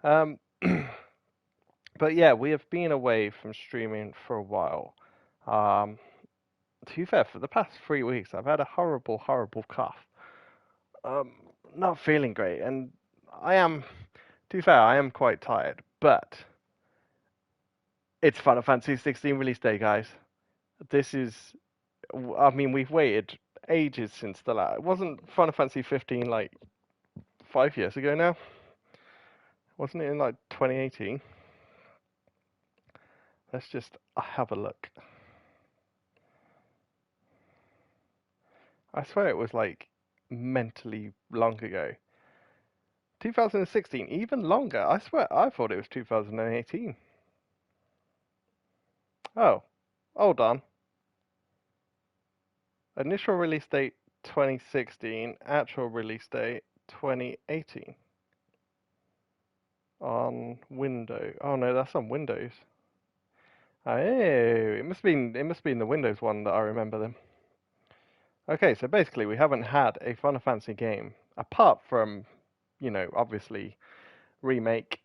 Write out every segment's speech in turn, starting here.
Um, but yeah, we have been away from streaming for a while. Um, to be fair, for the past 3 weeks, I've had a horrible, horrible cough. Um, Not feeling great, and I am, to be fair, I am quite tired. But it's Final Fantasy 16 release day, guys. This is, I mean, we've waited ages since the last. It wasn't Final Fantasy 15 like 5 years ago now? Wasn't it in like 2018? Let's just have a look. I swear it was like mentally long ago. 2016, even longer. I swear I thought it was 2018. Oh, hold on. Initial release date 2016, actual release date 2018 on Windows. Oh no, that's on Windows. Oh, it must be in the Windows one that I remember them. Okay, so basically we haven't had a Final Fantasy game apart from, obviously remake,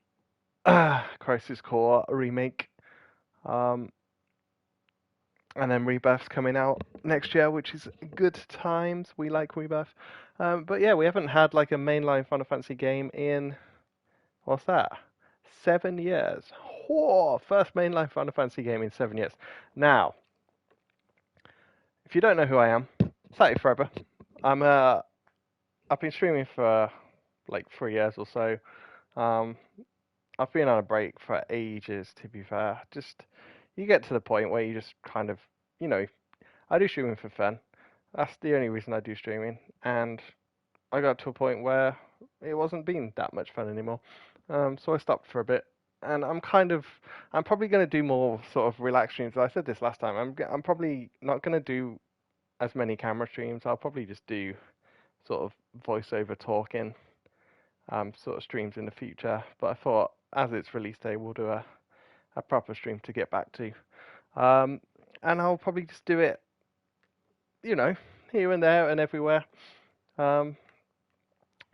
Crisis Core remake, um, and then Rebirth's coming out next year, which is good times. We like Rebirth, but yeah, we haven't had like a mainline Final Fantasy game in what's that? 7 years. Whoa, first mainline Final Fantasy game in 7 years. Now, if you don't know who I am, Sati Forever. I'm I've been streaming for like 3 years or so. Um, I've been on a break for ages, to be fair. Just you get to the point where you just kind of, you know, I do streaming for fun. That's the only reason I do streaming, and I got to a point where it wasn't being that much fun anymore. So I stopped for a bit, and I'm probably going to do more sort of relaxed streams. I said this last time. I'm probably not going to do as many camera streams. I'll probably just do sort of voiceover talking sort of streams in the future. But I thought, as it's release day, we'll do a proper stream to get back to. Um, and I'll probably just do it, you know, here and there and everywhere. Um,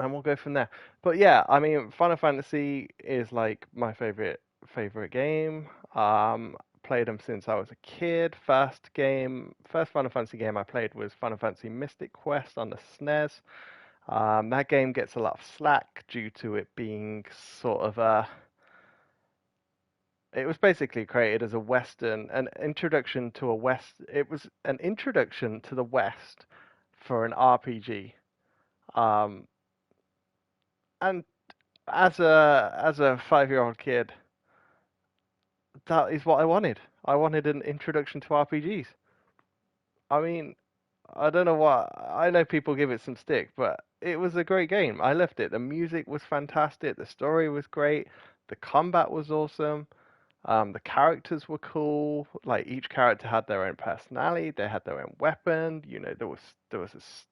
and we'll go from there. But yeah, I mean, Final Fantasy is like my favorite game. Played them since I was a kid. First Final Fantasy game I played was Final Fantasy Mystic Quest on the SNES. That game gets a lot of slack due to it being sort of a. It was basically created as an introduction to a West. It was an introduction to the West for an RPG. Um, and as a 5-year-old kid, that is what I wanted. I wanted an introduction to RPGs. I mean, I don't know what. I know people give it some stick, but it was a great game. I loved it. The music was fantastic. The story was great. The combat was awesome. The characters were cool. Like each character had their own personality. They had their own weapon. There was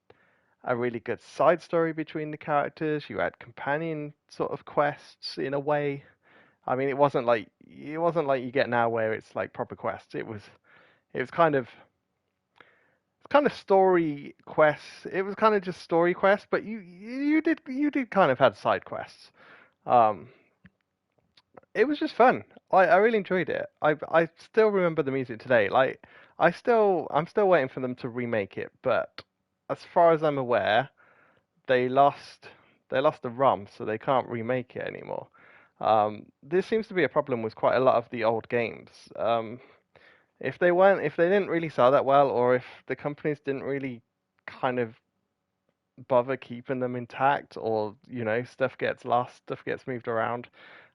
a really good side story between the characters. You had companion sort of quests in a way. I mean, it wasn't like you get now where it's like proper quests. It was kind of story quests. It was kind of just story quests, but you did kind of had side quests. Um, it was just fun. I really enjoyed it. I still remember the music today. Like I'm still waiting for them to remake it, but as far as I'm aware, they lost they lost the ROM, so they can't remake it anymore. This seems to be a problem with quite a lot of the old games. If they didn't really sell that well, or if the companies didn't really kind of bother keeping them intact, or stuff gets lost, stuff gets moved around.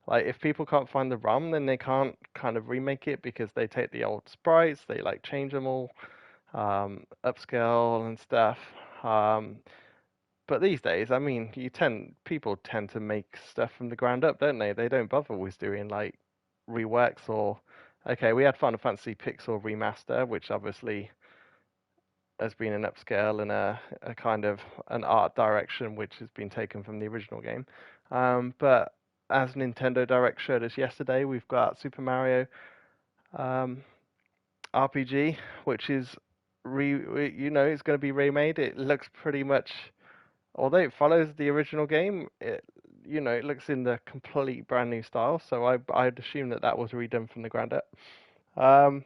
Like if people can't find the ROM, then they can't kind of remake it because they take the old sprites, they like change them all, upscale and stuff. Um, but these days, I mean, people tend to make stuff from the ground up, don't they? They don't bother with doing like reworks or okay, we had Final Fantasy Pixel Remaster, which obviously has been an upscale and a kind of an art direction which has been taken from the original game. But as Nintendo Direct showed us yesterday, we've got Super Mario um, RPG, which is it's going to be remade. It looks pretty much, although it follows the original game, it looks in the complete brand new style. So I'd assume that that was redone from the ground up. Um,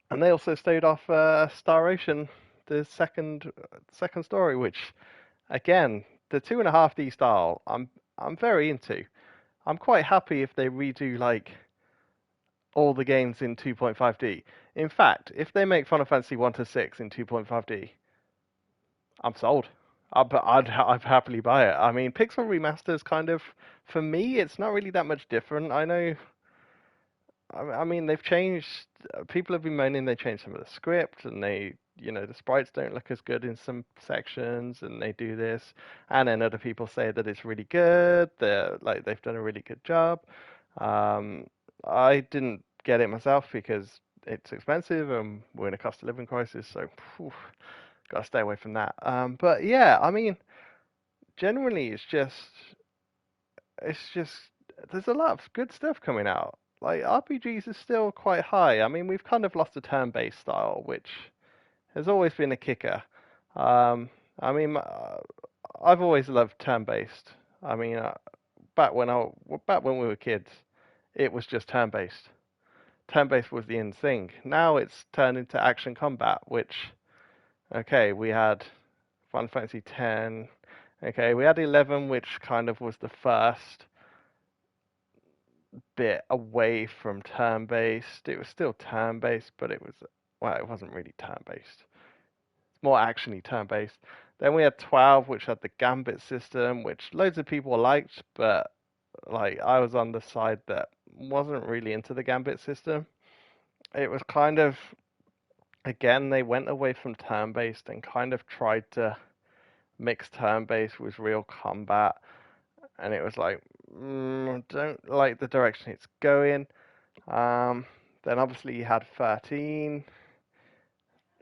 and they also stayed off Star Ocean, the second story, which again, the 2.5D style, I'm very into. I'm quite happy if they redo like all the games in 2.5D. In fact, if they make Final Fantasy 1 to 6 in 2.5D, I'm sold. I'd happily buy it. I mean, Pixel Remasters kind of, for me, it's not really that much different. I know, I mean, they've changed. People have been moaning they changed some of the script, and the sprites don't look as good in some sections, and they do this. And then other people say that it's really good. They've done a really good job. Um, I didn't get it myself because it's expensive, and we're in a cost of living crisis, so phew, gotta stay away from that. But yeah, I mean, generally, it's just there's a lot of good stuff coming out. Like RPGs are still quite high. I mean, we've kind of lost the turn-based style, which has always been a kicker. Um, I mean, I've always loved turn-based. I mean, back when back when we were kids, it was just turn-based. Turn-based was the in thing. Now it's turned into action combat, which okay, we had Final Fantasy X. Okay, we had 11, which kind of was the first bit away from turn-based. It was still turn-based, but it wasn't really turn-based. It's more actiony turn-based. Then we had 12, which had the Gambit system, which loads of people liked, but like I was on the side that wasn't really into the Gambit system. It was kind of, again, they went away from turn-based and kind of tried to mix turn-based with real combat, and it was like, don't like the direction it's going. Then obviously you had 13,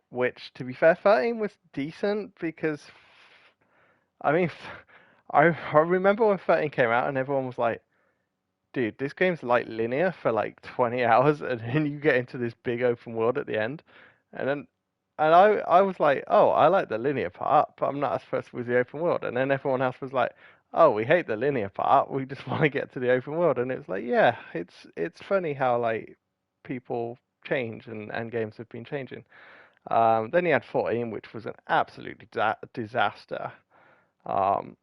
which, to be fair, 13 was decent because, I mean, I remember when 13 came out and everyone was like, dude, this game's like linear for like 20 hours and then you get into this big open world at the end. And then, and I was like, oh, I like the linear part, but I'm not as fussed with the open world. And then everyone else was like, oh, we hate the linear part. We just want to get to the open world. And it was like, yeah, it's funny how like people change and games have been changing. Then you had 14, which was an absolute disaster. Um,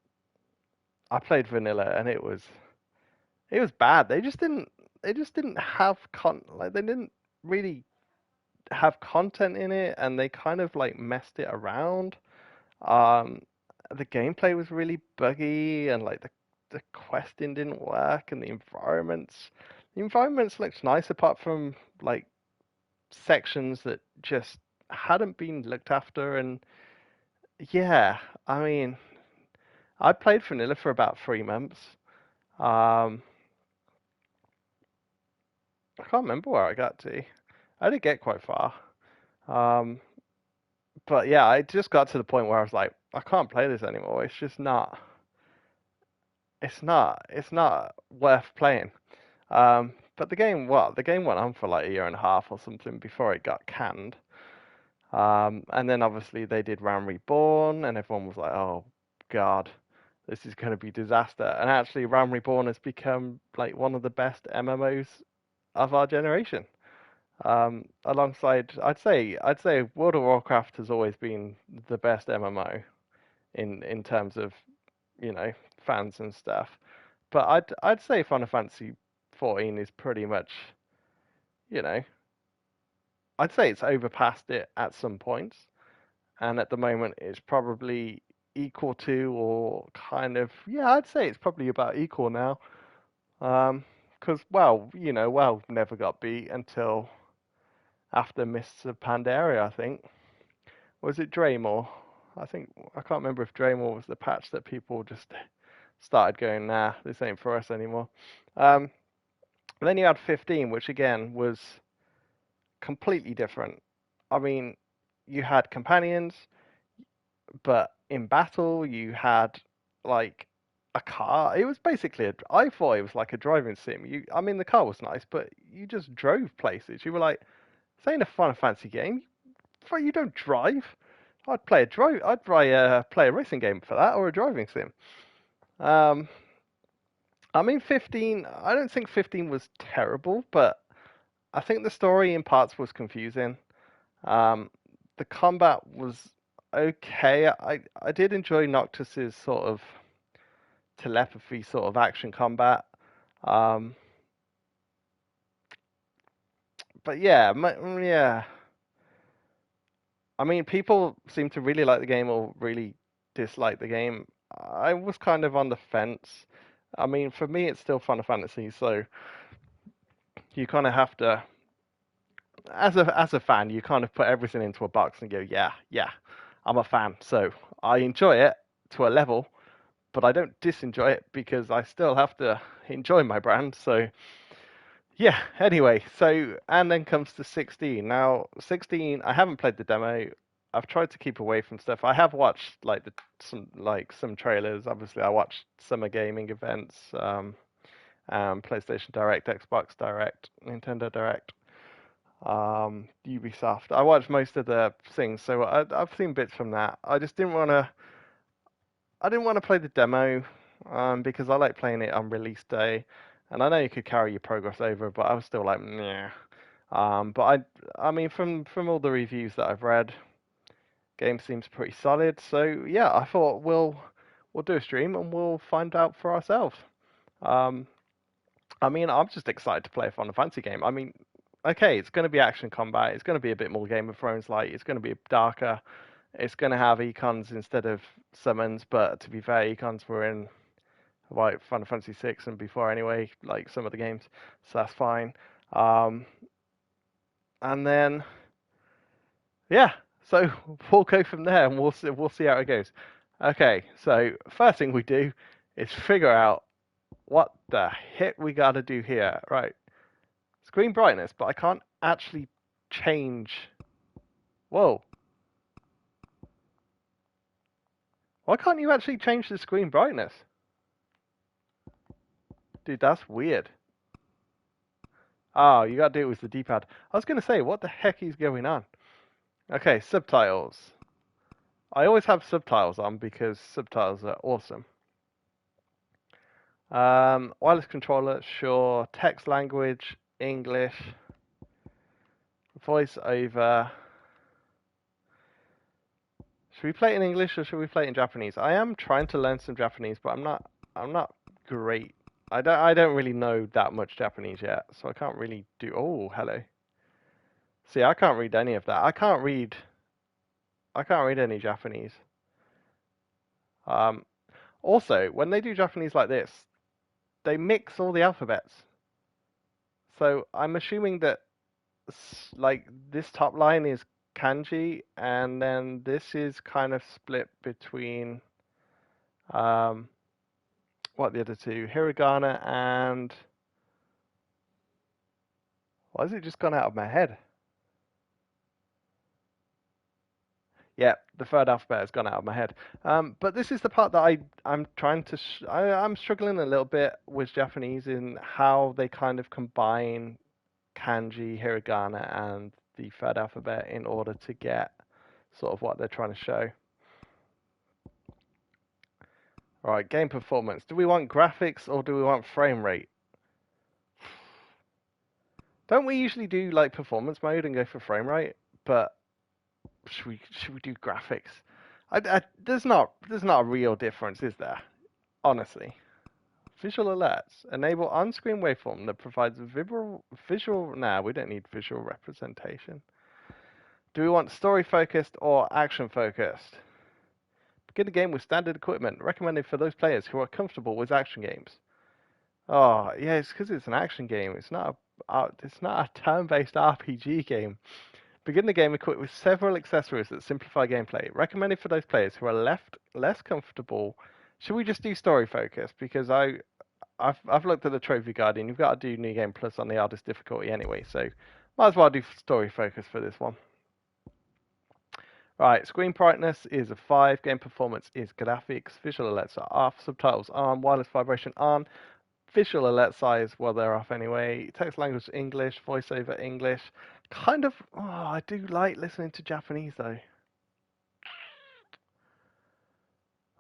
I played vanilla and it was bad. They just didn't have like they didn't really have content in it, and they kind of like messed it around. Um, the gameplay was really buggy, and like the questing didn't work, and the environments looked nice apart from like sections that just hadn't been looked after. And yeah, I mean, I played vanilla for about 3 months. Um, I can't remember where I got to. I did get quite far. Um, but yeah, I just got to the point where I was like, I can't play this anymore. It's just not. It's not worth playing. But the game went on for like a year and a half or something before it got canned. And then obviously they did Realm Reborn, and everyone was like, "Oh God, this is going to be disaster." And actually, Realm Reborn has become like one of the best MMOs of our generation. Alongside, I'd say World of Warcraft has always been the best MMO in terms of fans and stuff. But I'd say Final Fantasy 14 is pretty much you know I'd say it's overpassed it at some points, and at the moment it's probably equal to, or kind of, yeah, I'd say it's probably about equal now. Because WoW never got beat until after Mists of Pandaria, I think. Was it Draymore? I can't remember if Draymore was the patch that people just started going, nah, this ain't for us anymore. Um, then you had 15, which again was completely different. I mean, you had companions, but in battle you had like a car. It was basically I thought it was like a driving sim. I mean, the car was nice, but you just drove places. You were like, this ain't a Final Fantasy game. You don't drive. I'd play a racing game for that, or a driving sim. Um, I mean, 15. I don't think 15 was terrible, but I think the story in parts was confusing. Um, the combat was okay. I did enjoy Noctis's sort of telepathy, sort of action combat. Um, but yeah, yeah. I mean, people seem to really like the game or really dislike the game. I was kind of on the fence. I mean, for me, it's still Final Fantasy, so you kind of have to, as a fan, you kind of put everything into a box and go, yeah, yeah, I'm a fan, so I enjoy it to a level, but I don't disenjoy it because I still have to enjoy my brand. So yeah. Anyway, so and then comes to 16. Now 16, I haven't played the demo. I've tried to keep away from stuff. I have watched like some trailers. Obviously, I watched summer gaming events, PlayStation Direct, Xbox Direct, Nintendo Direct, Ubisoft. I watched most of the things, so I've seen bits from that. I just didn't want to. I didn't want to play the demo, because I like playing it on release day, and I know you could carry your progress over, but I was still like, yeah. But I mean, from all the reviews that I've read, game seems pretty solid. So yeah, I thought we'll do a stream and we'll find out for ourselves. Um, I mean, I'm just excited to play a Final Fantasy game. I mean, okay, it's going to be action combat. It's going to be a bit more Game of Thrones like. It's going to be darker. It's going to have econs instead of summons. But to be fair, econs were in like Final Fantasy 6 and before anyway, like some of the games. So that's fine. Um, and then yeah, so we'll go from there and we'll see how it goes. Okay, so first thing we do is figure out what the heck we gotta do here. Right, screen brightness, but I can't actually change. Whoa, why can't you actually change the screen brightness? Dude, that's weird. Oh, you gotta do it with the D-pad. I was gonna say, what the heck is going on? Okay, subtitles. I always have subtitles on because subtitles are awesome. Wireless controller, sure. Text language, English. Voice over. Should we play it in English or should we play it in Japanese? I am trying to learn some Japanese, but I'm not great. I don't really know that much Japanese yet, so I can't really do. Oh, hello. See, I can't read any of that. I can't read any Japanese. Um, Also, when they do Japanese like this, they mix all the alphabets. So I'm assuming that like this top line is kanji, and then this is kind of split between um, what are the other two? Hiragana and why has it just gone out of my head? Yeah, the third alphabet has gone out of my head. But this is the part that I'm trying to I'm struggling a little bit with Japanese in how they kind of combine kanji, hiragana, and the third alphabet in order to get sort of what they're trying to show. All right, game performance. Do we want graphics or do we want frame rate? Don't we usually do like performance mode and go for frame rate? But should we do graphics? There's not a real difference, is there? Honestly. Visual alerts. Enable on-screen waveform that provides visual. Nah, we don't need visual representation. Do we want story focused or action focused? Begin the game with standard equipment, recommended for those players who are comfortable with action games. Oh, yeah, it's because it's an action game. It's not a turn-based RPG game. Begin the game equipped with several accessories that simplify gameplay. Recommended for those players who are less comfortable. Should we just do story focus? Because I've looked at the trophy guide and you've got to do New Game Plus on the hardest difficulty anyway. So might as well do story focus for this one. Right, screen brightness is a 5, game performance is graphics, visual alerts are off, subtitles on, wireless vibration on, visual alert size, well, they're off anyway, text language English, voiceover English. Kind of, oh, I do like listening to Japanese though.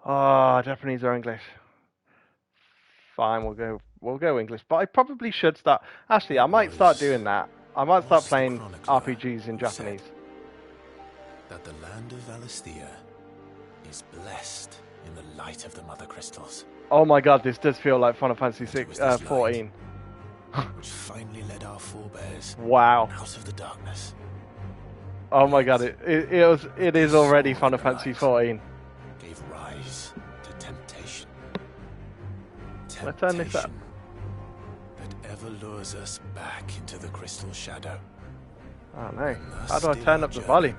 Oh, Japanese or English? Fine, we'll go we'll go English. But I probably should start. Actually, I might start doing that. I might start playing RPGs in Japanese. That the land of Valisthea is blessed in the light of the Mother Crystals. Oh my God, this does feel like Final Fantasy 14. Which finally led our forebears Wow. out of the darkness. Oh my God, it is already Final Fantasy 14. Gave rise to temptation. Let's turn this up. That ever lures us back into the crystal shadow. Oh no. How do I turn up the volume?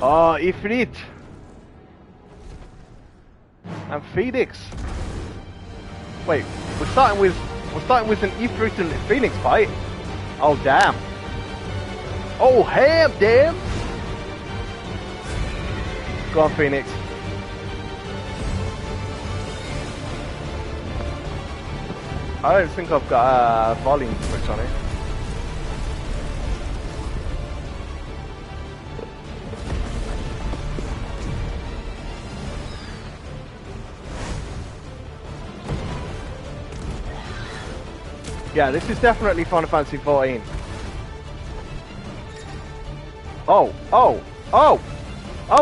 Oh, Ifrit! And Phoenix. Wait, we're starting with an Ifrit and Phoenix fight. Oh damn. Oh damn! Go on, Phoenix. I don't think I've got a volume switch on it. Yeah, this is definitely Final Fantasy 14. Oh,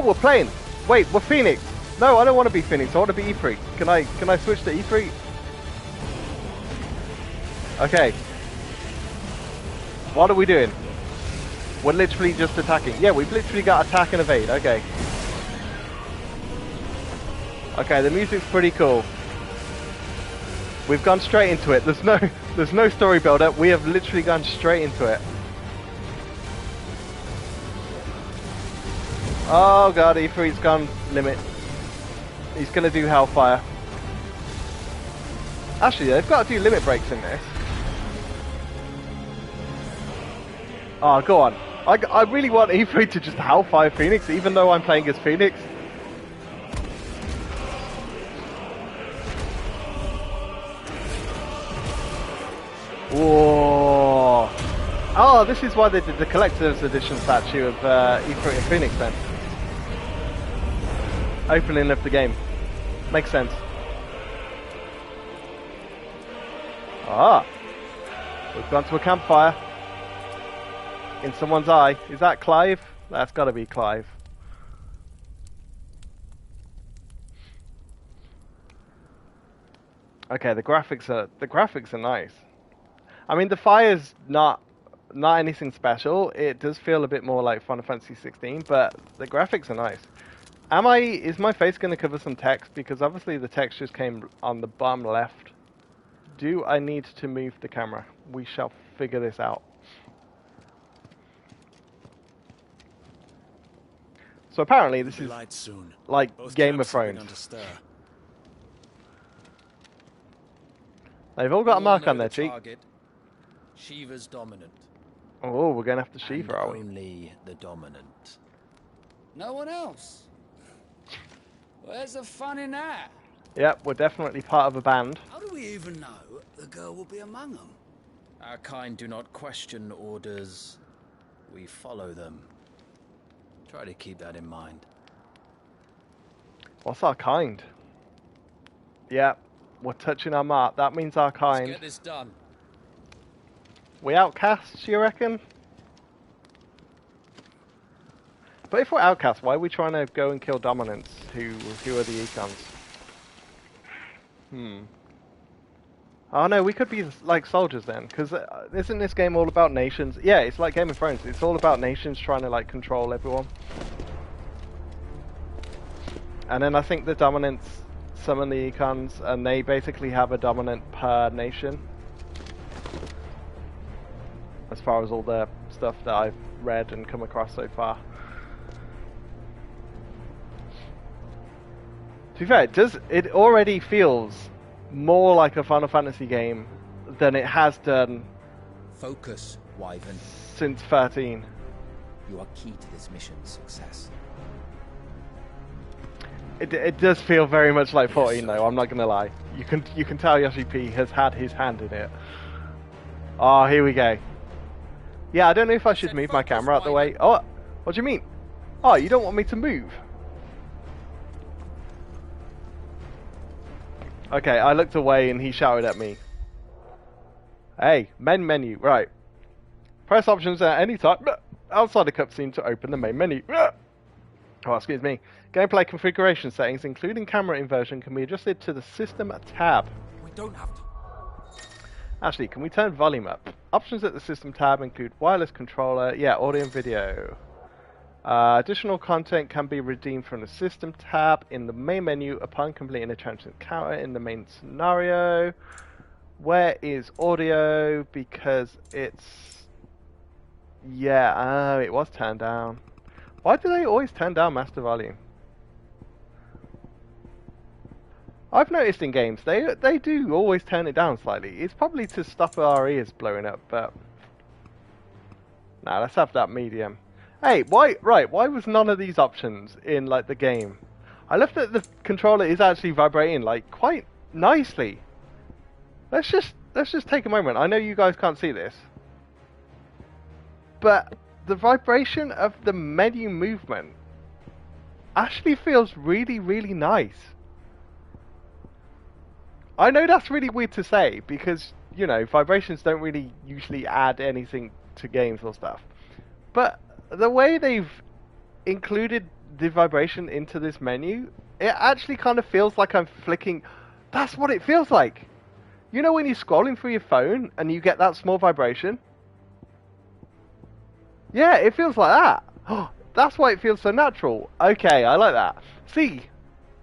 we're playing. Wait, we're Phoenix. No, I don't want to be Phoenix. I want to be Ifrit. Can I switch to Ifrit? Okay. What are we doing? We're literally just attacking. Yeah, we've literally got attack and evade. Okay. Okay, the music's pretty cool. We've gone straight into it. There's no story build up. We have literally gone straight into it. Oh God, Ifrit's gone limit. He's gonna do Hellfire. Actually, they've got to do limit breaks in this. Oh, go on. I really want Ifrit to just Hellfire Phoenix, even though I'm playing as Phoenix. Whoa! Oh, this is why they did the collector's edition statue of Ifrit and Phoenix then. Opening of the game. Makes sense. Ah! We've gone to a campfire. In someone's eye. Is that Clive? That's gotta be Clive. Okay, the graphics are nice. I mean, the fire's not anything special. It does feel a bit more like Final Fantasy 16, but the graphics are nice. Is my face going to cover some text? Because obviously the text just came on the bottom left. Do I need to move the camera? We shall figure this out. So apparently this is like Game of Thrones. They've all got a mark on their cheek. Shiva's dominant. Oh, we're going after Shiva, are we? Only the dominant. No one else. Where's the fun in that? Yep, we're definitely part of a band. How do we even know the girl will be among them? Our kind do not question orders. We follow them. Try to keep that in mind. What's our kind? Yep, we're touching our mark. That means our kind. Let's get this done. We outcasts, you reckon? But if we're outcasts, why are we trying to go and kill dominants? Who are the econs? Oh no, we could be like soldiers then, because isn't this game all about nations? Yeah, it's like Game of Thrones. It's all about nations trying to like control everyone. And then I think the dominants summon the econs, and they basically have a dominant per nation. As far as all the stuff that I've read and come across so far. To be fair, it already feels more like a Final Fantasy game than it has done. Focus, Wyvern. Since 13. You are key to this mission's success. It does feel very much like 14 though, I'm not gonna lie. You can tell Yoshi P has had his hand in it. Oh, here we go. Yeah, I don't know if I should move my camera out the way. Oh, what do you mean? Oh, you don't want me to move? Okay, I looked away and he shouted at me. Hey, main menu, right. Press options at any time outside the cutscene to open the main menu. Oh, excuse me. Gameplay configuration settings, including camera inversion, can be adjusted to the system tab. We don't have to. Actually, can we turn volume up? Options at the system tab include wireless controller, audio and video. Additional content can be redeemed from the system tab in the main menu upon completing a challenge encounter in the main scenario. Where is audio? Because it's... Yeah, it was turned down. Why do they always turn down master volume? I've noticed in games, they do always turn it down slightly. It's probably to stop our ears blowing up, but... Nah, let's have that medium. Hey, why was none of these options in, like, the game? I love that the controller is actually vibrating, like, quite nicely. Let's just take a moment. I know you guys can't see this. But the vibration of the menu movement actually feels really, really nice. I know that's really weird to say because, you know, vibrations don't really usually add anything to games or stuff. But the way they've included the vibration into this menu, it actually kind of feels like I'm flicking. That's what it feels like. You know when you're scrolling through your phone and you get that small vibration? Yeah, it feels like that. That's why it feels so natural. Okay, I like that. See,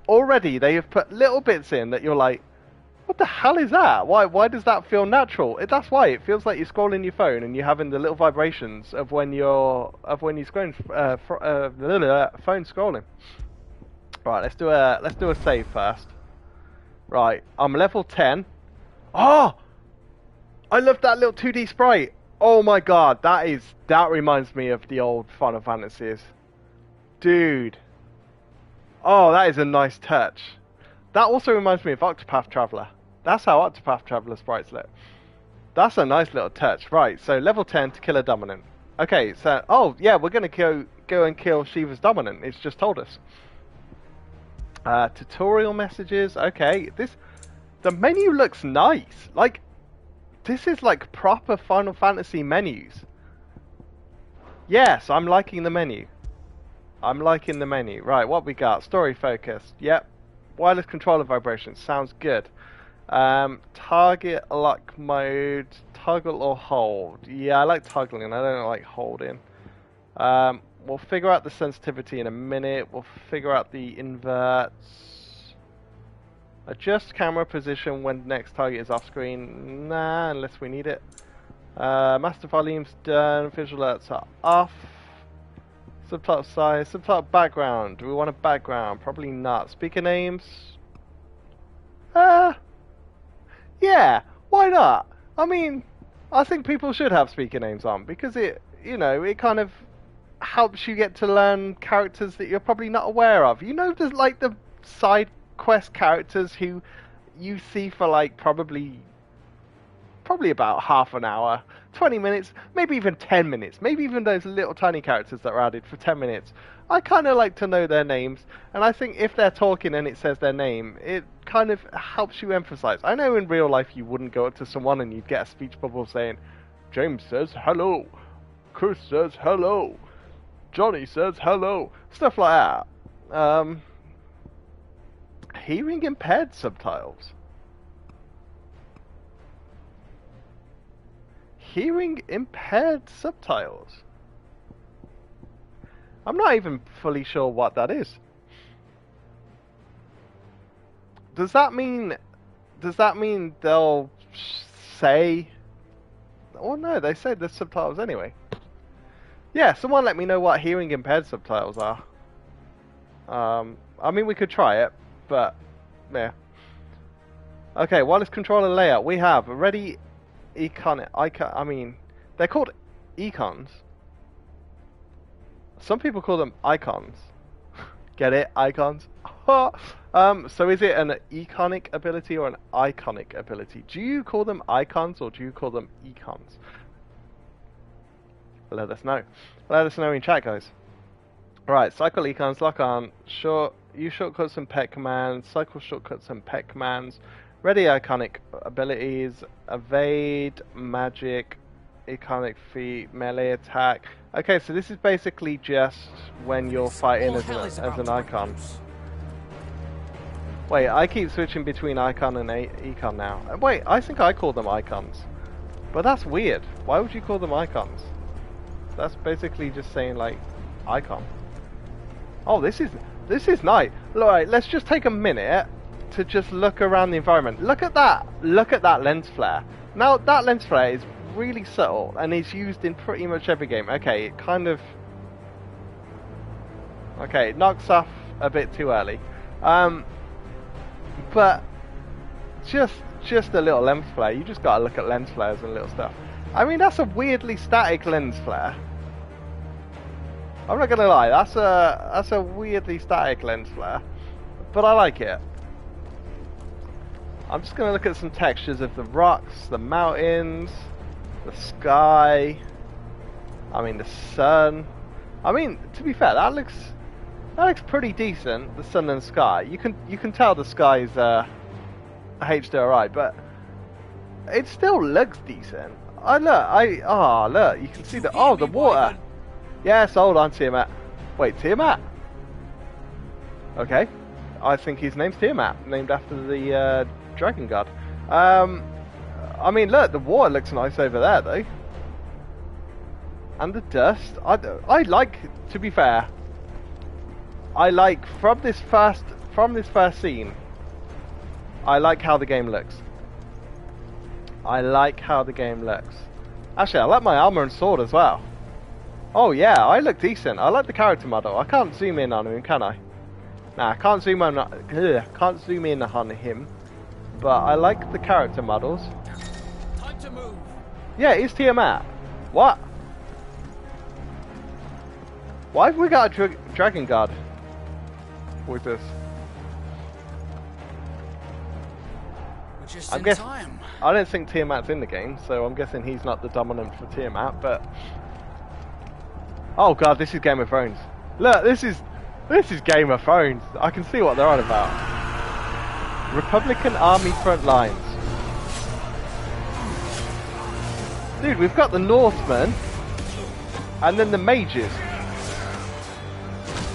already they have put little bits in that you're like, what the hell is that? Why does that feel natural? That's why it feels like you're scrolling your phone and you're having the little vibrations of when you're scrolling phone scrolling. Right, let's do a save first. Right, I'm level 10. Oh, I love that little 2D sprite. Oh my god, that reminds me of the old Final Fantasies, dude. Oh, that is a nice touch. That also reminds me of Octopath Traveler. That's how Octopath Traveler sprites look. That's a nice little touch. Right, so level 10 to kill a dominant. Okay, so... Oh, yeah, we're going to go and kill Shiva's dominant. It's just told us. Tutorial messages. Okay, the menu looks nice. Like, this is like proper Final Fantasy menus. Yes, I'm liking the menu. I'm liking the menu. Right, what we got? Story focus. Yep. Wireless controller vibrations. Sounds good. Target lock mode. Toggle or hold. Yeah, I like toggling. I don't like holding. We'll figure out the sensitivity in a minute. We'll figure out the inverts. Adjust camera position when next target is off screen. Nah, unless we need it. Master volume's done. Visual alerts are off. Subtitle size, subtitle background. Do we want a background? Probably not. Speaker names? Yeah, why not? I mean, I think people should have speaker names on because it, you know, it kind of helps you get to learn characters that you're probably not aware of. You know, there's like the side quest characters who you see for like probably about half an hour, 20 minutes, maybe even 10 minutes, maybe even those little tiny characters that are added for 10 minutes. I kind of like to know their names, and I think if they're talking and it says their name, it kind of helps you emphasize. I know in real life you wouldn't go up to someone and you'd get a speech bubble saying, James says hello, Chris says hello, Johnny says hello, stuff like that. Hearing impaired subtitles. Hearing impaired subtitles. I'm not even fully sure what that is. Does that mean they'll say... Oh no, they say the subtitles anyway. Yeah, someone let me know what hearing impaired subtitles are. I mean we could try it, but yeah. Okay, wireless controller layout. We have already I mean, they're called icons. Some people call them icons. Get it? Icons. So is it an iconic ability or an iconic ability? Do you call them icons or do you call them icons? Let us know. Let us know in chat, guys. Right, cycle econs, lock on, use shortcuts and pet commands, cycle shortcuts and pet commands, ready iconic abilities, evade, magic, iconic feat, melee attack. Okay, so this is basically just when you're fighting as an icon. Wait, I keep switching between icon and econ now. Wait, I think I call them icons. But that's weird. Why would you call them icons? That's basically just saying like icon. Oh, this is nice. Alright, let's just take a minute to just look around the environment. Look at that. Look at that lens flare. Now that lens flare is really subtle and is used in pretty much every game. Okay, it kind of it knocks off a bit too early. But just a little lens flare. You just gotta look at lens flares and little stuff. I mean, that's a weirdly static lens flare. I'm not gonna lie, that's a weirdly static lens flare, but I like it. I'm just gonna look at some textures of the rocks, the mountains, the sky. I mean, the sun. I mean, to be fair, that looks pretty decent. The sun and sky. You can tell the sky's HDRI, but it still looks decent. Look, you can see the water. Yes, hold on, Tiamat. Wait, Tiamat? Okay. I think his name's Tiamat, named after the dragon god. I mean, look, the water looks nice over there, though. And the dust. I like, to be fair, I like, from this first scene, I like how the game looks. Actually, I like my armor and sword as well. Oh yeah, I look decent. I like the character model. I can't zoom in on him, can I? Nah, I can't zoom in on him. But I like the character models. Time to move. Yeah, it's Tiamat. What? Why have we got a dragon guard with us? We're just in time. I don't think Tiamat's in the game, so I'm guessing he's not the dominant for Tiamat, but... Oh god, this is Game of Thrones. Look, this is Game of Thrones. I can see what they're on about. Republican Army front lines. Dude, we've got the Northmen, and then the mages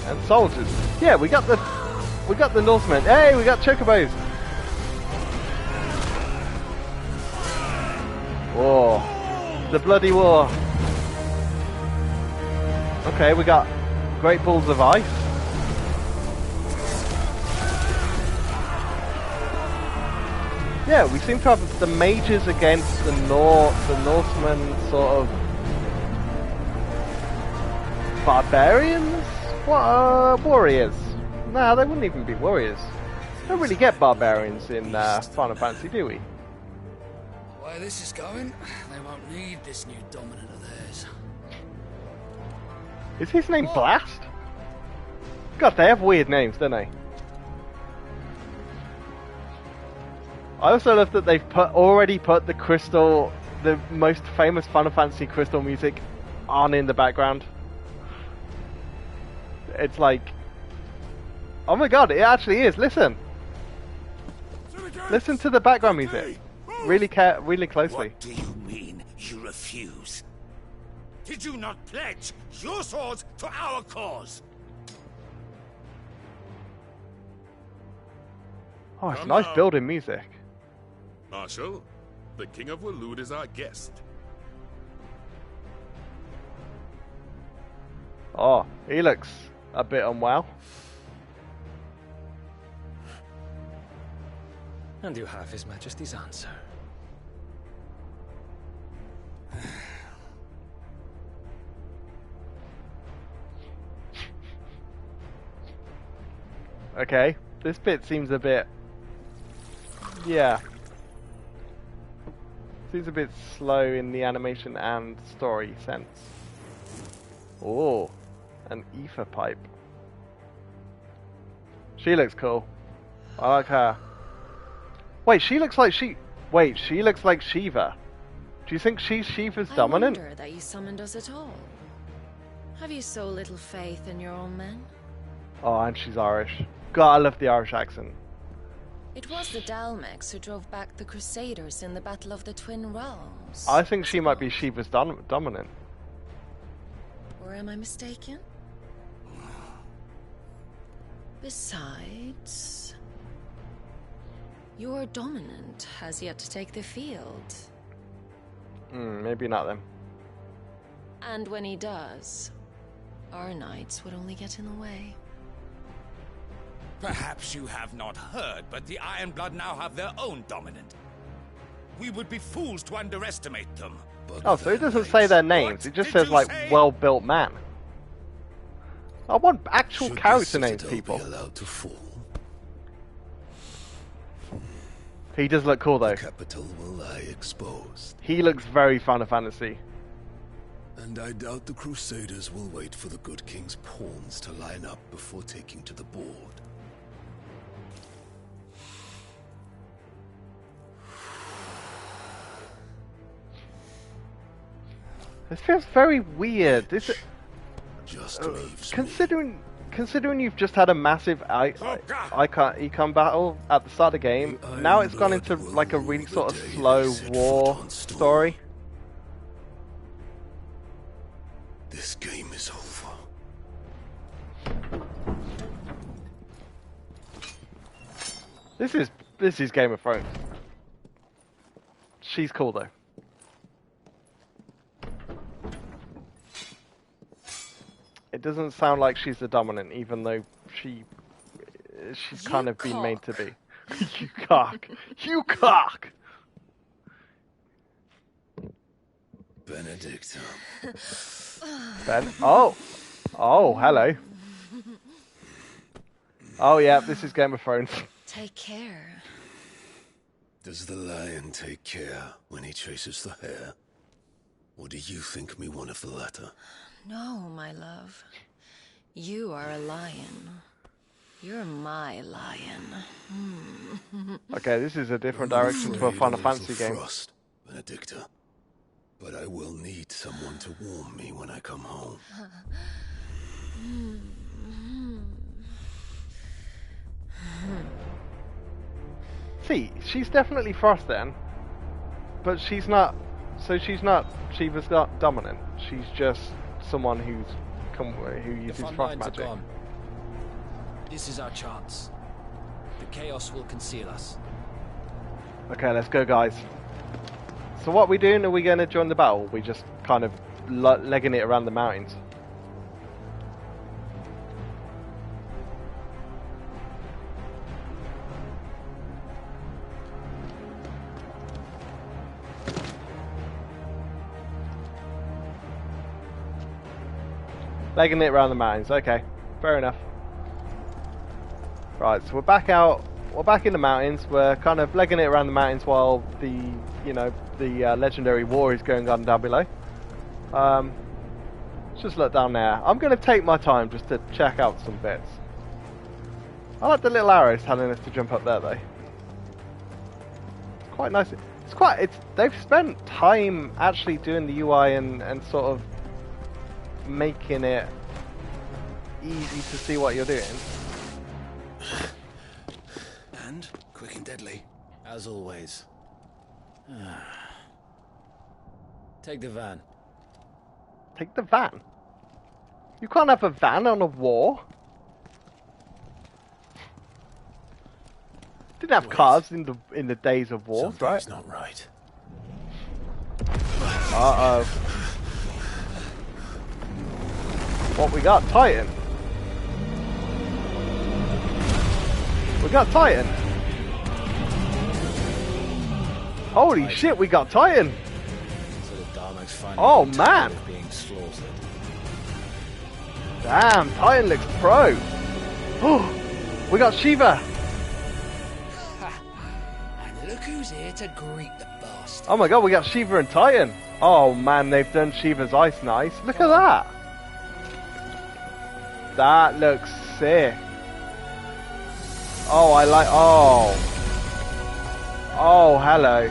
and soldiers. Yeah, we got the Northmen. Hey, we got chocobos. War, the bloody war. Okay, we got great balls of ice. Yeah, we seem to have the mages against the Norsemen, sort of barbarians. What warriors? Nah, they wouldn't even be warriors. Don't really get barbarians in Final Fantasy, do we? The way this is going, they won't need this new dominant of theirs. Is his name Blast? God, they have weird names, don't they? I also love that they've already put the crystal, the most famous Final Fantasy crystal music, on in the background. It's like, oh my god, it actually is. Listen, listen to the background music. Really closely. What do you mean you refuse? Did you not pledge your swords to our cause? Oh, it's nice building music. Marshal, the King of Waloed is our guest. Oh, he looks a bit unwell. And you have His Majesty's answer. Okay, this bit seems a bit... yeah. Seems a bit slow in the animation and story sense. Oh, an ether pipe. She looks cool. I like her. Wait, she looks like she looks like Shiva. Do you think she's Shiva's dominant? I wonder that you summoned us at all. Have you so little faith in your own men? Oh, and she's Irish. God, I love the Irish accent. It was the Dalmecs who drove back the Crusaders in the Battle of the Twin Realms. I think she might be Shiva's dominant. Or am I mistaken? Besides, your dominant has yet to take the field. Maybe not then. And when he does, our knights would only get in the way. Perhaps you have not heard, but the Ironblood now have their own dominant. We would be fools to underestimate them. But Oh, so it doesn't say their names. It just says, like, well-built man. I want actual should character the names, citadel people. be allowed to fall, He does look cool, though. the capital will lie exposed. He looks very Final Fantasy. And I doubt the Crusaders will wait for the good king's pawns to line up before taking to the board. This feels very weird. This, Just leaves me. considering you've just had a massive econ battle at the start of the game, now it's gone into like a really sort of slow war story. This game is over. This is Game of Thrones. She's cool though. It doesn't sound like she's the dominant, even though she's kind of been made to be. You cock! You cock! Benedicta. Ben? Oh! Oh, hello. Oh yeah, this is Game of Thrones. Take care. Does the lion take care when he chases the hare? Or do you think me one of the latter? No, my love. You are a lion. You're my lion. Okay, this is a different direction to a Final Fantasy game. Frost, Benedicta. But I will need someone to warm me when I come home. See, she's definitely Frost then, but she's not. So she's not Shiva's not dominant. She's just someone who The uses front frost lines are magic. gone. This is our chance. The chaos will conceal us. Okay, let's go, guys. So what are we doing? Are we going to join the battle? Or are we just kind of legging it around the mountains? Legging it around the mountains. Okay, fair enough. Right, so we're back out. We're back in the mountains. We're kind of legging it around the mountains while the, the legendary war is going on down below. Let's just look down there. I'm going to take my time just to check out some bits. I like the little arrows telling us to jump up there, though. It's quite nice. They've spent time actually doing the UI and sort of making it easy to see what you're doing. And quick and deadly. As always. Take the van. Take the van. You can't have a van on a war. Didn't have cars in the days of wars, right? Something's not right. Uh-oh. What we got? Titan. We got Titan. Holy shit, we got Titan. So the Dalmecs finally Oh, got man. tired of being slaughtered. Damn, Titan looks pro. Oh, we got Shiva. And look who's here to greet the bastard. Oh my god, we got Shiva and Titan. Oh man, they've done Shiva's ice nice. Look at that. That looks sick. Oh, I like. Oh. Oh, hello.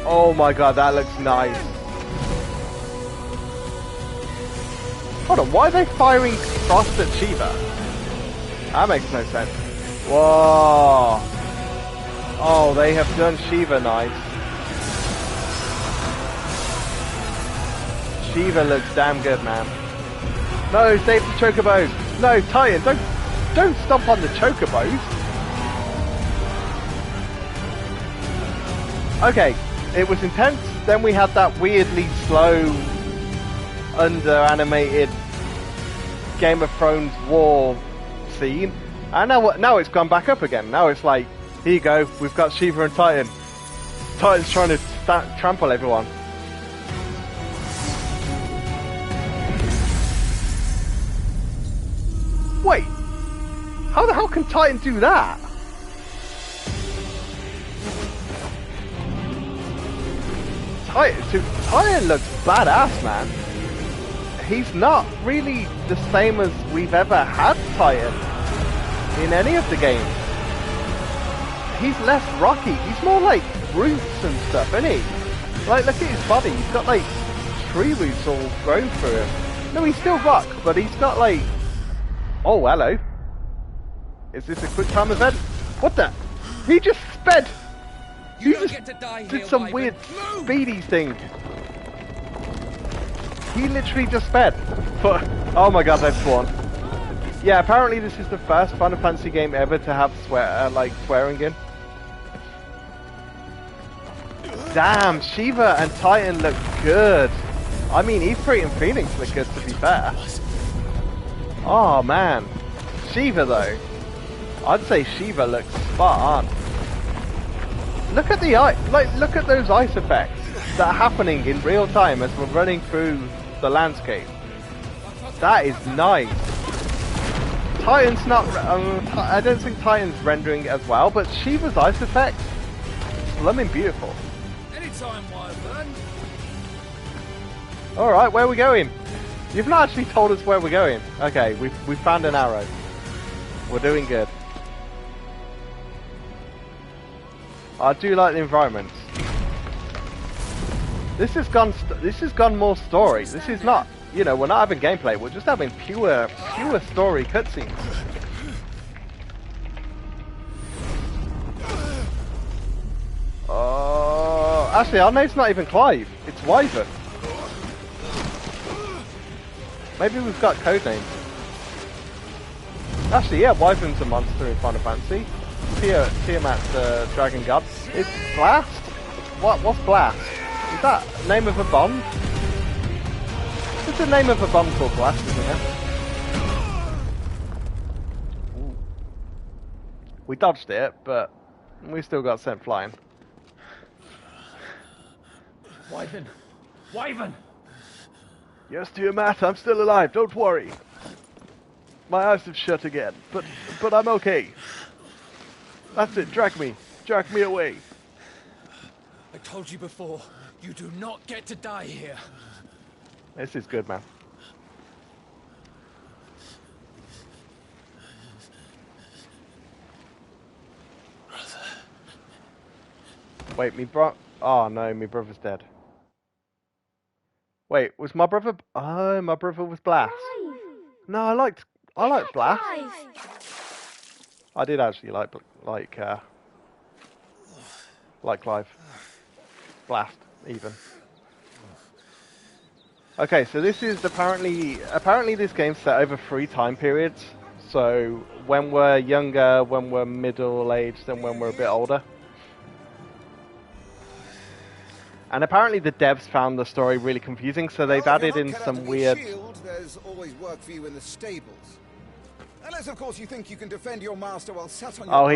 Oh my god, that looks nice. Hold on, why are they firing Frost at Shiva? That makes no sense. Whoa! Oh, they have done Shiva nice. Shiva looks damn good, man. No, save the chocobos. No, Titan, don't stomp on the chocobos. Okay, it was intense. Then we had that weirdly slow, under-animated Game of Thrones war scene, and now it's gone back up again. Now it's like, here you go, we've got Shiva and Titan. Titan's trying to trample everyone. Wait, how the hell can Titan do that? Titan looks badass, man. He's not really the same as we've ever had Titan in any of the games. He's less rocky. He's more like roots and stuff, isn't he? Like, look at his body. He's got like tree roots all grown through him. No, he's still rock, but he's got like... Oh, hello. Is this a quick time event? What the? He just sped! He just did some weird speedy thing. He literally just sped. But, oh my god, they've sworn. Yeah, apparently this is the first Final Fantasy game ever to have swearing in. Damn, Shiva and Titan look good. I mean, Ifrit and Phoenix look good, to be fair. Oh man, Shiva though. I'd say Shiva looks spot on. Look at the look at those ice effects that are happening in real time as we're running through the landscape. That is nice. Titan's not. I don't think Titan's rendering as well, but Shiva's ice effects, blooming beautiful. Anytime, Wyvern. All right, where are we going? You've not actually told us where we're going. Okay, we've found an arrow. We're doing good. I do like the environments. This has gone more story. This is not, you know, we're not having gameplay. We're just having pure story cutscenes. Actually, our name's not even Clive. It's Wyvern. Maybe we've got code names. Actually, yeah, Wyvern's a monster in Final Fantasy. Tiamat's the dragon god. It's Blast? What's Blast? Is that the name of a bomb? It's the name of a bomb called Blast, isn't it? Ooh. We dodged it, but we still got sent flying. Wyvern! Wyvern! Yes, Tiamat, I'm still alive, don't worry. My eyes have shut again, but I'm okay. That's it, drag me away. I told you before, you do not get to die here. This is good, man. Brother. Wait, oh no, my brother's dead. Wait, was my brother? Oh, my brother was Blast. No, I liked Blast. I did actually like Clive. Blast, even. Okay, so this is apparently this game's set over 3 time periods. So when we're younger, when we're middle-aged, and when we're a bit older. And apparently the devs found the story really confusing, so they've added in some weird... There's always work for you in the stables. Unless, of course, you think you can defend your master while sat on your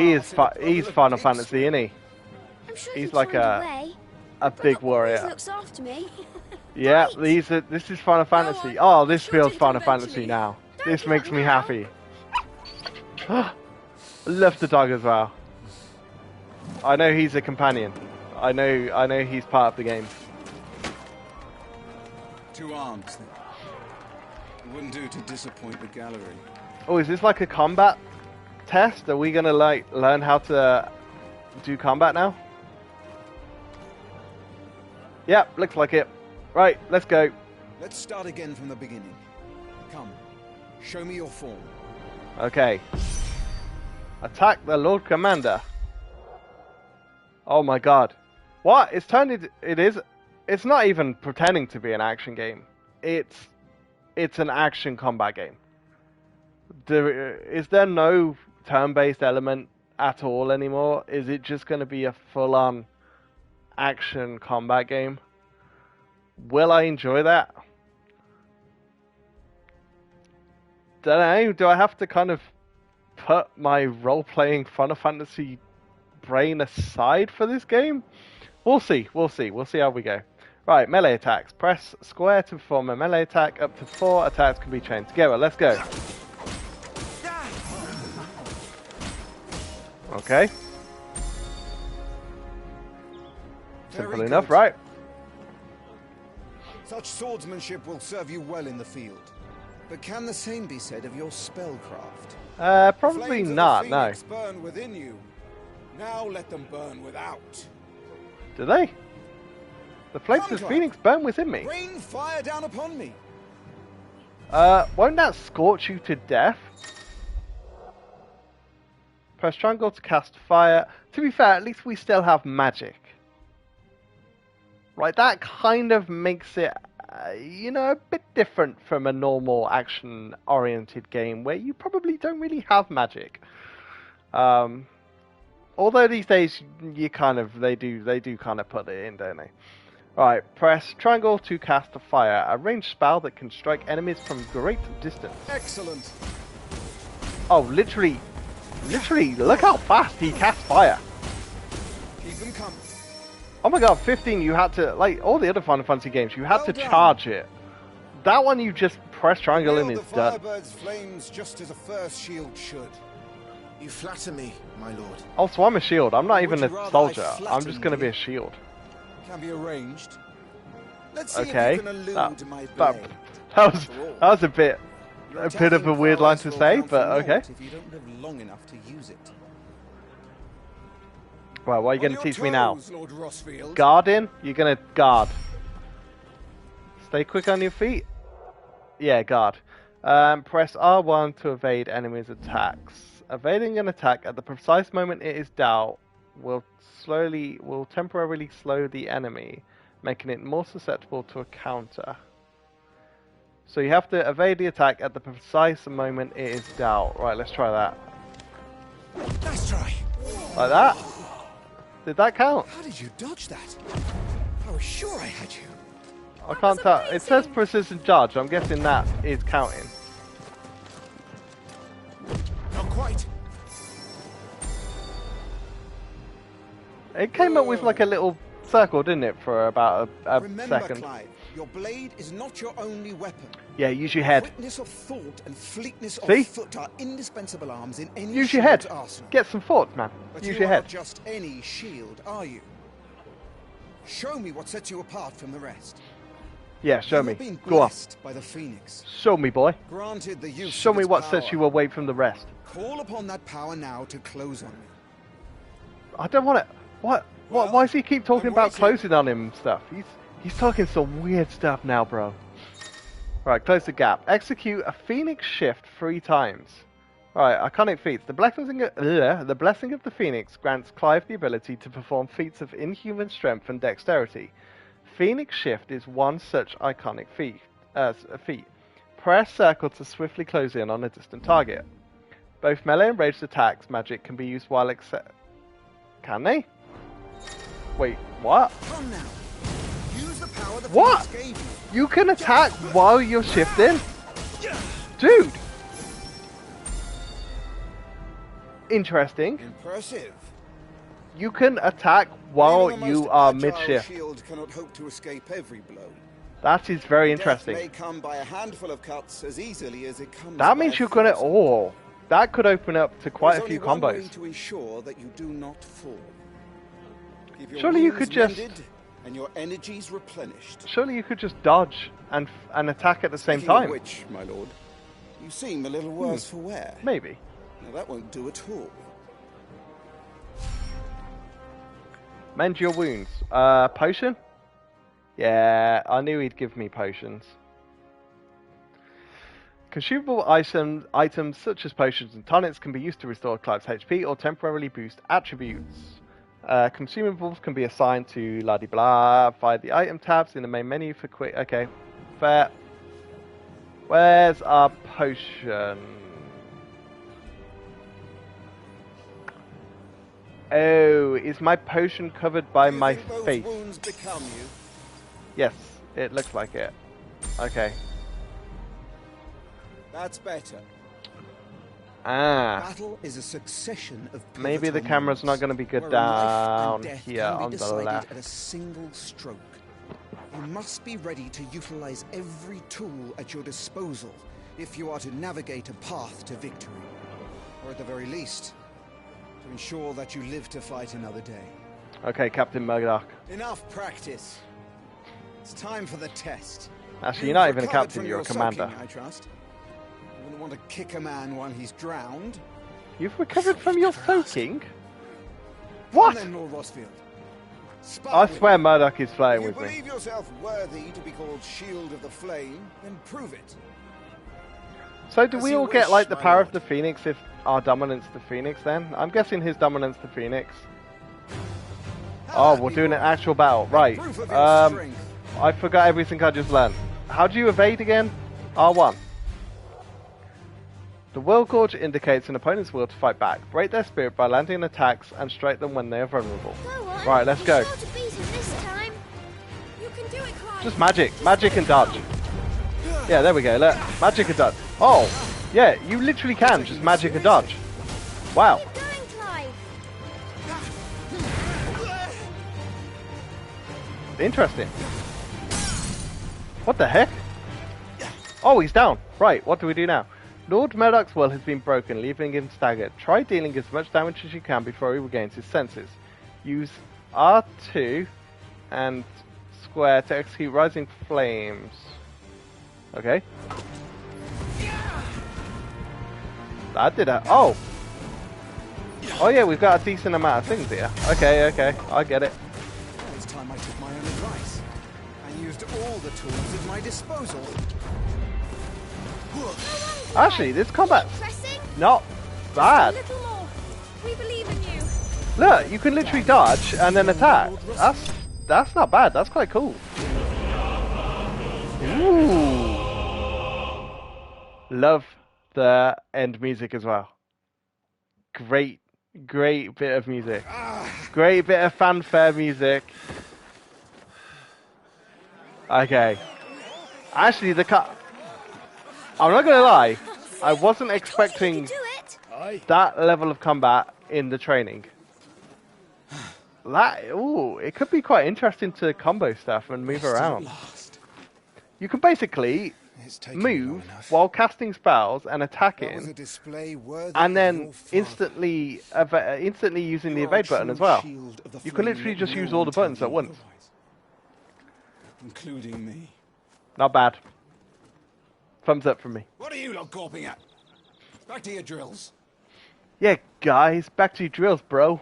he's Final Fantasy, isn't he? I'm sure He's like a big warrior. Looks after me. Yeah, this is Final Fantasy. Oh, this feels Final Fantasy now. This makes me happy. I love the dog as well. I know he's a companion. I know he's part of the game. 2 arms, then. It wouldn't do to disappoint the gallery. Oh, is this like a combat test? Are we gonna like learn how to do combat now? Yep, looks like it. Right, let's go. Let's start again from the beginning. Come, show me your form. Okay. Attack the Lord Commander. Oh my god. What? It's turned it is it's not even pretending to be an action game. It's an action combat game. Is there no turn-based element at all anymore? Is it just going to be a full-on action combat game? Will I enjoy that? Don't know. Do I have to kind of put my role-playing Final Fantasy brain aside for this game? We'll see. We'll see. We'll see how we go. Right, melee attacks. Press square to perform a melee attack. Up to 4 attacks can be chained together. Let's go. Okay. Simple enough, right? Such swordsmanship will serve you well in the field. But can the same be said of your spellcraft? Probably not, no. Flames of the Phoenix burn within you. Now let them burn without. Do they? The flames of the Phoenix burn within me. Rain fire down upon me. Won't that scorch you to death? Press triangle to cast fire. To be fair, at least we still have magic. Right, that kind of makes it, you know, a bit different from a normal action-oriented game where you probably don't really have magic. Although these days you kind of they do kind of put it in, don't they? Right, press triangle to cast a fire, a ranged spell that can strike enemies from great distance. Excellent. Oh, literally, look how fast he casts fire. Keep them coming. Oh my god, 15, you had to, like all the other Final Fantasy games, you had to charge it. That one you just press triangle and it's done. The Firebird's flames just as a first shield should. You flatter me, my lord. Oh, so I'm a shield. I'm not even a soldier. I'm just going to be a shield. Can be arranged. Let's see Okay. if you can elude my that blade. was a bit of a weird line to say, but okay. If you don't live long enough to use it. Well, what are you going to teach me now? Lord Rossfield. Guarding? You're going to guard. Stay quick on your feet. Yeah, guard. Press R1 to evade enemies' attacks. Evading an attack at the precise moment it is dealt will temporarily slow the enemy, making it more susceptible to a counter. So you have to evade the attack at the precise moment it is dealt. Right, let's try that. Nice try. Like that? Did that count? How did you dodge that? I was sure I had you. I can't tell. It says precision charge. I'm guessing that is counting. Not quite. It came up with like a little circle, didn't it, for about a Remember, second. Clive, your blade is not your only weapon. Yeah, use your head. Quickness of thought and fleetness See? of foot are indispensable arms in any Use your head. shield's arsenal. Get some thoughts, man. But Use you your are head. not just any shield, are you? Show me what sets you apart from the rest. Yeah, show You me. have been Go on. blessed by the Phoenix. Show me, boy. Granted the use Show of me its what power. sets you away from the rest. Call upon that power now to close on me. I don't want it. What? Well, Why does he keep talking I'm about waiting. closing on him and stuff? He's talking some weird stuff now, bro. Right, close the gap. Execute a Phoenix shift 3 times. Right, iconic feats. The blessing of the Phoenix grants Clive the ability to perform feats of inhuman strength and dexterity. Phoenix shift is one such iconic feat. Press circle to swiftly close in on a distant target. Both melee and ranged attacks magic can be used while Can they? Wait, what? Come now. Use the power the What? Phoenix gave you. You can attack while you're shifting? Dude! Interesting. Impressive. You can attack while Even the you most are agile mid-shift. shield cannot hope to escape every blow. That is very Death interesting. may come by a handful of cuts as easily as it comes That by means a you're gonna... thousand. Oh, that could open up to quite There's a few only one way combos. to ensure that you do not fall. Keep your Surely you wounds could just... mended and your energies replenished. Surely you could just dodge and attack at the same Speaking of time. which, my lord, you seem a little worse for wear. Maybe. Now that won't do at all. Mend your wounds. Potion? Yeah, I knew he'd give me potions. Consumable items such as potions and tonics can be used to restore Clive's HP or temporarily boost attributes. Consumables can be assigned to la-di-blah via the item tabs in the main menu for quick... Okay, fair. Where's our potion? Oh, is my potion covered by my face? Wounds become you? Yes, it looks like it. Okay. That's better. Ah. Battle is a succession of Maybe the pivotal camera's not moments going to be good where down life and death here can be on the decided left. at a single stroke. You must be ready to utilize every tool at your disposal if you are to navigate a path to victory. Or at the very least, to ensure that you live to fight another day. Okay, Captain Murdoch. Enough practice. It's time for the test. Actually, You've you're not even a recovered captain, from you're a your commander. soaking, I trust. You wouldn't want to kick a man while he's drowned. You've recovered from your soaking? What? Come then, Lord Rosfield. I swear Murdoch is playing If you with me. believe yourself worthy to be called Shield of the Flame, then prove it. So do As we you all get wish, like the my power of lord. the Phoenix if our dominance the Phoenix then? I'm guessing his dominance the Phoenix. Oh, we're doing an actual battle. Right. Proof of your strength. I forgot everything I just learned. How do you evade again? R1. The Will Gorge indicates an opponent's will to fight back. Break their spirit by landing attacks and strike them when they are vulnerable. Go on. Right, let's go. You're sure to beat him this time. You can do it, Clive. Just magic. Magic and dodge. Yeah, there we go. Look. Magic and dodge. Oh, yeah, you literally can just magic and dodge. Wow. Keep going, Clive. Interesting. What the heck? Oh, he's down. Right, what do we do now? Lord Murdoch's will has been broken, leaving him staggered. Try dealing as much damage as you can before he regains his senses. Use R2 and square to execute Rising Flames. Okay. That did it. Oh! Oh yeah, we've got a decent amount of things here. Okay, okay, I get it. Well, it's time I took my own advice and used all the tools at my disposal. Actually, this combat's Pressing. not A bad. little more. We believe in you. Look, you can literally dodge and then attack. That's not bad. That's quite cool. Ooh. Love the end music as well. Great bit of music. Great bit of fanfare music. Okay. Actually, I'm not gonna lie. I wasn't expecting that level of combat in the training. It could be quite interesting to combo stuff and move around. You can basically move while casting spells and attacking, and then instantly using the evade button as well. You can literally just use all the buttons at once. Including me. Not bad. Thumbs up from me. What are you lot gawping at? Back to your drills. Yeah, guys, back to your drills, bro.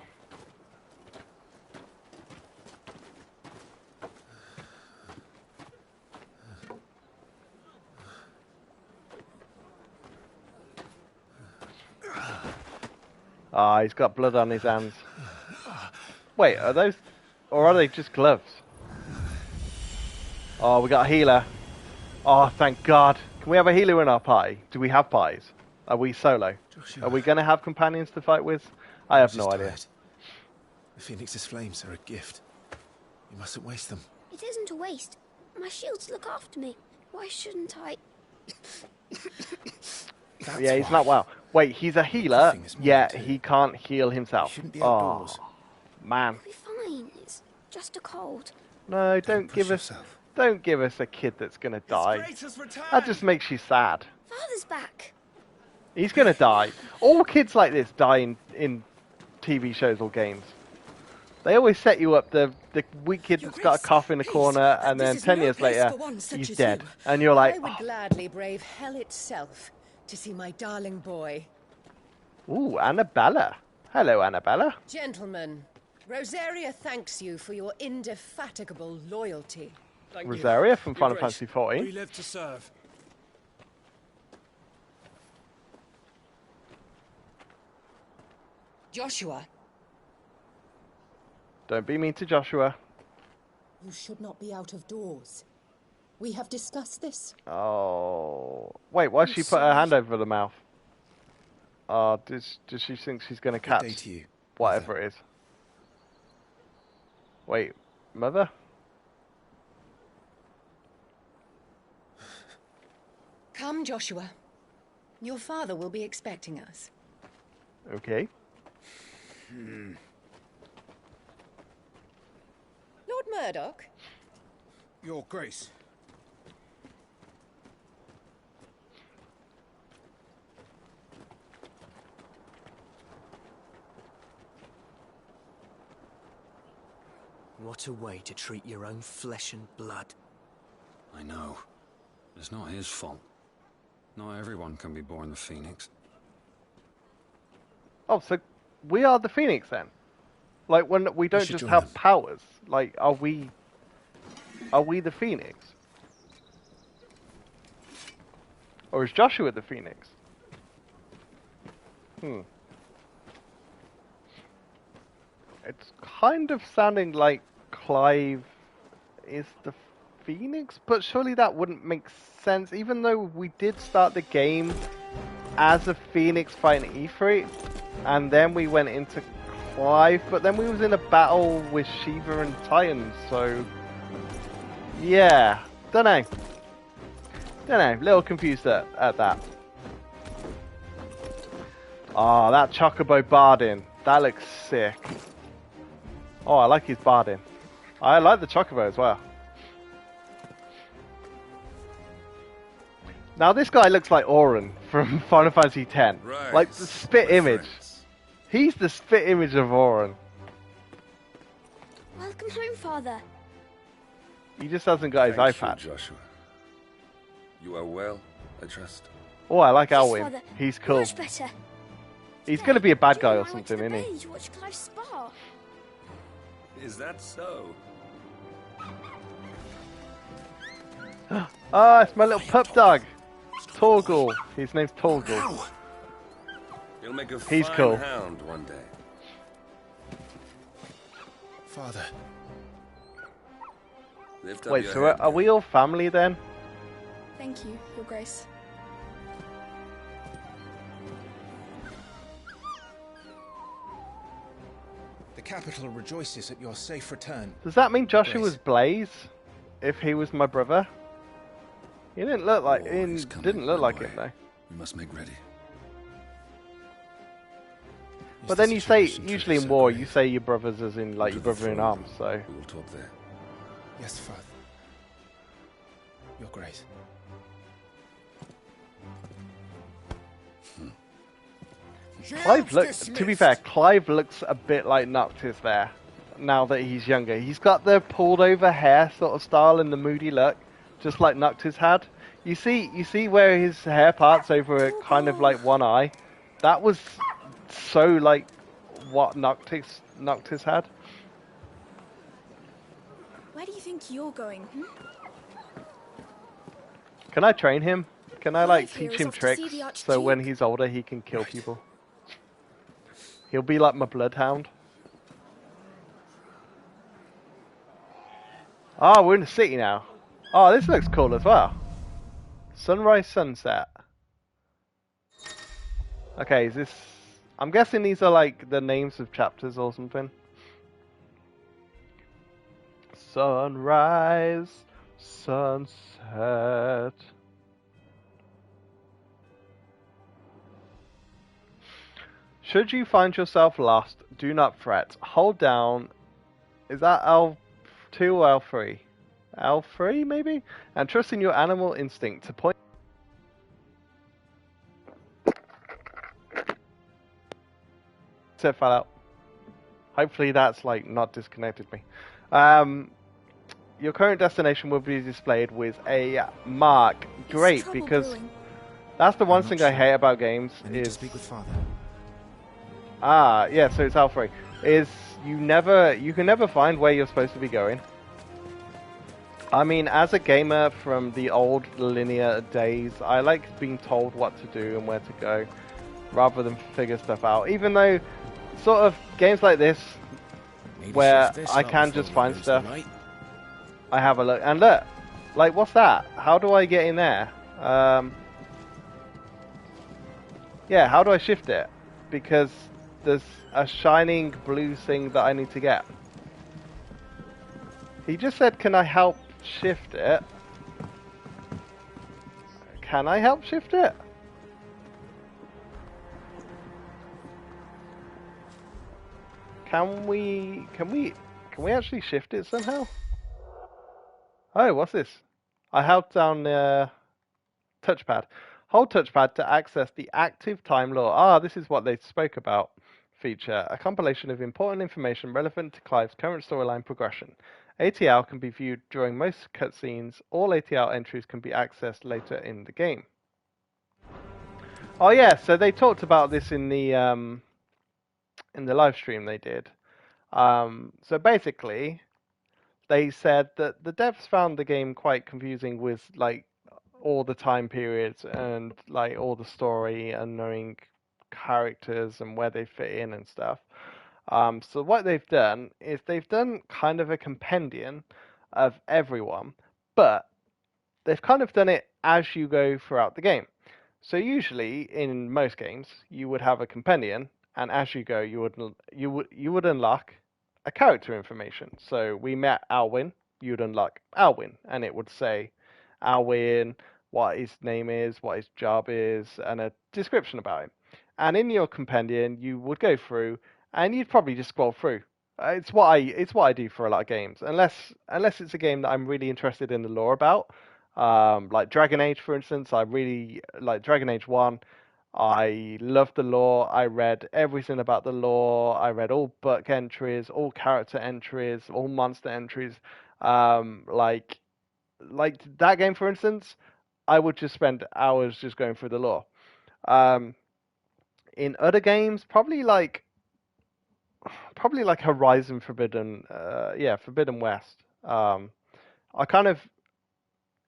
Ah, he's got blood on his hands. Wait, are those... or are they just gloves? Oh, we got a healer. Oh, thank God. Can we have a healer in our party? Do we have parties? Are we solo? Are we going to have companions to fight with? I have no idea. The Phoenix's flames are a gift. You mustn't waste them. It isn't a waste. My shields look after me. Why shouldn't I? Yeah, he's not well. Wait, he's a healer, yet he can't heal himself. Oh, man. I'll be fine. It's just a cold. No, don't give us a kid that's gonna die. That just makes you sad. Father's back. He's gonna die. All kids like this die in TV shows or games. They always set you up the weak kid that's got a cough in the corner, and then 10 years later he's dead, and you're like, I would gladly brave hell itself to see my darling boy. ooh, Annabella. Hello, Annabella. Gentlemen, Rosaria thanks you for your indefatigable loyalty. Rosaria from Final Fantasy XIV. We live to serve. Joshua, Don't be mean to Joshua. You should not be out of doors. We have discussed this. Oh. Wait, why she put her hand over the mouth? Oh, does she think she's going to Good day catch to you, whatever Mother. it is? Wait, Mother? come, Joshua. Your father will be expecting us. Okay. Lord Murdoch? Your Grace. What a way to treat your own flesh and blood. I know. It's not his fault. Not everyone can be born the Phoenix. Oh, so we are the Phoenix then? Like, when we don't should just join have them. powers. Like, are we the Phoenix? Or is Joshua the Phoenix? It's kind of sounding like Clive is the Phoenix, but surely that wouldn't make sense, even though we did start the game as a Phoenix fighting Ifrit, and then we went into Clive, but then we was in a battle with Shiva and Titans, so yeah, don't know, little confused at that. Oh, that Chocobo Bardin, that looks sick. Oh, I like his Bardin. I like the Chocobo as well. Now this guy looks like Auron from Final Fantasy X. Right. Like the spit My image. friends. He's the spit image of Auron. Welcome home, Father. He just hasn't got his Thank iPad. you, Joshua. You are well, I trust. Oh, I like Yes, Alwyn. Father. He's cool. Much better. He's gonna be a bad Jim guy and or I went something, to the isn't he? bay to watch Clive spar. Is that so? Ah, it's my little pup dog. Torgal. His name's Torgal. You'll make a He's fine cool. hound one day. Father, Lift up Wait, your so head, are we all family then? Thank you, Your Grace. The capital rejoices at your safe return. Does that mean Joshua Grace. was Blaze? If he was my brother? He didn't look like War he is coming didn't look my like way. it though. We must make ready. But Is then the you say situation usually truly in so war grave? you say your brothers as in like To your the brother in throne arms, so We will talk there. Yes, Father. Your Grace. Clive looks, to be fair, Clive looks a bit like Noctis there, now that he's younger. He's got the pulled over hair sort of style and the moody look, just like Noctis had. You see where his hair parts over kind of like one eye? That was so like what Noctis had. Where do you think you're going? Can I train him? Can I like Clive here teach is him off to see tricks the so when Archduke. he's older he can kill people? He'll be like my bloodhound. Oh, we're in the city now. Oh, this looks cool as well. Sunrise, sunset. Okay, is this... I'm guessing these are like the names of chapters or something. Sunrise, sunset. Should you find yourself lost, do not fret. Hold down. Is that L2 or L3? L3 maybe? And trust in your animal instinct to point. It fell out. Hopefully that's like not disconnected me. Your current destination will be displayed with a mark. Great, trouble because brewing. that's the one not thing I sure. hate about games I need to is speak with Father. yeah, so it's L3. Is you can never find where you're supposed to be going. I mean, as a gamer from the old linear days, I like being told what to do and where to go, rather than figure stuff out. Even though sort of games like this Need to where shift this I up can before just we find lose stuff. the night. I have a look, and look, like, what's that? How do I get in there? Yeah, how do I shift it? Because there's a shining blue thing that I need to get. He just said, can I help shift it? Can I help shift it? Can we actually shift it somehow? Oh, what's this? I held down the touchpad. Hold touchpad to access the active time lore. Ah, this is what they spoke about. Feature, a compilation of important information relevant to Clive's current storyline progression. ATL can be viewed during most cutscenes. All ATL entries can be accessed later in the game. Oh yeah, so they talked about this in the live stream they did. So basically, they said that the devs found the game quite confusing with like all the time periods and like all the story and knowing characters and where they fit in and stuff. So what they've done is they've done kind of a compendium of everyone, but they've kind of done it as you go throughout the game. So usually in most games you would have a compendium, and as you go you would unlock a character information. So we met Alwyn, you'd unlock Alwyn, and it would say Alwyn, what his name is, what his job is, and a description about him. And in your compendium, you would go through, and you'd probably just scroll through. It's what I do for a lot of games, unless it's a game that I'm really interested in the lore about. Like Dragon Age, for instance, I really like Dragon Age 1. I loved the lore. I read everything about the lore. I read all book entries, all character entries, all monster entries. Like that game, for instance, I would just spend hours just going through the lore. Um, in other games, probably like Horizon Forbidden, Forbidden West. I kind of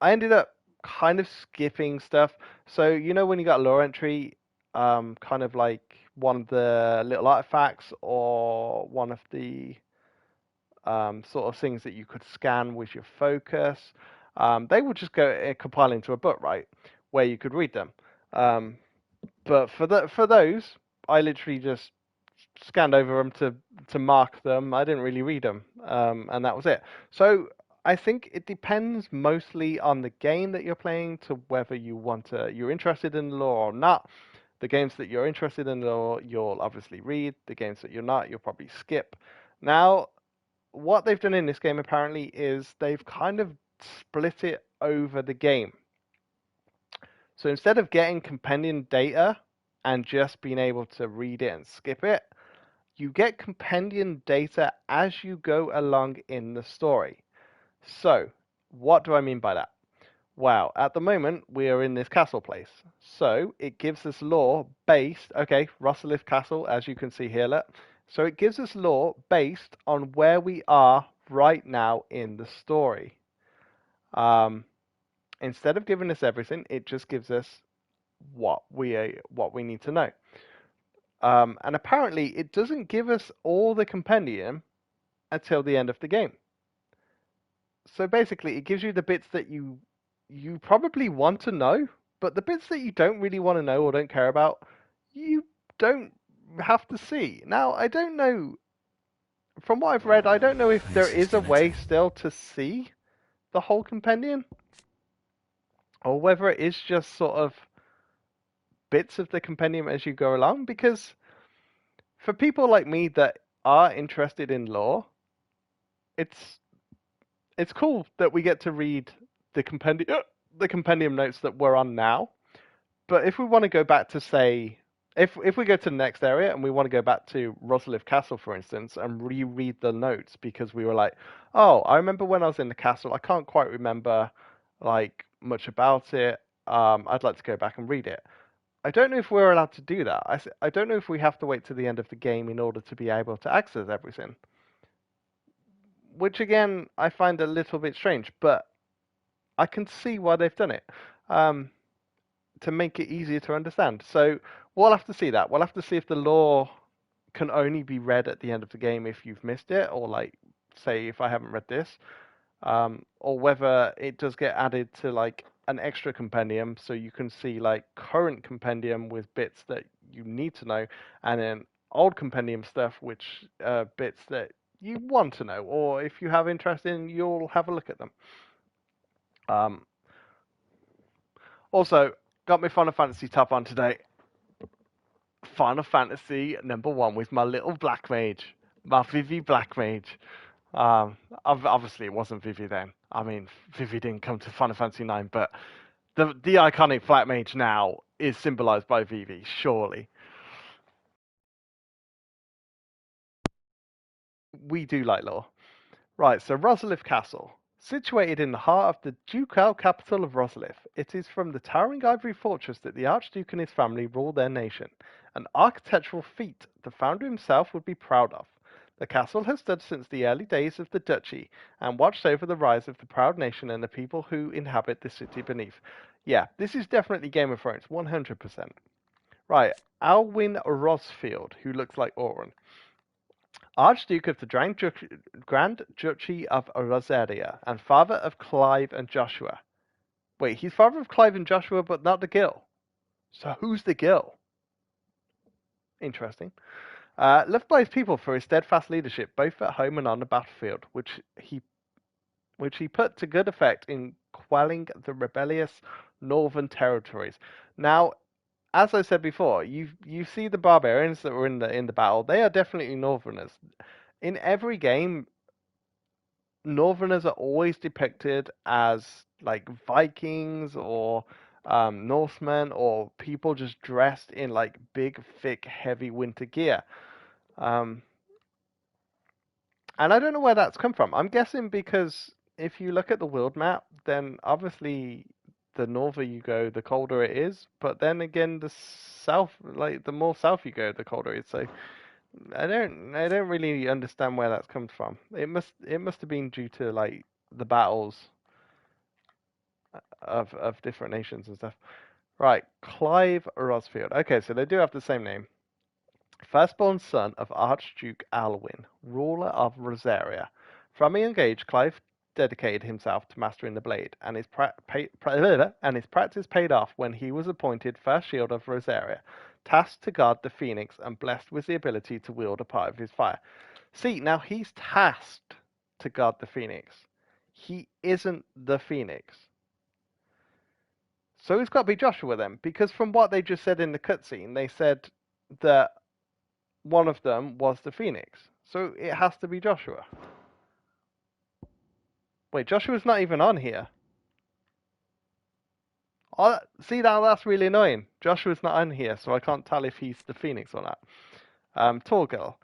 I ended up kind of skipping stuff. So you know when you got a lore entry, kind of like one of the little artifacts or one of the sort of things that you could scan with your focus, they would just go compile into a book, right, where you could read them. But for those, I literally just scanned over them to mark them. I didn't really read them, and that was it. So I think it depends mostly on the game that you're playing to whether you're interested in the lore or not. The games that you're interested in the lore, you'll obviously read. The games that you're not, you'll probably skip. Now, what they've done in this game apparently is they've kind of split it over the game. So instead of getting compendium data and just being able to read it and skip it, you get compendium data as you go along in the story. So, what do I mean by that? Well, at the moment, we are in this castle place. So, it gives us lore based, okay, Rosalith Castle, as you can see here, look. So, it gives us lore based on where we are right now in the story. Instead of giving us everything, it just gives us what we need to know. And apparently, it doesn't give us all the compendium until the end of the game. So basically, it gives you the bits that you probably want to know, but the bits that you don't really want to know or don't care about, you don't have to see. Now, I don't know. From what I've read, I don't know if there is a way still to see the whole compendium, or whether it is just sort of bits of the compendium as you go along, because for people like me that are interested in lore, it's cool that we get to read the compendium notes that we're on now. But if we want to go back to, say, if we go to the next area and we want to go back to Rosalith Castle, for instance, and reread the notes because we were like, oh, I remember when I was in the castle, I can't quite remember like much about it. I'd like to go back and read it. I don't know if we're allowed to do that. I don't know if we have to wait to the end of the game in order to be able to access everything. Which again, I find a little bit strange, but I can see why they've done it. To make it easier to understand. So we'll have to see that. We'll have to see if the lore can only be read at the end of the game if you've missed it, or like say if I haven't read this, or whether it does get added to like an extra compendium, so you can see like current compendium with bits that you need to know, and then old compendium stuff, which bits that you want to know, or if you have interest in, you'll have a look at them. Also, got my Final Fantasy top on today. Final Fantasy #1 with my little black mage, my Vivi black mage. Obviously it wasn't Vivi then. I mean, Vivi didn't come to Final Fantasy 9, but the iconic black mage now is symbolized by Vivi, surely. We do like lore. Right, so Rosalith Castle. Situated in the heart of the ducal capital of Rosalith, it is from the towering ivory fortress that the Archduke and his family rule their nation, an architectural feat the founder himself would be proud of. The castle has stood since the early days of the duchy and watched over the rise of the proud nation and the people who inhabit the city beneath. Yeah, this is definitely Game of Thrones, 100%. Right, Alwyn Rosfield, who looks like Auron. Archduke of the Grand Duchy of Rosaria, and father of Clive and Joshua. Wait, he's father of Clive and Joshua, but not the Gill. So who's the Gill? Interesting. Loved by his people for his steadfast leadership, both at home and on the battlefield, which he put to good effect in quelling the rebellious northern territories. Now, as I said before, you see the barbarians that were in the battle. They are definitely Northerners. In every game, Northerners are always depicted as like Vikings or Northmen or people just dressed in like big, thick, heavy winter gear. And I don't know where that's come from. I'm guessing because if you look at the world map, then obviously the norther you go, the colder it is. But then again, the south, like the more south you go, the colder it is. So I don't really understand where that's come from. It must have been due to like the battles of different nations and stuff. Right, Clive Rosfield. Okay, so they do have the same name. Firstborn son of Archduke Alwyn, ruler of Rosaria. From a young age, Clive dedicated himself to mastering the blade, and his practice paid off when he was appointed First Shield of Rosaria, tasked to guard the Phoenix and blessed with the ability to wield a part of his fire. See, now he's tasked to guard the Phoenix. He isn't the Phoenix. So it's got to be Joshua then, because from what they just said in the cutscene, they said that one of them was the Phoenix. So it has to be Joshua. Wait, Joshua's not even on here. Oh, see, now that's really annoying. Joshua's not on here, so I can't tell if he's the Phoenix or not. Torgil.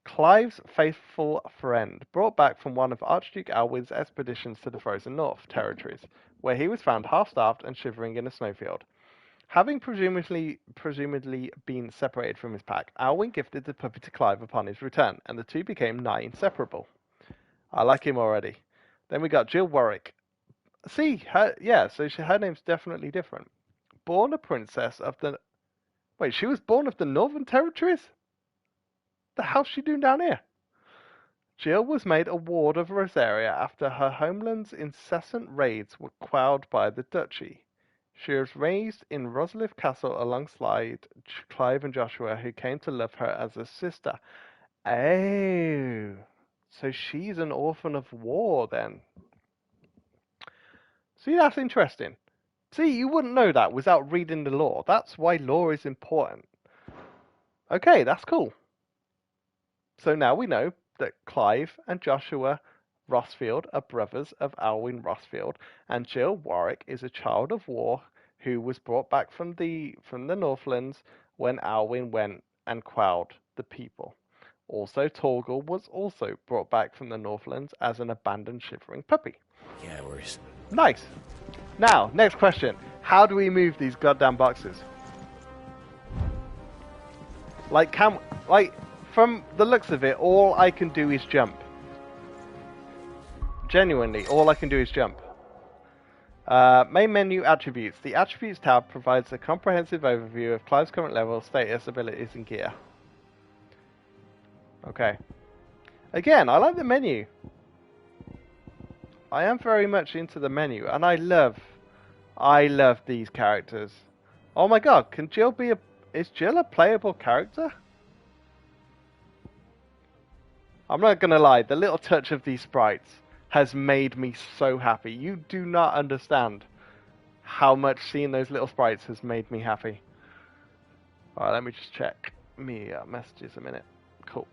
Clive's faithful friend, brought back from one of Archduke Alwyn's expeditions to the Frozen North territories, where he was found half-starved and shivering in a snowfield. Having presumably been separated from his pack, Alwyn gifted the puppy to Clive upon his return, and the two became nigh inseparable. I like him already. Then we got Jill Warwick. See, her name's definitely different. Born a princess of the... Wait, she was born of the Northern Territories? The hell's she doing down here? Jill was made a ward of Rosaria after her homeland's incessant raids were quelled by the duchy. She was raised in Rosalith Castle alongside Clive and Joshua, who came to love her as a sister. Oh, so she's an orphan of war then. See, that's interesting. See, you wouldn't know that without reading the lore. That's why lore is important. Okay, that's cool. So now we know that Clive and Joshua Rosfield are brothers of Alwyn Rosfield, and Jill Warwick is a child of war who was brought back from the Northlands when Alwyn went and quelled the people. Also, Torgil was also brought back from the Northlands as an abandoned shivering puppy. Yeah, worries. Nice. Now, next question. How do we move these goddamn boxes? From the looks of it, all I can do is jump. Genuinely, all I can do is jump. Main menu attributes. The attributes tab provides a comprehensive overview of Clive's current level, status, abilities, and gear. Okay. Again, I like the menu. I am very much into the menu, and I love these characters. Oh my god, can Jill be is Jill a playable character? I'm not gonna lie, the little touch of these sprites has made me so happy. You do not understand how much seeing those little sprites has made me happy. Alright, let me just check me messages a minute. Cool.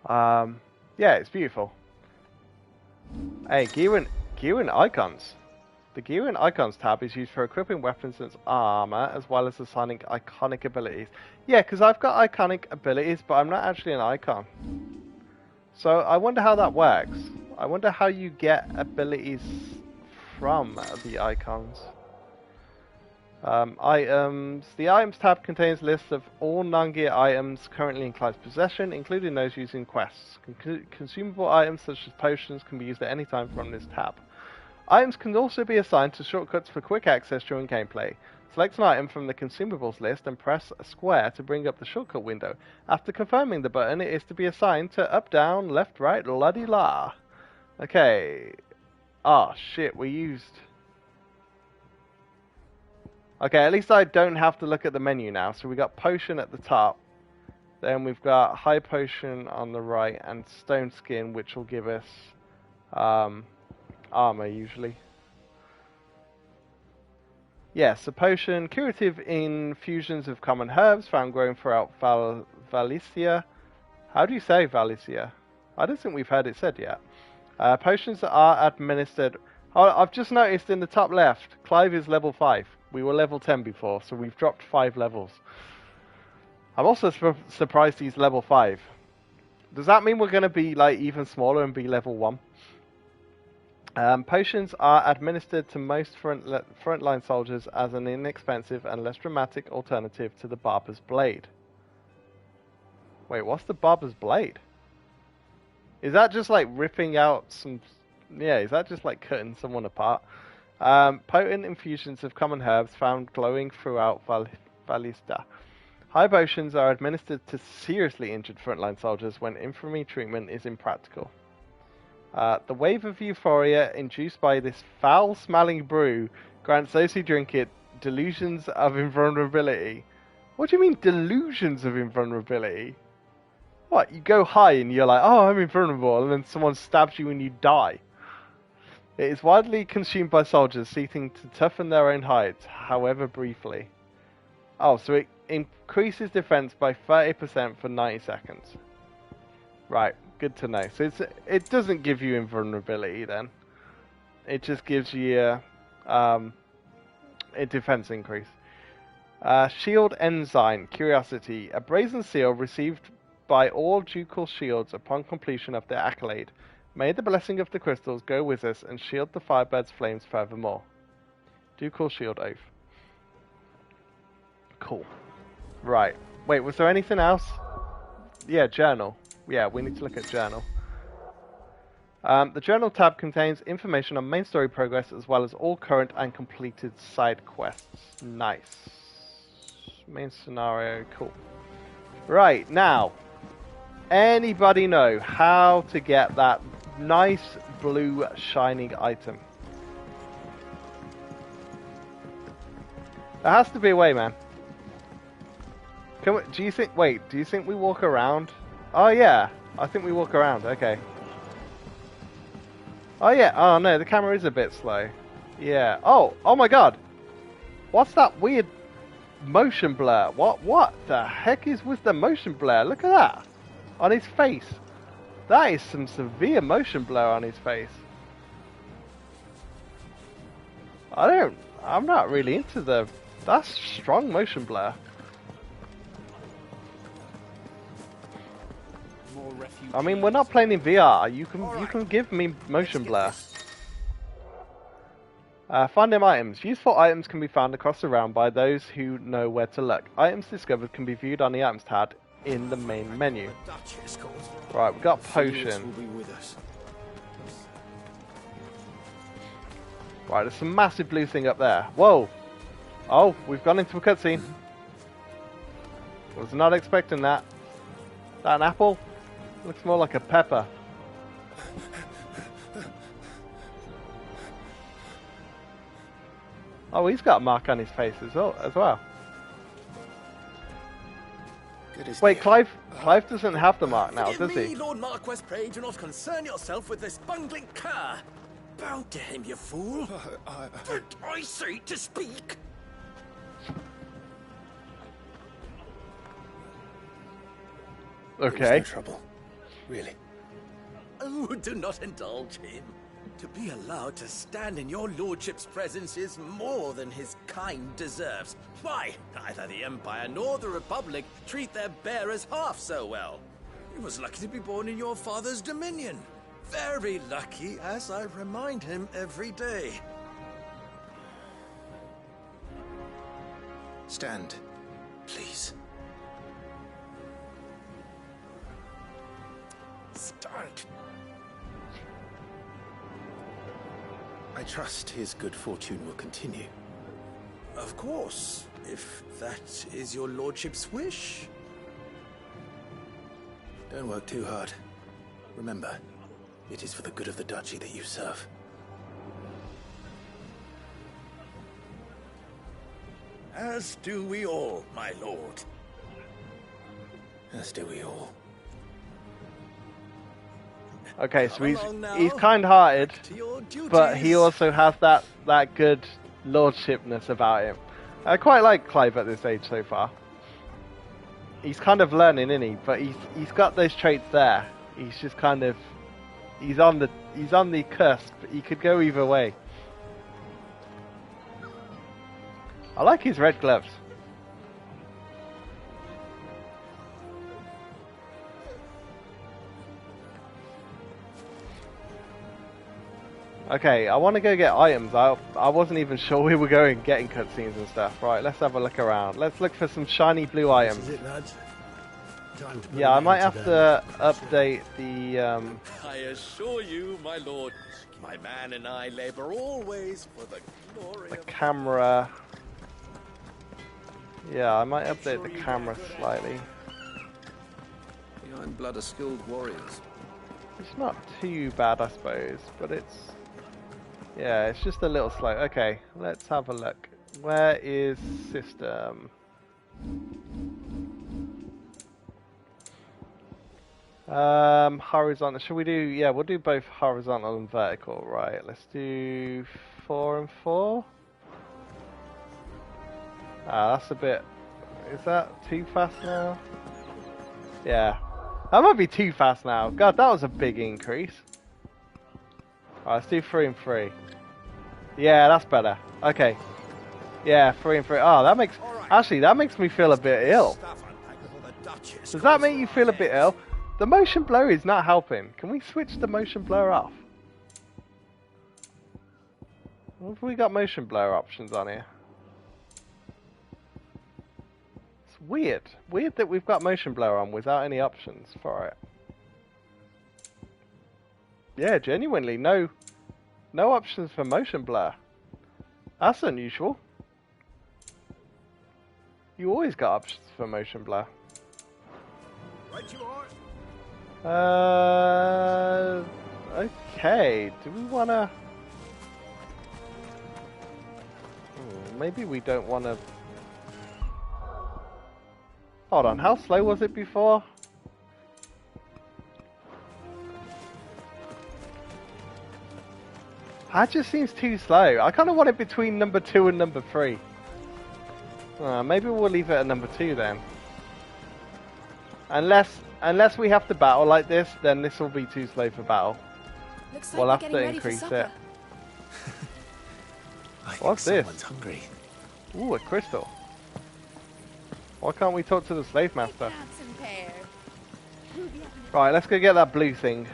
Yeah, it's beautiful. Hey, gear and icons. The gear and icons tab is used for equipping weapons and armor, as well as assigning iconic abilities. Yeah, because I've got iconic abilities, but I'm not actually an icon. So I wonder how that works. I wonder how you get abilities from the icons. Items. The items tab contains lists of all non-gear items currently in Clive's possession, including those used in quests. Consumable items such as potions can be used at any time from this tab. Items can also be assigned to shortcuts for quick access during gameplay. Select an item from the consumables list and press a square to bring up the shortcut window. After confirming the button, it is to be assigned to up, down, left, right, la-di-la. Okay. Ah, shit, we used... Okay, at least I don't have to look at the menu now. So we got potion at the top. Then we've got high potion on the right and stone skin, which will give us armor usually. Yes, a potion, curative infusions of common herbs found growing throughout Valisthea. How do you say Valisthea? I don't think we've heard it said yet. Potions that are administered. Oh, I've just noticed in the top left, Clive is level 5. We were level 10 before, so we've dropped 5 levels. I'm also surprised he's level 5. Does that mean we're going to be like even smaller and be level 1? Potions are administered to most frontline soldiers as an inexpensive and less dramatic alternative to the Barber's Blade. Wait, what's the Barber's Blade? Is that just like ripping out some... Yeah, is that just like cutting someone apart? Potent infusions of common herbs found glowing throughout Valisthea. High potions are administered to seriously injured frontline soldiers when infirmary treatment is impractical. The wave of euphoria induced by this foul-smelling brew grants those who drink it delusions of invulnerability. What do you mean, delusions of invulnerability? What, you go high and you're like, oh, I'm invulnerable, and then someone stabs you and you die. It is widely consumed by soldiers seeking to toughen their own hides, however briefly. Oh, so it increases defense by 30% for 90 seconds. Right, good to know. So it doesn't give you invulnerability then. It just gives you a defense increase. Shield Ensign, Curiosity. A brazen seal received by all ducal shields upon completion of their accolade. May the blessing of the crystals go with us and shield the Firebird's flames furthermore. Ducal Shield Oath. Cool. Right. Wait, was there anything else? Yeah, journal. Yeah, we need to look at journal. The journal tab contains information on main story progress as well as all current and completed side quests. Nice. Main scenario, cool. Right, now, anybody know how to get that nice blue shining item? There has to be a way, man. Do you think we walk around? Oh yeah, I think we walk around, okay. Oh yeah, oh no, the camera is a bit slow. Yeah, oh my god. What's that weird motion blur? What the heck is with the motion blur? Look at that. On his face. That is some severe motion blur on his face. I'm not really into that's strong motion blur. I mean, we're not playing in VR. You can give me motion blur. Find them items. Useful items can be found across the round by those who know where to look. Items discovered can be viewed on the items tab in the main menu. Right, we've got potion. Right, there's some massive blue thing up there. Whoa! Oh, we've gone into a cutscene. Was not expecting that. That an apple? Looks more like a pepper. Oh, he's got a mark on his face as well. Wait, Clive doesn't have the mark now, does he? Lord Marquess, pray do not concern yourself with this bungling cur. Bow to him, you fool. Did I say to speak? Okay. There was no trouble. Really. Oh, do not indulge him. To be allowed to stand in your lordship's presence is more than his kind deserves. Why, neither the Empire nor the Republic treat their bearers half so well. He was lucky to be born in your father's dominion. Very lucky, as I remind him every day. Stand, please. Stand. I trust his good fortune will continue. Of course, if that is your lordship's wish. Don't work too hard. Remember, it is for the good of the duchy that you serve. As do we all, my lord. As do we all. Okay, so he's kind-hearted, but he also has that good lordshipness about him. I quite like Clive at this age so far. He's kind of learning, isn't he? But he's got those traits there. He's just kind of he's on the cusp. He could go either way. I like his red gloves. Okay, I want to go get items. I wasn't even sure we were going getting cutscenes and stuff. Right, let's have a look around. Let's look for some shiny blue items. This is it, lads. Time to put Yeah, I an might end have to to update the I assure you, my lord, my man and I labor always for the glory of camera. Yeah, I might update the camera slightly. Behind blood are skilled warriors. It's not too bad, I suppose, but yeah, it's just a little slow. Okay, let's have a look. Where is system? Horizontal. Should we do? Yeah, we'll do both horizontal and vertical. Right. Let's do 4 and 4. That's a bit. Is that too fast now? Yeah, that might be too fast now. God, that was a big increase. Alright, let's do 3 and 3. Yeah, that's better. Okay. Yeah, 3 and 3. Oh, that makes me feel a bit ill. Does that make you feel a bit ill? The motion blur is not helping. Can we switch the motion blur off? What have we got motion blur options on here? It's weird. Weird that we've got motion blur on without any options for it. Yeah, genuinely, no options for motion blur. That's unusual. You always got options for motion blur. Right you are. Okay. Do we wanna? Maybe we don't wanna. Hold on. How slow was it before? That just seems too slow. I kind of want it between number 2 and number 3. Maybe we'll leave it at number 2 then. Unless we have to battle like this, then this will be too slow for battle. Looks like We'll we're have getting to ready increase for it. What's this? Hungry. Ooh, a crystal. Why can't we talk to the slave master? Right, let's go get that blue thing.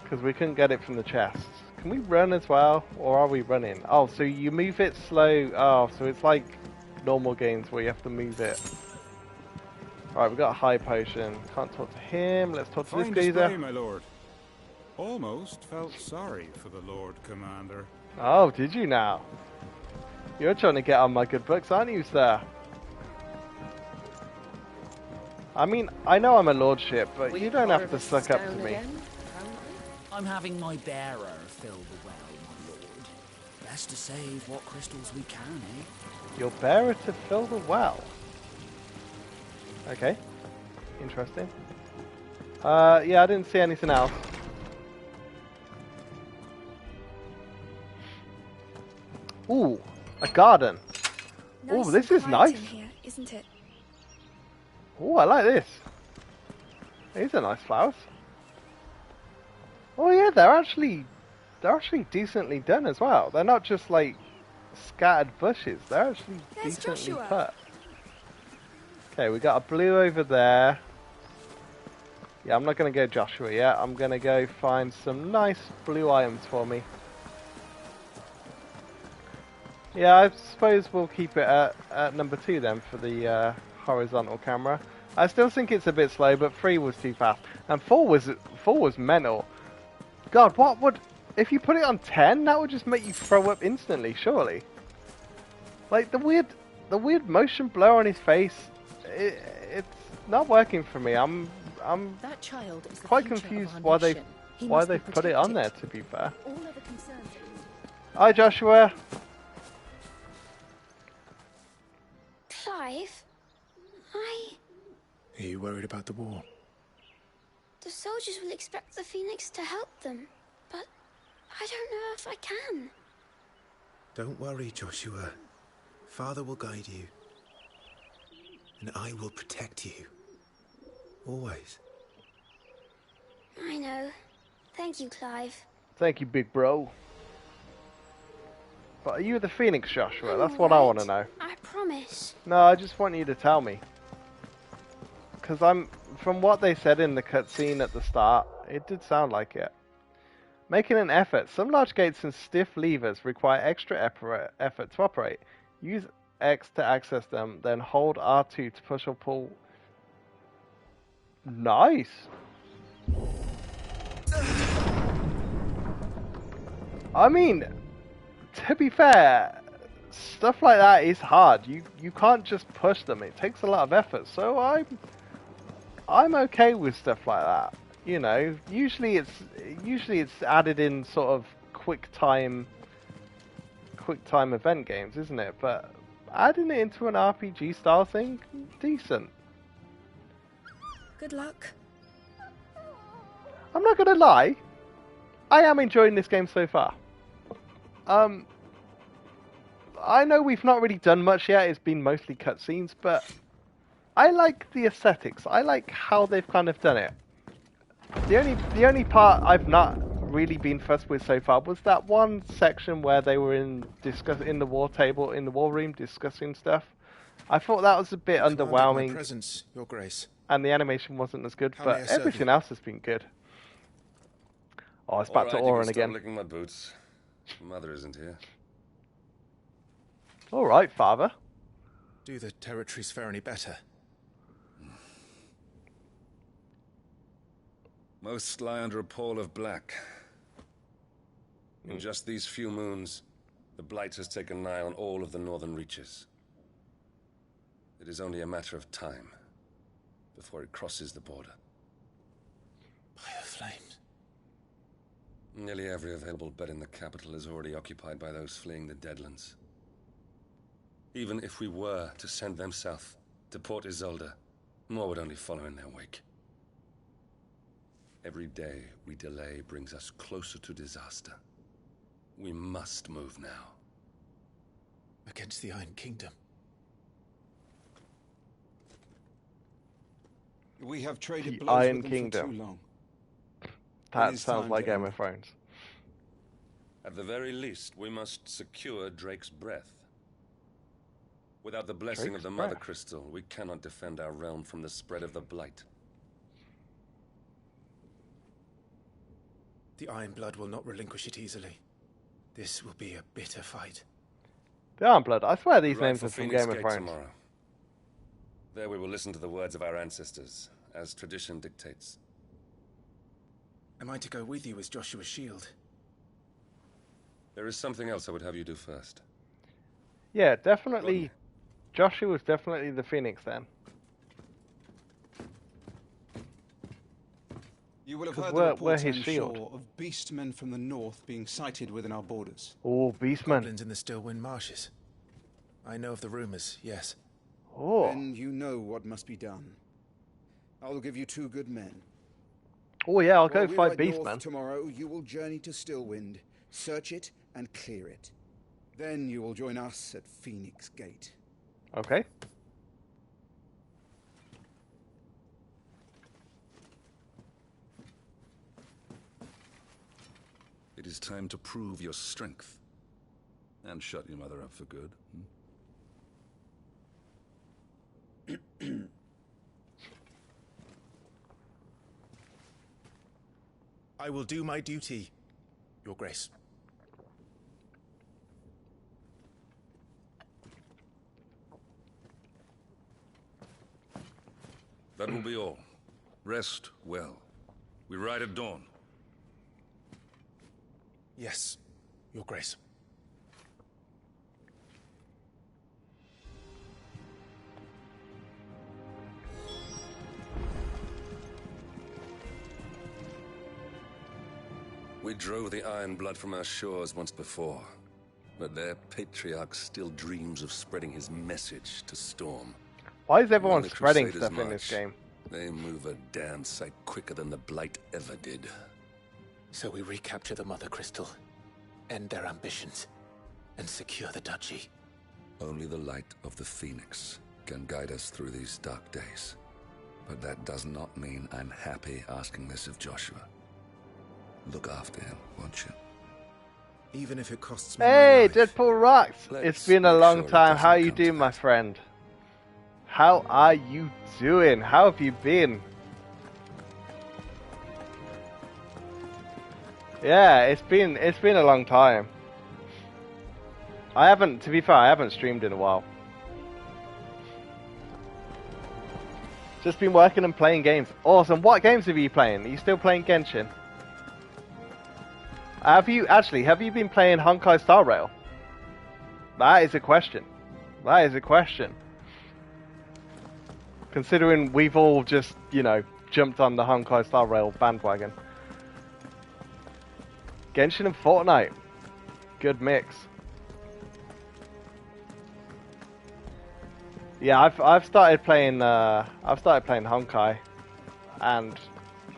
Because we couldn't get it from the chest. Can we run as well? Or are we running? Oh, so you move it slow. Oh, so it's like normal games where you have to move it. Right, we got a high potion. Can't talk to him. Let's talk to this Fine geezer. display, my lord. Almost felt sorry for the Lord Commander. Oh, did you now? You're trying to get on my good books, aren't you, sir? I mean, I know I'm a lordship, but you don't have to suck up to me. I'm having my bearer fill the well, my lord. Best to save what crystals we can, eh? Your bearer to fill the well. Okay. Interesting. Yeah, I didn't see anything else. Ooh, a garden. Ooh, this is nice. Here, isn't it? Ooh, I like this. These are nice flowers. Oh yeah, they're actually decently done as well. They're not just like scattered bushes. They're actually decently put. Okay, we got a blue over there. Yeah, I'm not going to go Joshua yet. I'm going to go find some nice blue items for me. Yeah, I suppose we'll keep it at number 2 then for the horizontal camera. I still think it's a bit slow, but 3 was too fast. And 4 was mental. God, what would... If you put it on 10, that would just make you throw up instantly, surely. Like, the weird motion blur on his face, it's not working for me. I'm that child is quite confused why they put it on there, to be fair. Hi, Joshua. Clive? Are you worried about the war? The soldiers will expect the Phoenix to help them, but I don't know if I can. Don't worry, Joshua. Father will guide you. And I will protect you. Always. I know. Thank you, Clive. Thank you, big bro. But are you the Phoenix, Joshua? That's what I want to know. I promise. No, I just want you to tell me. Because from what they said in the cutscene at the start, it did sound like it. Making an effort. Some large gates and stiff levers require extra effort to operate. Use X to access them, then hold R2 to push or pull. Nice. I mean, to be fair, stuff like that is hard. You can't just push them. It takes a lot of effort. So I'm okay with stuff like that. You know, usually it's added in sort of quick time event games, isn't it? But adding it into an RPG style thing, decent. Good luck. I'm not gonna lie, I am enjoying this game so far. I know we've not really done much yet, it's been mostly cutscenes, but I like the aesthetics. I like how they've kind of done it. The only part I've not really been fussed with so far was that one section where they were in the war room discussing stuff. I thought that was a bit underwhelming. My presence, Your Grace. And the animation wasn't as good, How may I but serve everything you? else has been good. Oh, it's back to Oren again. Stop licking my boots. Mother isn't here. All right, Father. Do the territories fare any better? Most lie under a pall of black. In just these few moons, the Blight has taken nigh on all of the northern reaches. It is only a matter of time before it crosses the border. By the flames. Nearly every available bed in the capital is already occupied by those fleeing the Deadlands. Even if we were to send them south to Port Isolde, more would only follow in their wake. Every day we delay brings us closer to disaster. We must move now. Against the Iron Kingdom. We have traded The blows Iron with them Kingdom. for too long. That It is sounds time like to Game end. of Thrones. At the very least, we must secure Drake's breath. Without the blessing Drake's of the Mother breath? Crystal, we cannot defend our realm from the spread of the Blight. The Iron Blood will not relinquish it easily. This will be a bitter fight. The Ironblood. I swear these Right names for are from Phoenix Game of Gate Thrones. tomorrow. There we will listen to the words of our ancestors, as tradition dictates. Am I to go with you as Joshua's shield? There is something else I would have you do first. Yeah, definitely. Joshua was definitely the Phoenix then. You will have 'Cause heard the we're reports, his I'm shield. sure, of beastmen from the north being sighted within our borders. Oh, beastmen. Goblins in the Stillwind marshes. I know of the rumors, yes. Oh. Then you know what must be done. I will give you 2 good men. Oh yeah, I'll While go we fight ride north beastmen. tomorrow, you will journey to Stillwind, search it, and clear it. Then you will join us at Phoenix Gate. Okay. It is time to prove your strength. And shut your mother up for good. I will do my duty, Your Grace. That will be all. Rest well. We ride at dawn. Yes, Your Grace. We drove the Iron Blood from our shores once before, but their patriarch still dreams of spreading his message to Storm. Why is everyone When the spreading Crusaders stuff in this march, game? They move a damn sight quicker than the Blight ever did. So we recapture the Mother Crystal, end their ambitions, and secure the duchy. Only the light of the Phoenix can guide us through these dark days. But that does not mean I'm happy asking this of Joshua. Look after him, won't you? Even if it costs me Hey, my life. Deadpool rocks! Let's It's been a make long sure it time. How doesn't you come doing, my friend? How are you doing? How have you been? Yeah, it's been a long time. To be fair, I haven't streamed in a while. Just been working and playing games. Awesome. What games have you playing? Are you still playing Genshin? Have you been playing Honkai Star Rail? That is a question. That is a question. Considering we've all just, jumped on the Honkai Star Rail bandwagon. Genshin and Fortnite. Good mix. Yeah, I've started playing Honkai, and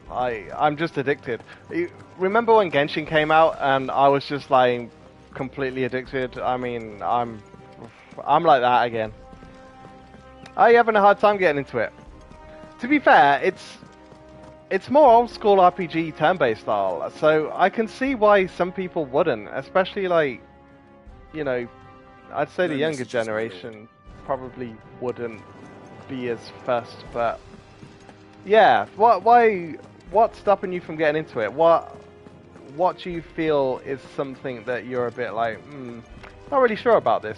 I'm just addicted. Remember when Genshin came out and I was just like completely addicted? I mean, I'm like that again. Are you having a hard time getting into it? To be fair, it's more old school RPG turn-based style, so I can see why some people wouldn't, especially like, I'd say the younger generation probably wouldn't be as fussed, but yeah, what's stopping you from getting into it? What do you feel is something that you're a bit like, not really sure about this?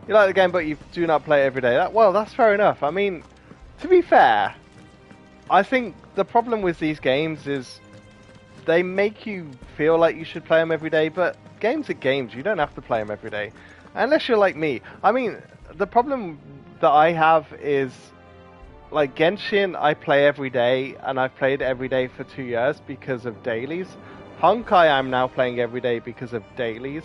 You like the game, but you do not play it every day. Well, that's fair enough. I mean, to be fair, I think the problem with these games is they make you feel like you should play them every day, but games are games. You don't have to play them every day. Unless you're like me. I mean, the problem that I have is, like, Genshin I play every day, and I've played every day for 2 years because of dailies. Honkai I'm now playing every day because of dailies.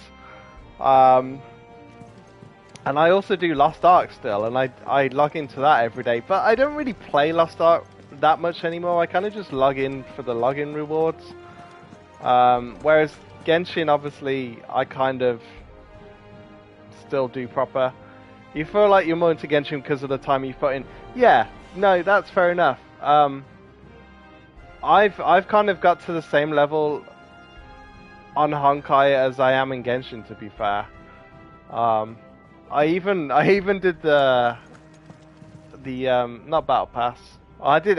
And I also do Lost Ark still, and I log into that every day. But I don't really play Lost Ark that much anymore. I kind of just log in for the login rewards. Whereas Genshin, obviously, I kind of still do proper. You feel like you're more into Genshin because of the time you put in. Yeah, no, that's fair enough. I've kind of got to the same level on Honkai as I am in Genshin, to be fair. I even did the not battle pass. I did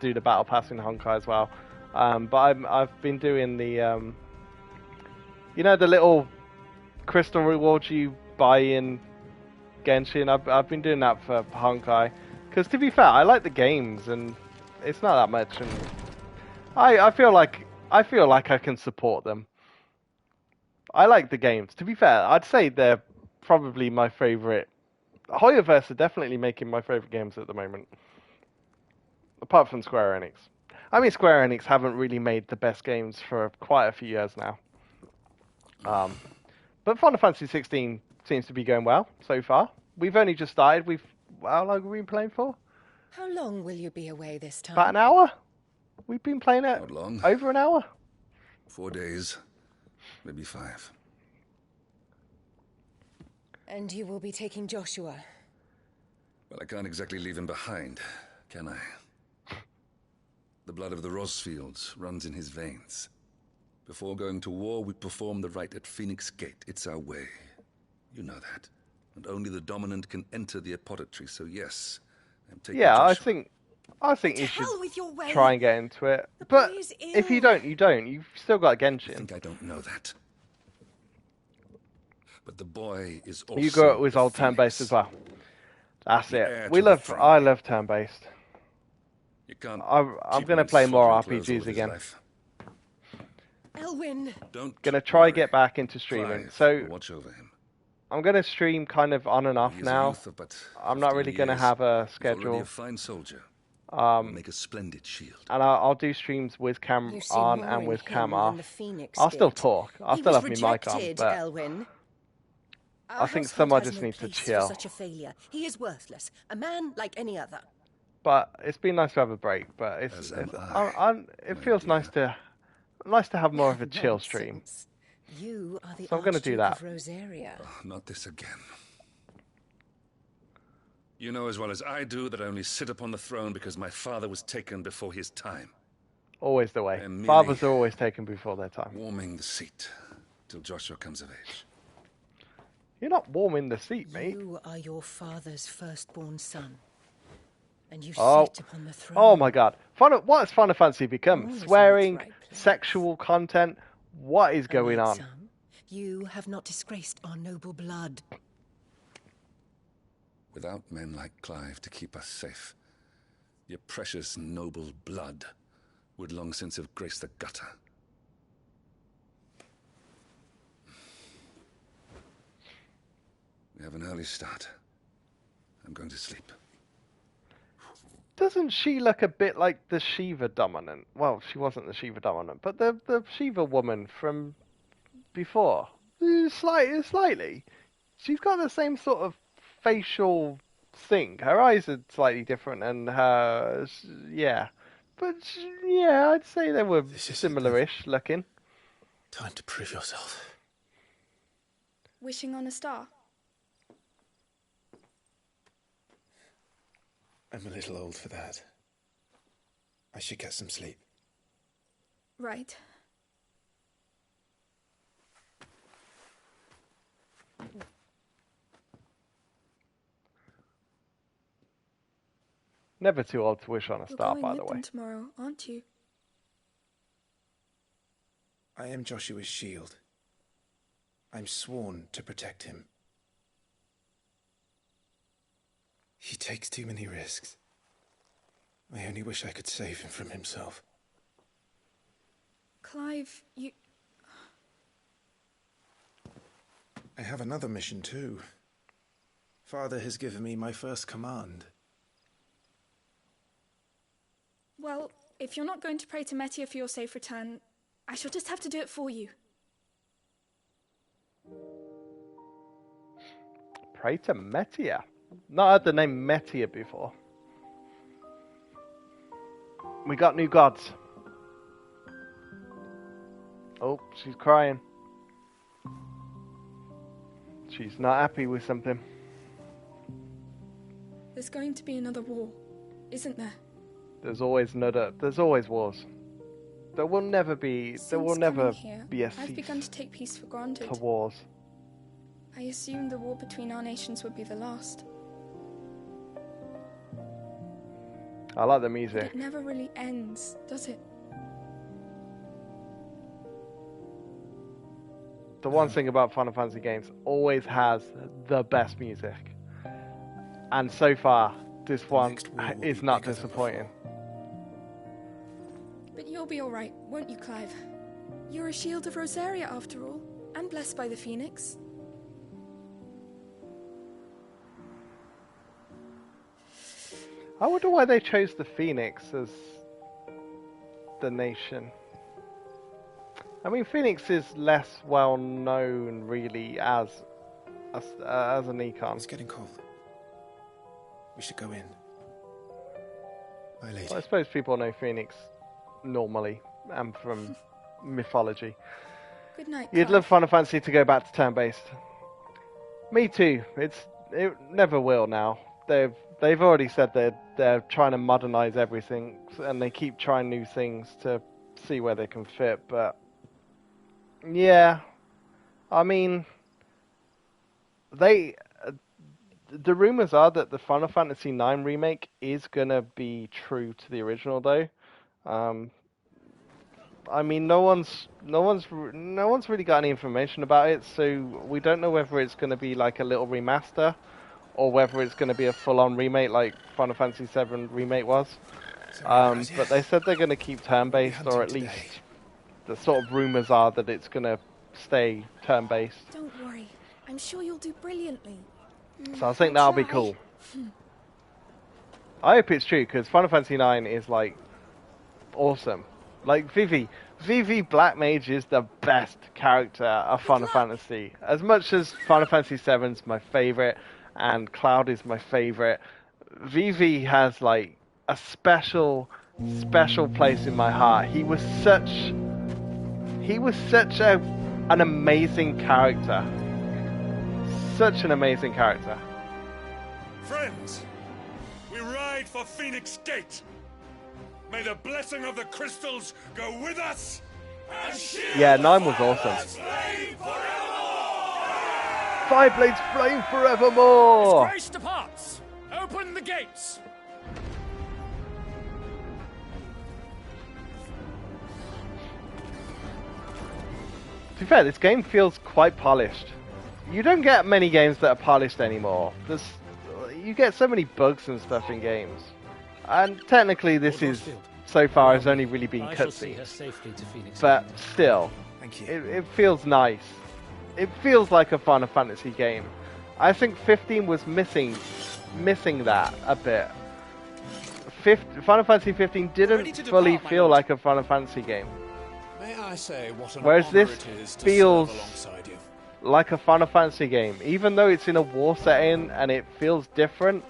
do the battle pass in Honkai as well. But I've been doing the the little crystal rewards you buy in Genshin. I've been doing that for Honkai because, to be fair, I like the games and it's not that much, and I feel like I can support them. I like the games. To be fair, I'd say they're probably my favorite. Hoyoverse are definitely making my favorite games at the moment. apart from Square Enix. I mean, Square Enix haven't really made the best games for quite a few years now. But Final Fantasy 16 seems to be going well so far. We've only just started. How long have we been playing for? How long will you be away this time? About an hour. We've been playing it Not long. over an hour. 4 days, maybe 5. And you will be taking Joshua. Well, I can't exactly leave him behind, can I? The blood of the Rosfields runs in his veins. Before going to war, we perform the rite at Phoenix Gate. It's our way. You know that. And only the dominant can enter the apothecary, so yes, I'm taking Joshua. I think you should try and get into it. But if you don't, you don't. You've still got Genshin. I think I don't know that. But the boy is also You grew up with old turn-based as well. That's it. I love turn-based. I'm going to play more RPGs again. Elwyn. Going to try get back into streaming. So watch over him. I'm going to stream kind of on and off now. I'm not really going to have a schedule. A fine soldier. Make a splendid shield. And I'll do streams with cam on and with cam off. I'll still talk. I'll still have my mic on, but Elwyn. I think someone just needs to chill. Such a failure. He is worthless. A man like any other. But it's been nice to have a break. But it feels nice to have more of a chill stream. You are the So I'm going to do that. of Rosaria. Oh, not this again. You know as well as I do that I only sit upon the throne because my father was taken before his time. Always the way. Fathers are always taken before their time. Warming the seat till Joshua comes of age. You're not warming the seat, mate. You are your father's firstborn son. And you sit upon the throne. Oh my god. What has Final Fantasy become? Swearing, sexual content. What is going on? Son, you have not disgraced our noble blood. Without men like Clive to keep us safe, your precious noble blood would long since have graced the gutter. We have an early start. I'm going to sleep. Doesn't she look a bit like the Shiva dominant? Well, she wasn't the Shiva dominant, but the Shiva woman from before. Slightly. She's got the same sort of facial thing. Her eyes are slightly different, and her but yeah, I'd say they were similar-ish looking. Time to prove yourself. Wishing on a star. I'm a little old for that. I should get some sleep. Right. Never too old to wish on a star, You're going by the with way. them tomorrow, aren't you? I am Joshua's shield. I'm sworn to protect him. He takes too many risks. I only wish I could save him from himself. Clive, you... I have another mission too. Father has given me my first command. Well, if you're not going to pray to Metia for your safe return, I shall just have to do it for you. Pray to Metia. Not heard the name Metia before. We got new gods. Oh, she's crying. She's not happy with something. There's going to be another war, isn't there? There's always wars. There will never be. There will never be a cease I've begun to take peace for granted. to wars. I assumed the war between our nations would be the last. I like the But music. it never really ends, does it? The one thing about Final Fantasy games always has the best music. And so far, this one is not disappointing. But you'll be alright, won't you, Clive? You're a shield of Rosaria, after all, and blessed by the Phoenix. I wonder why they chose the Phoenix as the nation. I mean, Phoenix is less well known, really, as an econ. It's getting cold. We should go in. My lady. Well, I suppose people know Phoenix normally and from mythology. Good night, You'd love Final Fantasy to go back to turn-based. Me too. It never will now. They've already said they're trying to modernize everything, and they keep trying new things to see where they can fit. But yeah, I mean, the rumors are that the Final Fantasy IX remake is gonna be true to the original, though. I mean, no one's really got any information about it, so we don't know whether it's gonna be like a little remaster, or whether it's gonna be a full-on remake like Final Fantasy VII remake was. But they said they're gonna keep turn-based, or at least the sort of rumors are that it's gonna stay turn-based. Don't worry. I'm sure you'll do brilliantly. So I think that'll be cool. I hope it's true, because Final Fantasy IX is, like, awesome. Like, Vivi Black Mage is the best character of Final Fantasy. As much as Final Fantasy VII's my favourite, and Cloud is my favourite, Vivi has, like, a special place in my heart. He was such an amazing character. Such an amazing character. Friends, we ride for Phoenix Gate. May the blessing of the crystals go with us. And Yeah, 9 was awesome. Five Blades Flame forevermore! Disgrace departs! Open the gates! To be fair, this game feels quite polished. You don't get many games that are polished anymore. You get so many bugs and stuff in games. And technically this is, so far, has only really been cutscenes. But still, it feels nice. It feels like a Final Fantasy game. I think 15 was missing that a bit. Final Fantasy 15 didn't fully feel like a Final Fantasy game. May I say what an Whereas honor this it is to feels serve alongside you. like a Final Fantasy game. Even though it's in a war setting and it feels different,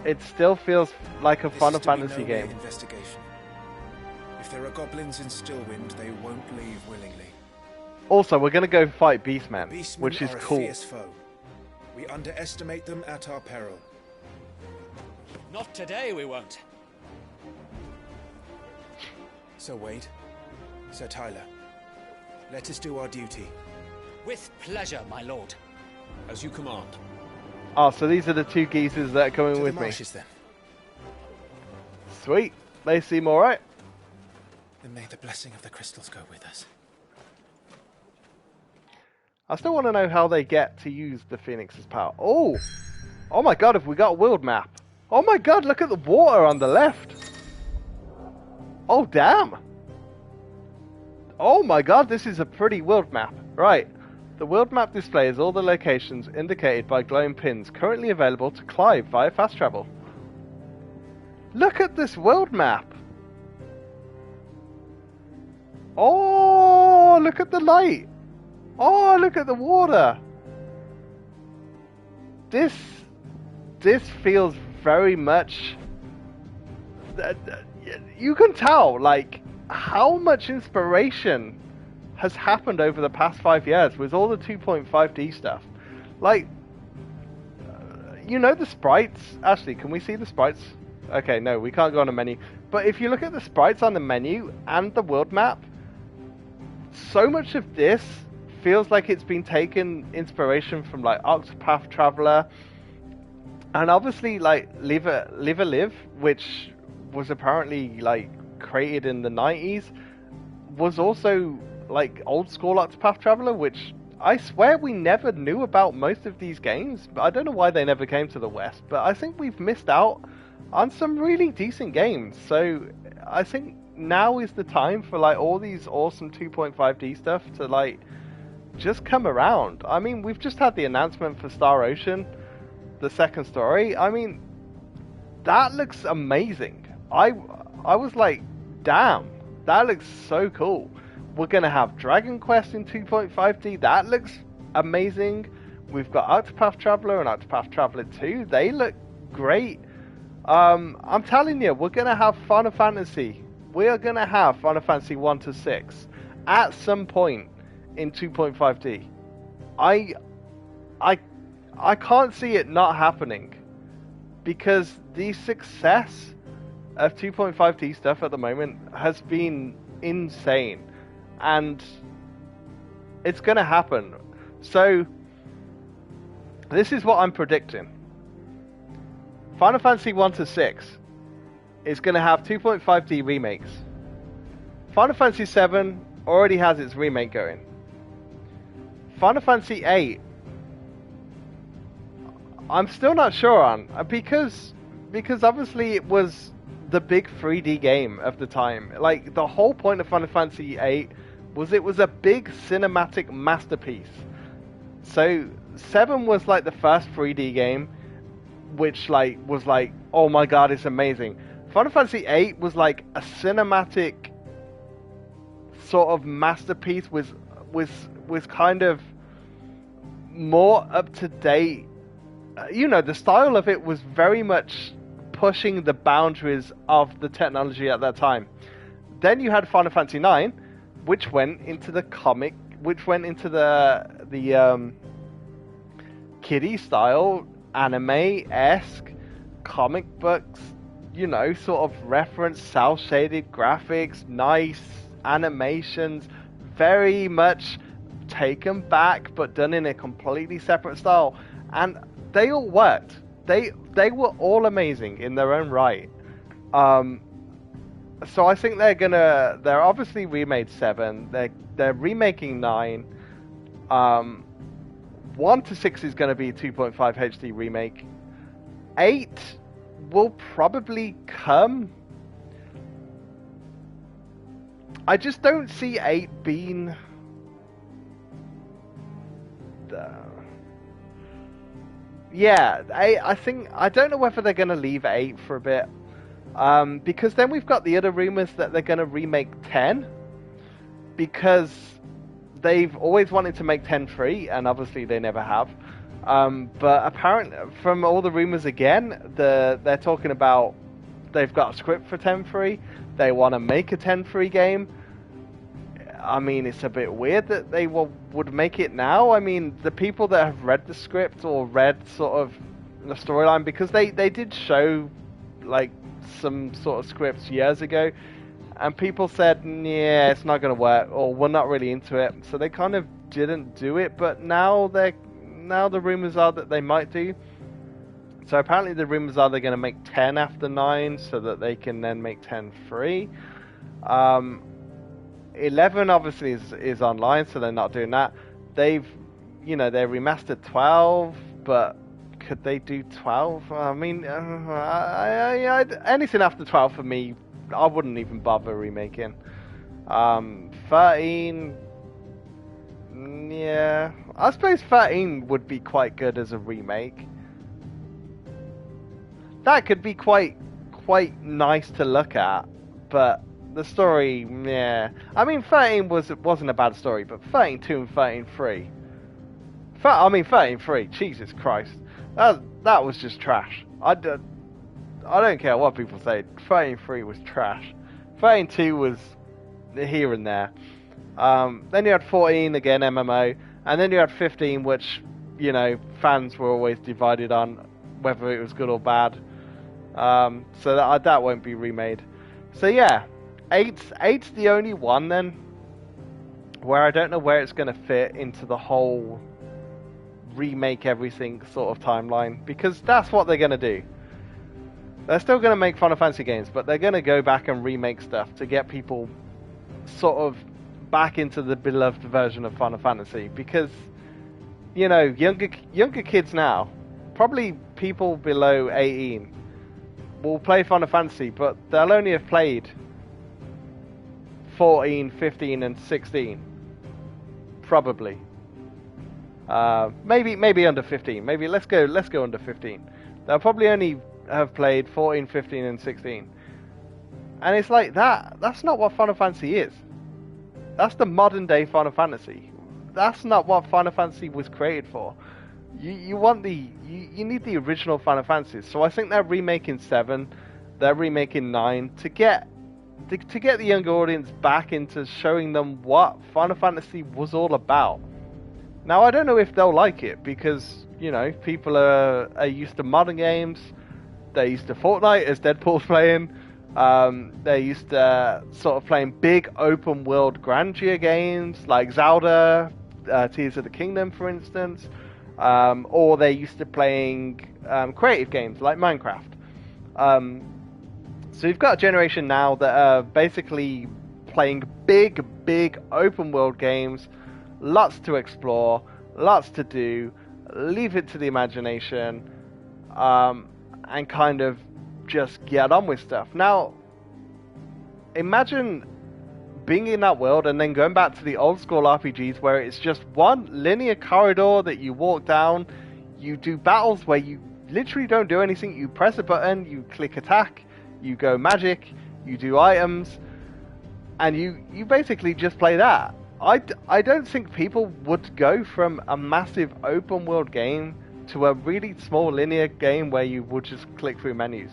it still feels like a Final Fantasy game. Investigation. If there are goblins in Stillwind, they won't leave willingly. Also, we're going to go fight Beastmen, Beastmen which is are a cool. fierce foe. We underestimate them at our peril. Not today, we won't. Sir Wade, Sir Tyler, let us do our duty. With pleasure, my lord. As you command. Oh, so these are the two geezers that are coming with me. Then. Sweet. They seem alright. And may the blessing of the crystals go with us. I still want to know how they get to use the Phoenix's power. Oh! Oh my god, have we got a world map? Oh my god, look at the water on the left! Oh damn! Oh my god, this is a pretty world map. Right. The world map displays all the locations indicated by glowing pins currently available to Clive via fast travel. Look at this world map! Oh, look at the light! Oh, look at the water! This feels very much... You can tell, like, how much inspiration has happened over the past 5 years with all the 2.5D stuff. Like, you know the sprites? Actually, can we see the sprites? Okay, no, we can't go on a menu. But if you look at the sprites on the menu and the world map, so much of this feels like it's been taken inspiration from, like, Octopath Traveler, and obviously, like, Live a Live, which was apparently, like, created in the 90s, was also, like, old school Octopath Traveler, which I swear we never knew about most of these games. I don't know why they never came to the West, but I think we've missed out on some really decent games. So I think now is the time for, like, all these awesome 2.5D stuff to, like, just come around. I mean, we've just had the announcement for Star Ocean, the second story. I mean, that looks amazing. I was like, damn, that looks so cool. We're gonna have Dragon Quest in 2.5D. That looks amazing. We've got Octopath Traveler and Octopath Traveler 2. They look great. I'm telling you, we're gonna have Final Fantasy. We are gonna have Final Fantasy 1 to 6 at some point in 2.5D. I can't see it not happening, because the success of 2.5D stuff at the moment has been insane, and it's gonna happen. So this is what I'm predicting. Final Fantasy 1 to 6 is going to have 2.5D remakes. Final Fantasy 7 already has its remake going. Final Fantasy 8, I'm still not sure on, because obviously it was the big 3D game of the time. Like, the whole point of Final Fantasy 8 was it was a big cinematic masterpiece. So 7 was like the first 3D game, which like was like, oh my god, it's amazing. Final Fantasy 8 was like a cinematic sort of masterpiece, was kind of more up to date. You know, the style of it was very much pushing the boundaries of the technology at that time. Then you had Final Fantasy 9, which went into the comic, which went into the kiddie style, anime-esque comic books, you know, sort of reference cel-shaded graphics, nice animations, very much taken back but done in a completely separate style, and they all worked. They were all amazing in their own right. So I think they're obviously remade 7, they're remaking 9. 1 to 6 is going to be a 2.5 HD remake. 8 will probably come. I just don't see 8 being yeah, I think, I don't know whether they're going to leave 8 for a bit, because then we've got the other rumors that they're going to remake 10, because they've always wanted to make 10 free, and obviously they never have. But apparently, from all the rumors again, they're talking about they've got a script for 10 free. They want to make a 10 free game. I mean, it's a bit weird that they would make it now. I mean, the people that have read the script or read sort of the storyline, because they did show like some sort of scripts years ago, and people said, yeah, it's not going to work, or we're not really into it, so they kind of didn't do it. But now the rumors are that they might do. So apparently the rumors are they're going to make 10 after 9, so that they can then make 10 free. 11 obviously is online, so they're not doing that. They remastered 12, but could they do 12? I mean, anything after 12 for me, I wouldn't even bother remaking. 13, yeah, I suppose 13 would be quite good as a remake. That could be quite nice to look at, but the story, yeah. I mean, 13 wasn't a bad story, but 13.2 and 13.3. 13.3, Jesus Christ, that was just trash. I don't care what people say. 13.3 was trash. 13.2 was here and there. Then you had 14 again, MMO, and then you had 15, which, you know, fans were always divided on whether it was good or bad. So that won't be remade. So yeah, 8's the only one then where I don't know where it's going to fit into the whole remake everything sort of timeline, because that's what they're going to do. They're still going to make Final Fantasy games, but they're going to go back and remake stuff to get people sort of back into the beloved version of Final Fantasy, because, you know, younger kids now, probably people below 18, will play Final Fantasy, but they'll only have played 14, 15, and 16. Probably. Maybe under 15. Maybe let's go under 15. They'll probably only have played 14, 15, and 16. And it's like that's not what Final Fantasy is. That's the modern day Final Fantasy. That's not what Final Fantasy was created for. You want you need the original Final Fantasies. So I think they're remaking 7, they're remaking 9 to get the younger audience back into showing them what Final Fantasy was all about. Now I don't know if they'll like it because, you know, people are used to modern games. They're used to Fortnite as Deadpool's playing. They're used to sort of playing big open world grandeur games like Zelda, Tears of the Kingdom, for instance. Or they're used to playing creative games like Minecraft. So you've got a generation now that are basically playing big open world games, lots to explore, lots to do, leave it to the imagination, and kind of just get on with stuff. Now, imagine being in that world and then going back to the old school RPGs where it's just one linear corridor that you walk down, you do battles where you literally don't do anything, you press a button, you click attack, you go magic, you do items, and you basically just play that. I don't think people would go from a massive open world game to a really small linear game where you would just click through menus.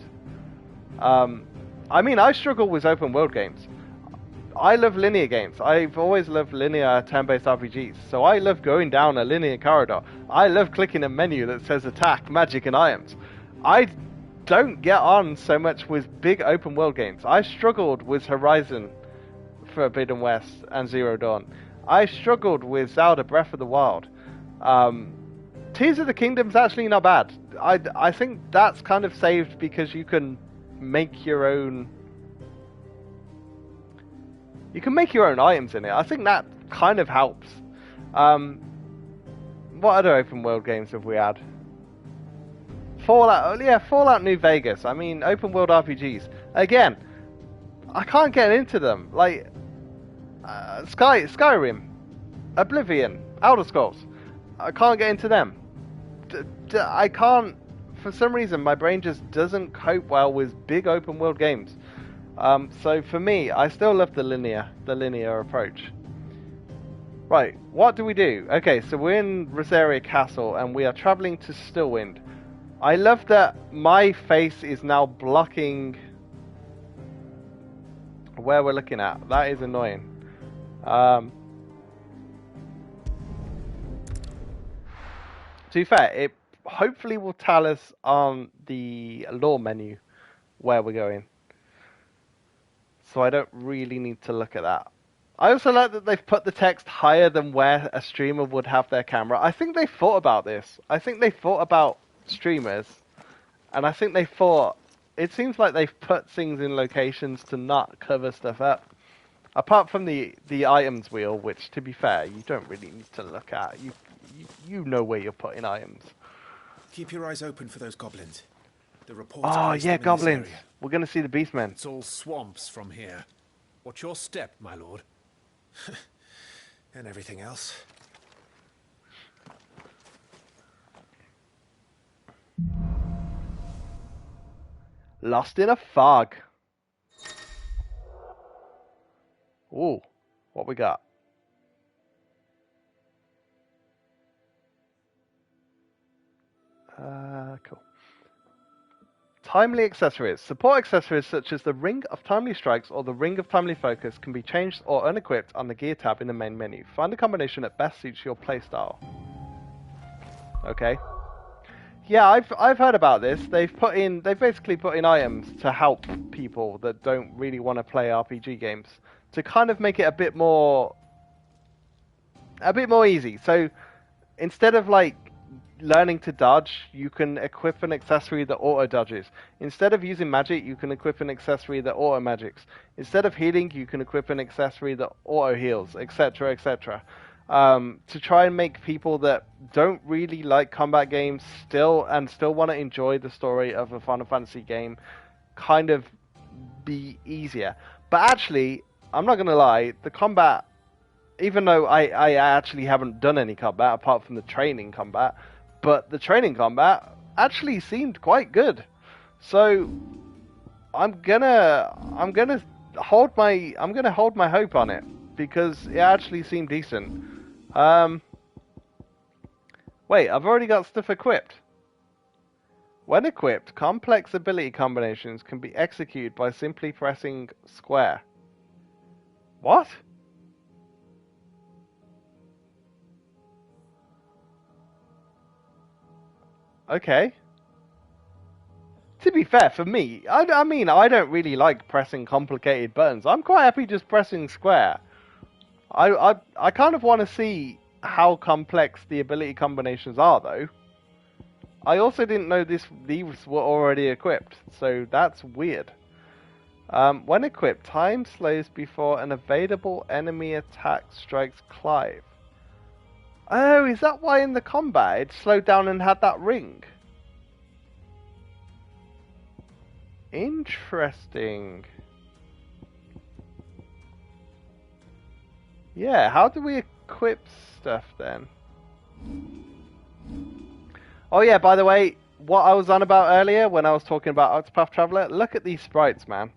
I mean, I struggle with open world games. I love linear games. I've always loved linear turn-based RPGs. So I love going down a linear corridor. I love clicking a menu that says attack, magic, and items. I don't get on so much with big open world games. I struggled with Horizon Forbidden West and Zero Dawn. I struggled with Zelda Breath of the Wild. Tears of the Kingdom's actually not bad. I think that's kind of saved because you can make your own. You can make your own items in it. I think that kind of helps. What other open world games have we had? Fallout New Vegas. I mean, open world RPGs. Again, I can't get into them. Like Skyrim, Oblivion, Elder Scrolls. I can't get into them. I can't. For some reason, my brain just doesn't cope well with big open world games. So for me, I still love the linear approach. Right, what do we do? Okay, so we're in Rosaria Castle and we are traveling to Stillwind. I love that my face is now blocking where we're looking at. That is annoying. To be fair, it hopefully will tell us on the lore menu where we're going. So I don't really need to look at that. I also like that they've put the text higher than where a streamer would have their camera. I think they thought about this. I think they thought about streamers. And I think they thought... It seems like they've put things in locations to not cover stuff up. Apart from the items wheel, which, to be fair, you don't really need to look at. You know where you're putting items. Keep your eyes open for those goblins. The reports Oh, yeah, goblins. We're going to see the beastmen. It's all swamps from here. What's your step, my lord? And everything else. Lost in a fog. Ooh, what we got? Cool. Timely accessories. Support accessories such as the Ring of Timely Strikes or the Ring of Timely Focus can be changed or unequipped on the gear tab in the main menu. Find a combination that best suits your playstyle. Okay. Yeah, I've heard about this. They've basically put in items to help people that don't really want to play RPG games to kind of make it a bit more easy. So instead of like learning to dodge, you can equip an accessory that auto dodges. Instead of using magic, you can equip an accessory that auto magics. Instead of healing, you can equip an accessory that auto heals, etc., etc. To try and make people that don't really like combat games still want to enjoy the story of a Final Fantasy game kind of be easier. But actually, I'm not gonna lie, the combat, even though I actually haven't done any combat apart from the training combat, but the training combat actually seemed quite good. So I'm gonna hold my hope on it because it actually seemed decent. Wait, I've already got stuff equipped. When equipped, complex ability combinations can be executed by simply pressing square. What? Okay. To be fair, for me, I mean, I don't really like pressing complicated buttons. I'm quite happy just pressing square. I kind of want to see how complex the ability combinations are, though. I also didn't know these were already equipped, so that's weird. When equipped, time slows before an evadable enemy attack strikes Clive. Oh, is that why in the combat it slowed down and had that ring? Interesting. Yeah, how do we equip stuff then? Oh yeah, by the way, what I was on about earlier when I was talking about Octopath Traveler, look at these sprites, man.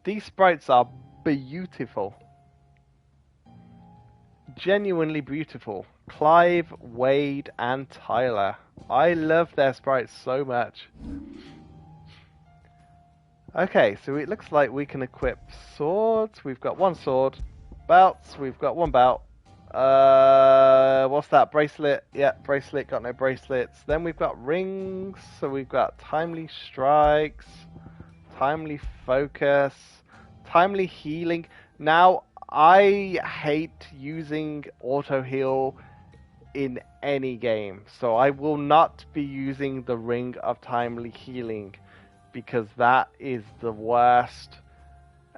These sprites are beautiful. Genuinely beautiful. Clive, Wade, and Tyler. I love their sprites so much. Okay, so it looks like we can equip swords. We've got one sword. Belts. We've got one belt. What's that? Bracelet. Yeah, bracelet. Got no bracelets. Then we've got rings. So we've got timely strikes, timely focus, timely healing. Now, I hate using auto heal in any game, so I will not be using the ring of timely healing because that is the worst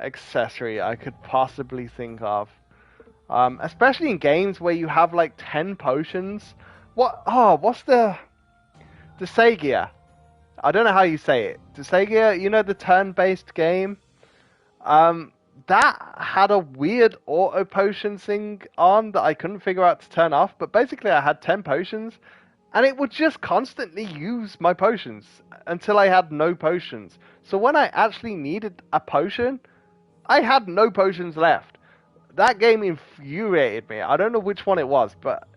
accessory I could possibly think of. Especially in games where you have like 10 potions. What's the Desagia? I don't know how you say it. Desagia, you know, the turn-based game? That had a weird auto potion thing on that I couldn't figure out to turn off, but basically I had 10 potions, and it would just constantly use my potions until I had no potions. So when I actually needed a potion, I had no potions left. That game infuriated me. I don't know which one it was, but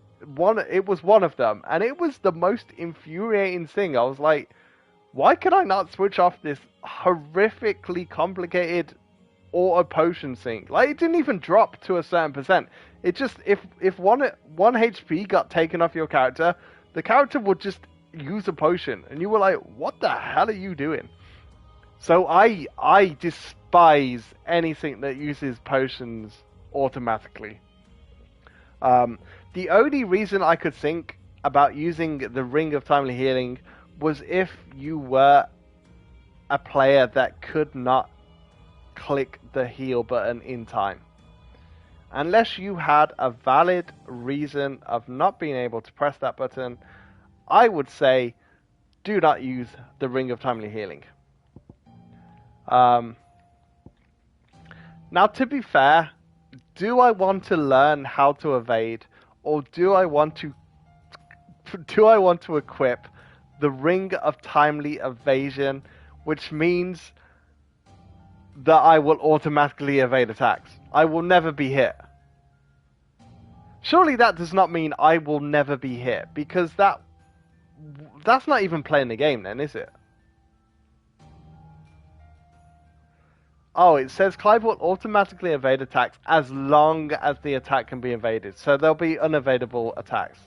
it was one of them, and it was the most infuriating thing. I was like, why can I not switch off this horrifically complicated auto potion thing? Like, it didn't even drop to a certain percent. It just, if one HP got taken off your character, the character would just use a potion, and you were like, what the hell are you doing? So I despise anything that uses potions automatically. The only reason I could think about using the Ring of Timely Healing was if you were a player that could not click the heal button in time. Unless you had a valid reason of not being able to press that button, I would say do not use the Ring of Timely Healing. Now, to be fair, do I want to learn how to evade, or do I want to equip the Ring of Timely Evasion, which means that I will automatically evade attacks? I will never be hit. Surely that does not mean I will never be hit, because that's not even playing the game then, is it? Oh, it says Clive will automatically evade attacks as long as the attack can be evaded. So there'll be unevadable attacks.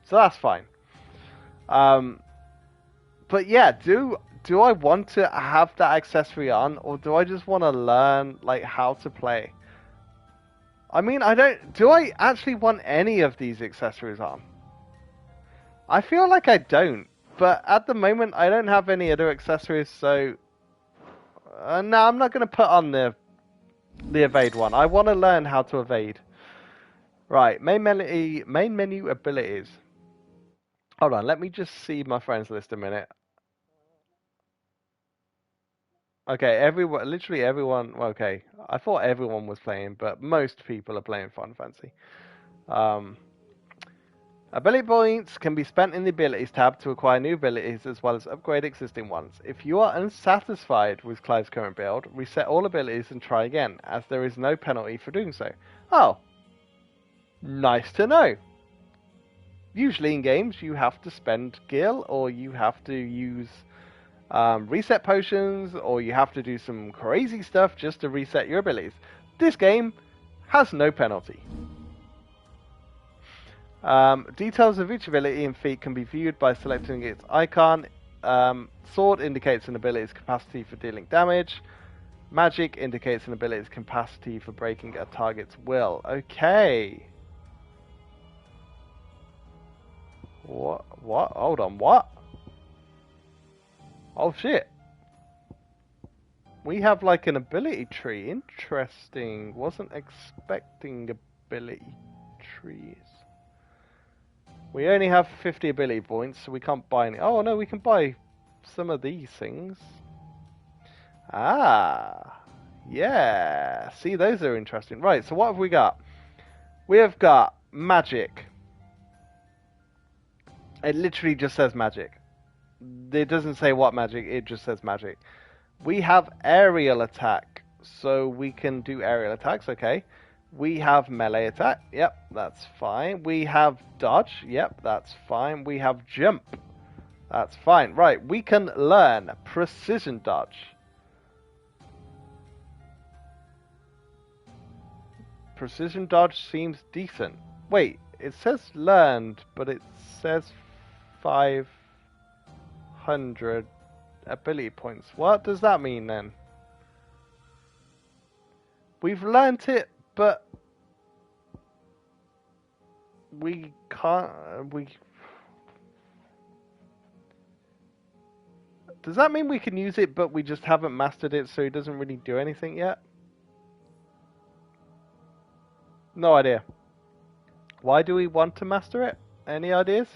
So that's fine. But yeah, do I want to have that accessory on, or do I just want to learn like how to play? I mean, do I actually want any of these accessories on? I feel like I don't, but at the moment I don't have any other accessories, so no, I'm not going to put on the evade one. I want to learn how to evade. Right, main menu abilities. Hold on, let me just see my friends list a minute. Okay, literally everyone. Okay, I thought everyone was playing, but most people are playing Final Fantasy. Ability points can be spent in the abilities tab to acquire new abilities as well as upgrade existing ones. If you are unsatisfied with Clive's current build, reset all abilities and try again, as there is no penalty for doing so. Oh, nice to know. Usually in games you have to spend gil, or you have to use reset potions, or you have to do some crazy stuff just to reset your abilities. This game has no penalty. Details of each ability and feat can be viewed by selecting its icon. Sword indicates an ability's capacity for dealing damage. Magic indicates an ability's capacity for breaking a target's will. Okay. What? Hold on, what? Oh shit. We have like an ability tree. Interesting. Wasn't expecting ability trees. We only have 50 ability points, so we can't buy any. Oh no, we can buy some of these things. Ah, yeah. See, those are interesting. Right, so what have we got? We have got magic. It literally just says magic. It doesn't say what magic, it just says magic. We have aerial attack, so we can do aerial attacks, okay. We have melee attack, yep, that's fine. We have dodge, yep, that's fine. We have jump, that's fine. Right, we can learn precision dodge. Precision dodge seems decent. Wait, it says learned, but it says 500 ability points. What does that mean then? We've learnt it, but we can't. Does that mean we can use it, but we just haven't mastered it, so it doesn't really do anything yet? No idea. Why do we want to master it? Any ideas?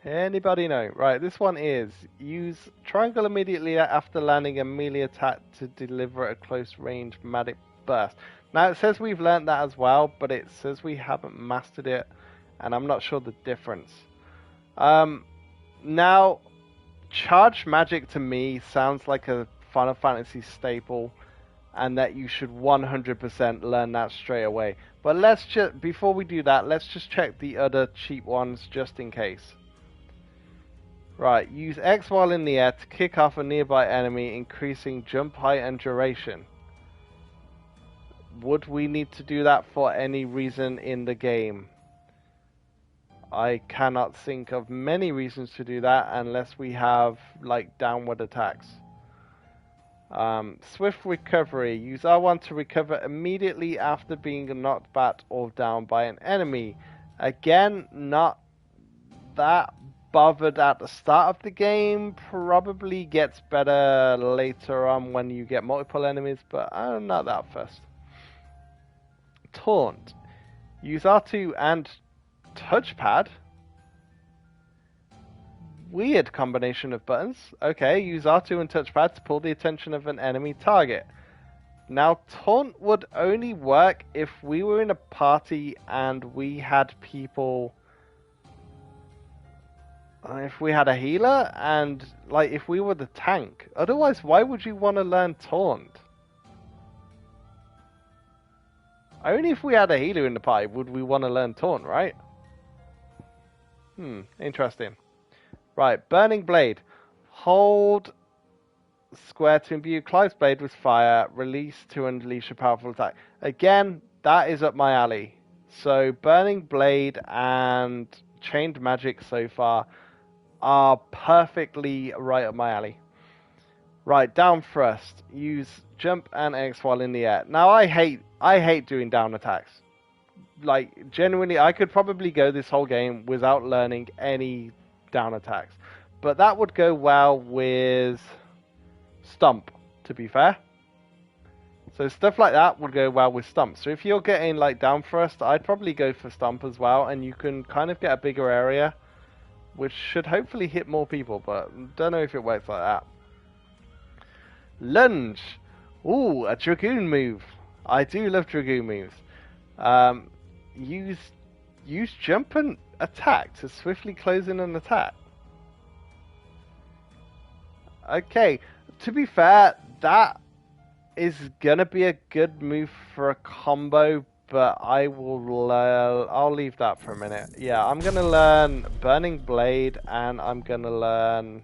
Anybody know? Right, this one is use triangle immediately after landing a melee attack to deliver a close range magic burst. Now it says we've learnt that as well, but it says we haven't mastered it, and I'm not sure the difference. Now, charge magic to me sounds like a Final Fantasy staple, and that you should 100% learn that straight away. But let's just, before we do that, let's just check the other cheap ones just in case. Right, use X while in the air to kick off a nearby enemy, increasing jump height and duration. Would we need to do that for any reason in the game? I cannot think of many reasons to do that unless we have like downward attacks. Swift recovery. Use R1 to recover immediately after being knocked back or down by an enemy. Again, not that bothered at the start of the game. Probably gets better later on when you get multiple enemies, but I'm not that fussed. Taunt. Use R2 and touchpad. Weird combination of buttons. Okay, use R2 and touchpad to pull the attention of an enemy target. Now, taunt would only work if we were in a party and we had people... if we had a healer and, like, if we were the tank. Otherwise, why would you want to learn taunt? Only if we had a healer in the party would we want to learn taunt, right? Interesting. Right, Burning Blade. Hold square to imbue Clive's blade with fire. Release to unleash a powerful attack. Again, that is up my alley. So, Burning Blade and Chained Magic so far are perfectly right up my alley. Right, down thrust. Use jump and X while in the air. Now, I hate doing down attacks. Like, genuinely, I could probably go this whole game without learning any down attacks. But that would go well with Stump, to be fair. So stuff like that would go well with Stump. So if you're getting, like, down thrust, I'd probably go for Stump as well. And you can kind of get a bigger area, which should hopefully hit more people. But don't know if it works like that. Lunge. Ooh, a Dragoon move. I do love Dragoon moves. Use use jump and attack to swiftly close in an attack. Okay, to be fair, that is gonna be a good move for a combo, but I'll leave that for a minute. Yeah, I'm gonna learn Burning Blade, and I'm gonna learn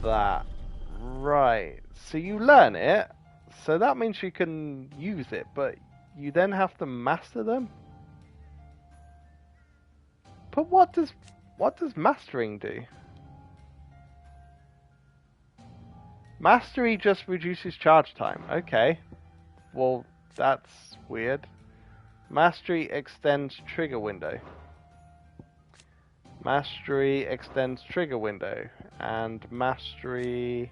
that. Right, so you learn it, so that means you can use it, but you then have to master them? But what does mastering do? Mastery just reduces charge time. Okay. Well, that's weird. Mastery extends trigger window. Mastery extends trigger window. And mastery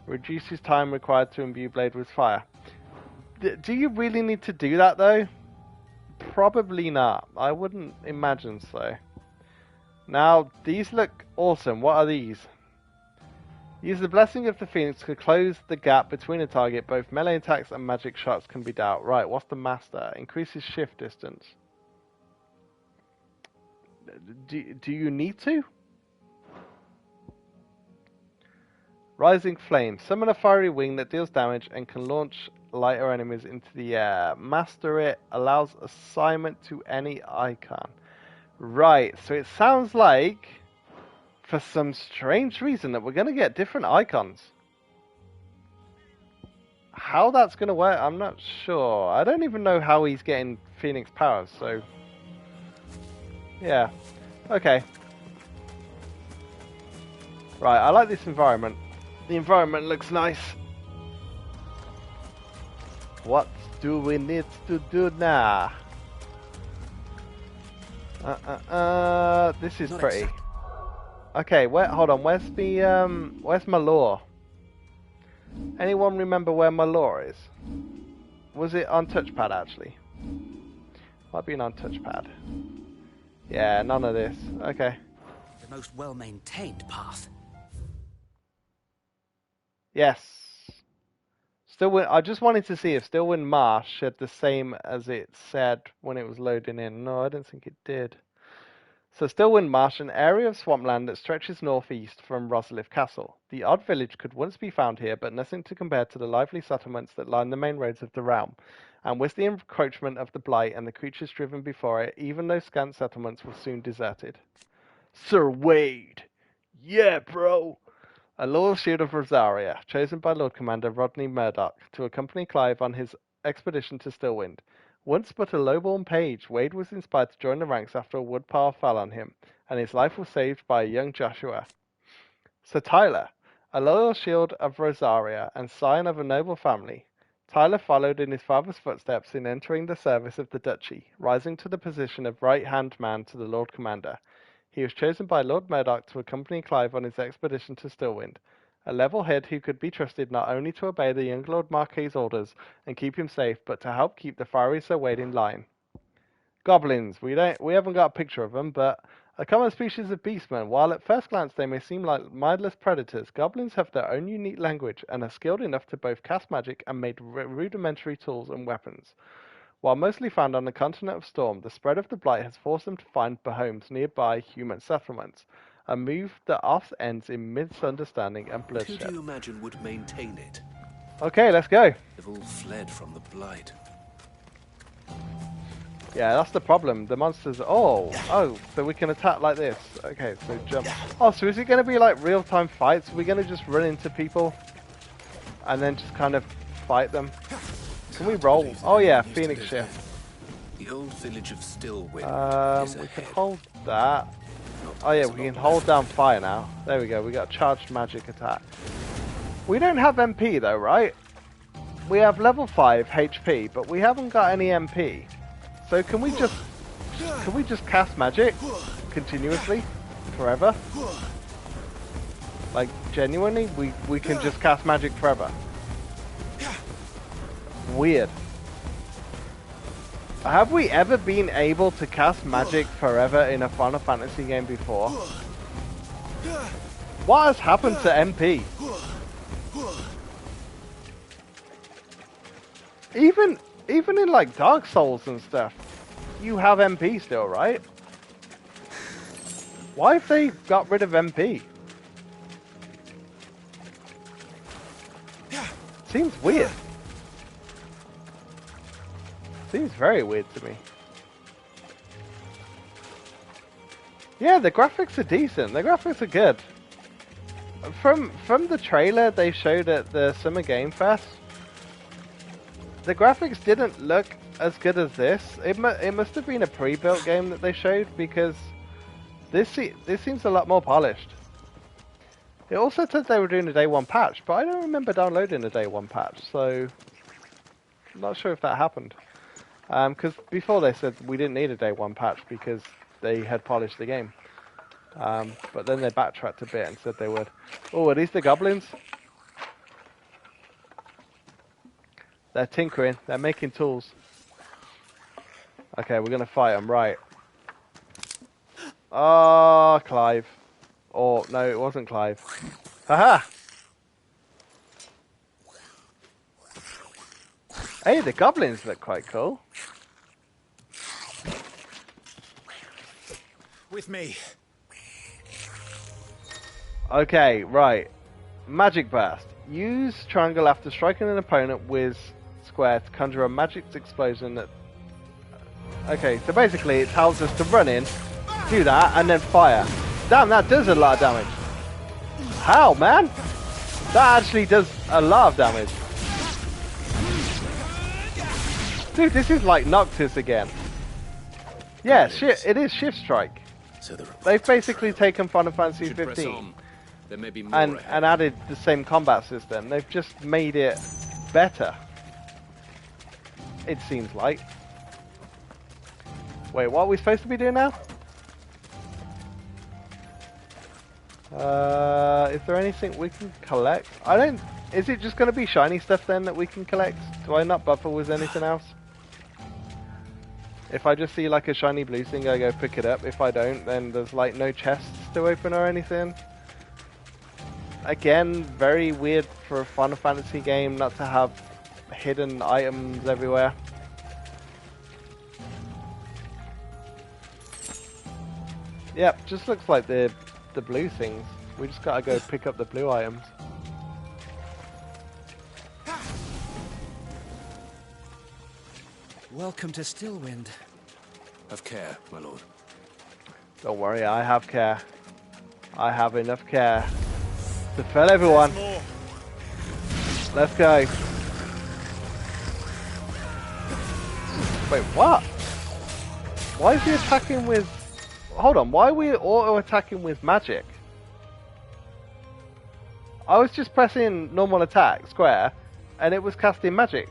reduces time required to imbue blade with fire. Do you really need to do that though? Probably not. I wouldn't imagine so. Now, these look awesome. What are these? Use the Blessing of the Phoenix to close the gap between a target. Both melee attacks and magic shots can be dealt. Right, what's the master? Increases shift distance. Do you need to? Rising Flame. Summon a fiery wing that deals damage and can launch lighter enemies into the air. Master it. Allows assignment to any icon. Right, so it sounds like, for some strange reason, that we're going to get different icons. How that's going to work, I'm not sure. I don't even know how he's getting Phoenix powers, so... yeah. Okay. Right, I like this environment. The environment looks nice. What do we need to do now? This is pretty. Okay, hold on, where's my lore? Anyone remember where my lore is? Was it on touchpad actually? Might be on touchpad. Yeah, none of this. Okay. The most well-maintained path. Yes. Stillwind. I just wanted to see if Stillwind Marsh said the same as it said when it was loading in. No, I don't think it did. So Stillwind Marsh, an area of swampland that stretches northeast from Rosalith Castle. The odd village could once be found here, but nothing to compare to the lively settlements that line the main roads of the realm. And with the encroachment of the Blight and the creatures driven before it, even those scant settlements were soon deserted. Sir Wade! Yeah, bro! A loyal shield of Rosaria, chosen by Lord Commander Rodney Murdoch to accompany Clive on his expedition to Stillwind. Once but a lowborn page, Wade was inspired to join the ranks after a woodpile fell on him, and his life was saved by a young Joshua. Sir Tyler, a loyal shield of Rosaria and scion of a noble family, Tyler followed in his father's footsteps in entering the service of the duchy, rising to the position of right-hand man to the Lord Commander. He was chosen by Lord Murdoch to accompany Clive on his expedition to Stillwind, a level head who could be trusted not only to obey the young Lord Marquis's orders and keep him safe, but to help keep the fiery Sir Wade in line. Goblins. We haven't got a picture of them, but a common species of beastmen. While at first glance they may seem like mindless predators, goblins have their own unique language and are skilled enough to both cast magic and make rudimentary tools and weapons. While mostly found on the continent of Storm, the spread of the Blight has forced them to find homes nearby human settlements, a move that often ends in misunderstanding and bloodshed. Who do you imagine would maintain it? Okay, let's go. They've all fled from the Blight. Yeah, that's the problem. The monsters... Oh, so we can attack like this. Okay, so jump. Oh, so is it going to be like real-time fights? Are we going to just run into people and then just kind of fight them? Can we roll? Oh yeah, Phoenix Shift. The old village of Stillwind. We can hold that. Oh yeah, we can hold down fire now. There we go, we got a charged magic attack. We don't have MP though, right? We have level 5 HP, but we haven't got any MP. So can we just cast magic continuously? Forever? Like genuinely, we can just cast magic forever. Weird. Have we ever been able to cast magic forever in a Final Fantasy game before? What has happened to MP? Even in like Dark Souls and stuff, you have MP still, right? Why have they got rid of MP? Seems weird. Seems very weird to me. Yeah, the graphics are decent. The graphics are good. From the trailer they showed at the Summer Game Fest, the graphics didn't look as good as this. It must have been a pre-built game that they showed, because this seems a lot more polished. It also said they were doing a day one patch, but I don't remember downloading a day one patch, so I'm not sure if that happened. Because before they said we didn't need a day one patch because they had polished the game. But then they backtracked a bit and said they would. Oh, are these the goblins? They're tinkering. They're making tools. Okay, we're going to fight them, right. Oh, Clive. Oh, no, it wasn't Clive. Haha! Hey, the goblins look quite cool. With me. Okay, right. Magic Burst. Use triangle after striking an opponent with square to conjure a magic explosion that... Okay, so basically it tells us to run in, do that, and then fire. Damn, that does a lot of damage. How, man? That actually does a lot of damage. Dude, this is like Noctis again. Yeah, it is Shift Strike. So they've basically taken Final Fantasy 15 and added the same combat system. They've just made it better. It seems like. Wait, what are we supposed to be doing now? Is there anything we can collect? Is it just going to be shiny stuff then that we can collect? Do I not buffer with anything else? If I just see like a shiny blue thing, I go pick it up. If I don't, then there's like no chests to open or anything. Again, very weird for a Final Fantasy game not to have hidden items everywhere. Yep, just looks like the blue things. We just gotta go pick up the blue items. Welcome to Stillwind. Have care, my lord. Don't worry, I have care. I have enough care to fill everyone. Let's go. Wait, what? Why is he attacking with... Hold on, why are we auto-attacking with magic? I was just pressing normal attack, square, and it was casting magic.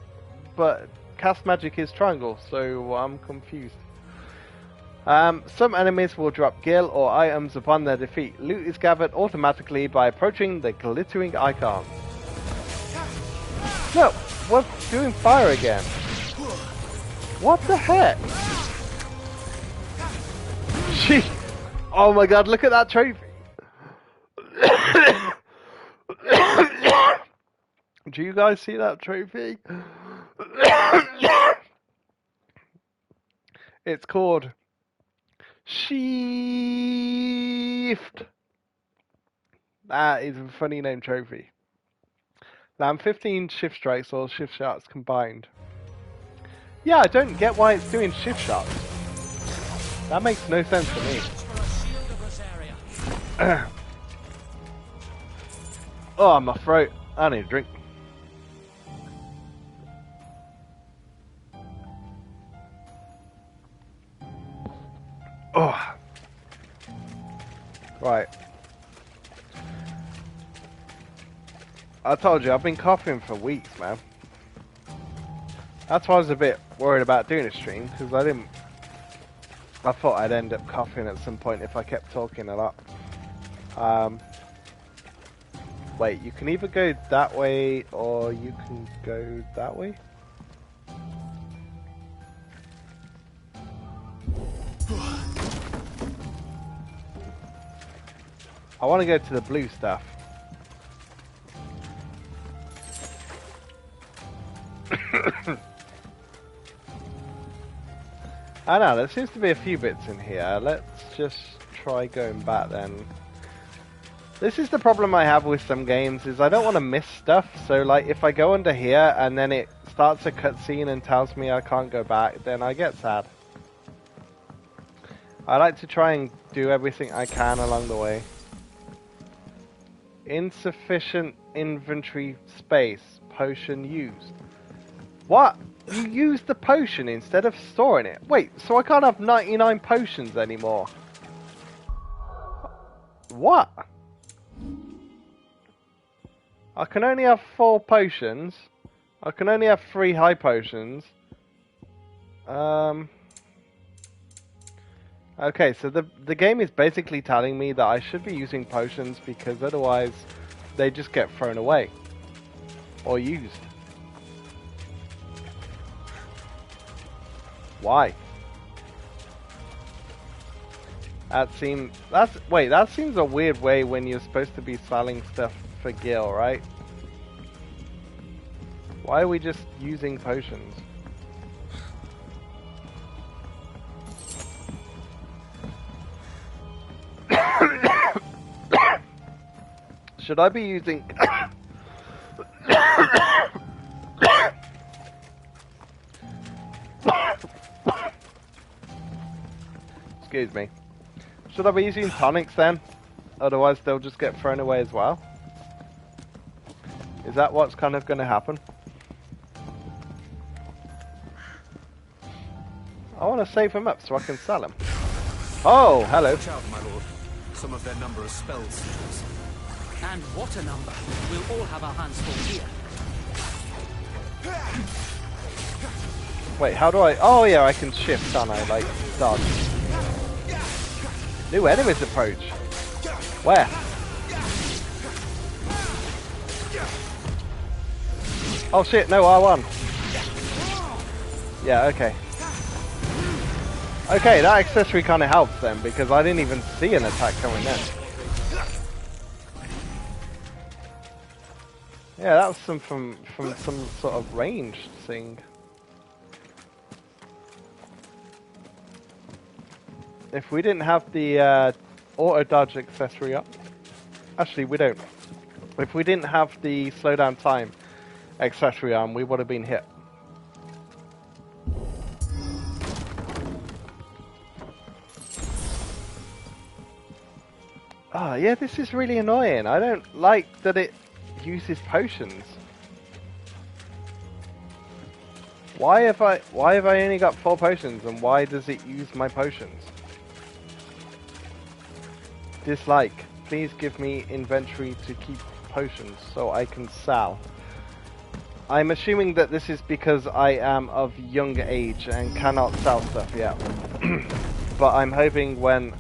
But cast magic is triangle, so I'm confused. Some enemies will drop gil or items upon their defeat. Loot is gathered automatically by approaching the glittering icon. No, we're doing fire again. What the heck? Gee. Oh my god, look at that trophy. Do you guys see that trophy? It's called Shift. That is a funny name trophy. Land 15 shift strikes or shift shots combined. Yeah, I don't get why it's doing shift shots. That makes no sense to me. Oh, my throat. I need a drink. Oh. Right. I told you, I've been coughing for weeks, man. That's why I was a bit worried about doing a stream, because I thought I'd end up coughing at some point if I kept talking a lot. Wait, you can either go that way, or you can go that way? I want to go to the blue stuff. I know, there seems to be a few bits in here. Let's just try going back then. This is the problem I have with some games, is I don't want to miss stuff. So like if I go under here and then it starts a cutscene and tells me I can't go back, then I get sad. I like to try and do everything I can along the way. Insufficient inventory space. Potion used. What? You use the potion instead of storing it? Wait, so I can't have 99 potions anymore? What? I can only have 4 potions. I can only have 3 high potions. Okay, so the game is basically telling me that I should be using potions because otherwise they just get thrown away. Or used. Why? That seems a weird way when you're supposed to be selling stuff for Gil, right? Why are we just using potions? Should I be using Excuse me. Should I be using tonics then? Otherwise they'll just get thrown away as well? Is that what's kind of going to happen? I want to save them up so I can sell them. Oh, hello. Watch out, my lord. Some of their number are spell seekers. And what a number. We'll all have our hands full here. Wait, how do I... Oh yeah, I can shift, can't I? Like, dodge. New enemies approach. Where? Oh shit, no, R1. Yeah, okay. Okay, that accessory kind of helps then, because I didn't even see an attack coming in. Yeah, that was from some sort of ranged thing. If we didn't have the auto dodge accessory up, actually we don't. If we didn't have the slowdown time accessory on, we would have been hit. Ah, yeah, this is really annoying. I don't like that it uses potions. Why have I only got 4 potions, and why does it use my potions? Dislike. Please give me inventory to keep potions so I can sell. I'm assuming that this is because I am of young age and cannot sell stuff yet. But I'm hoping when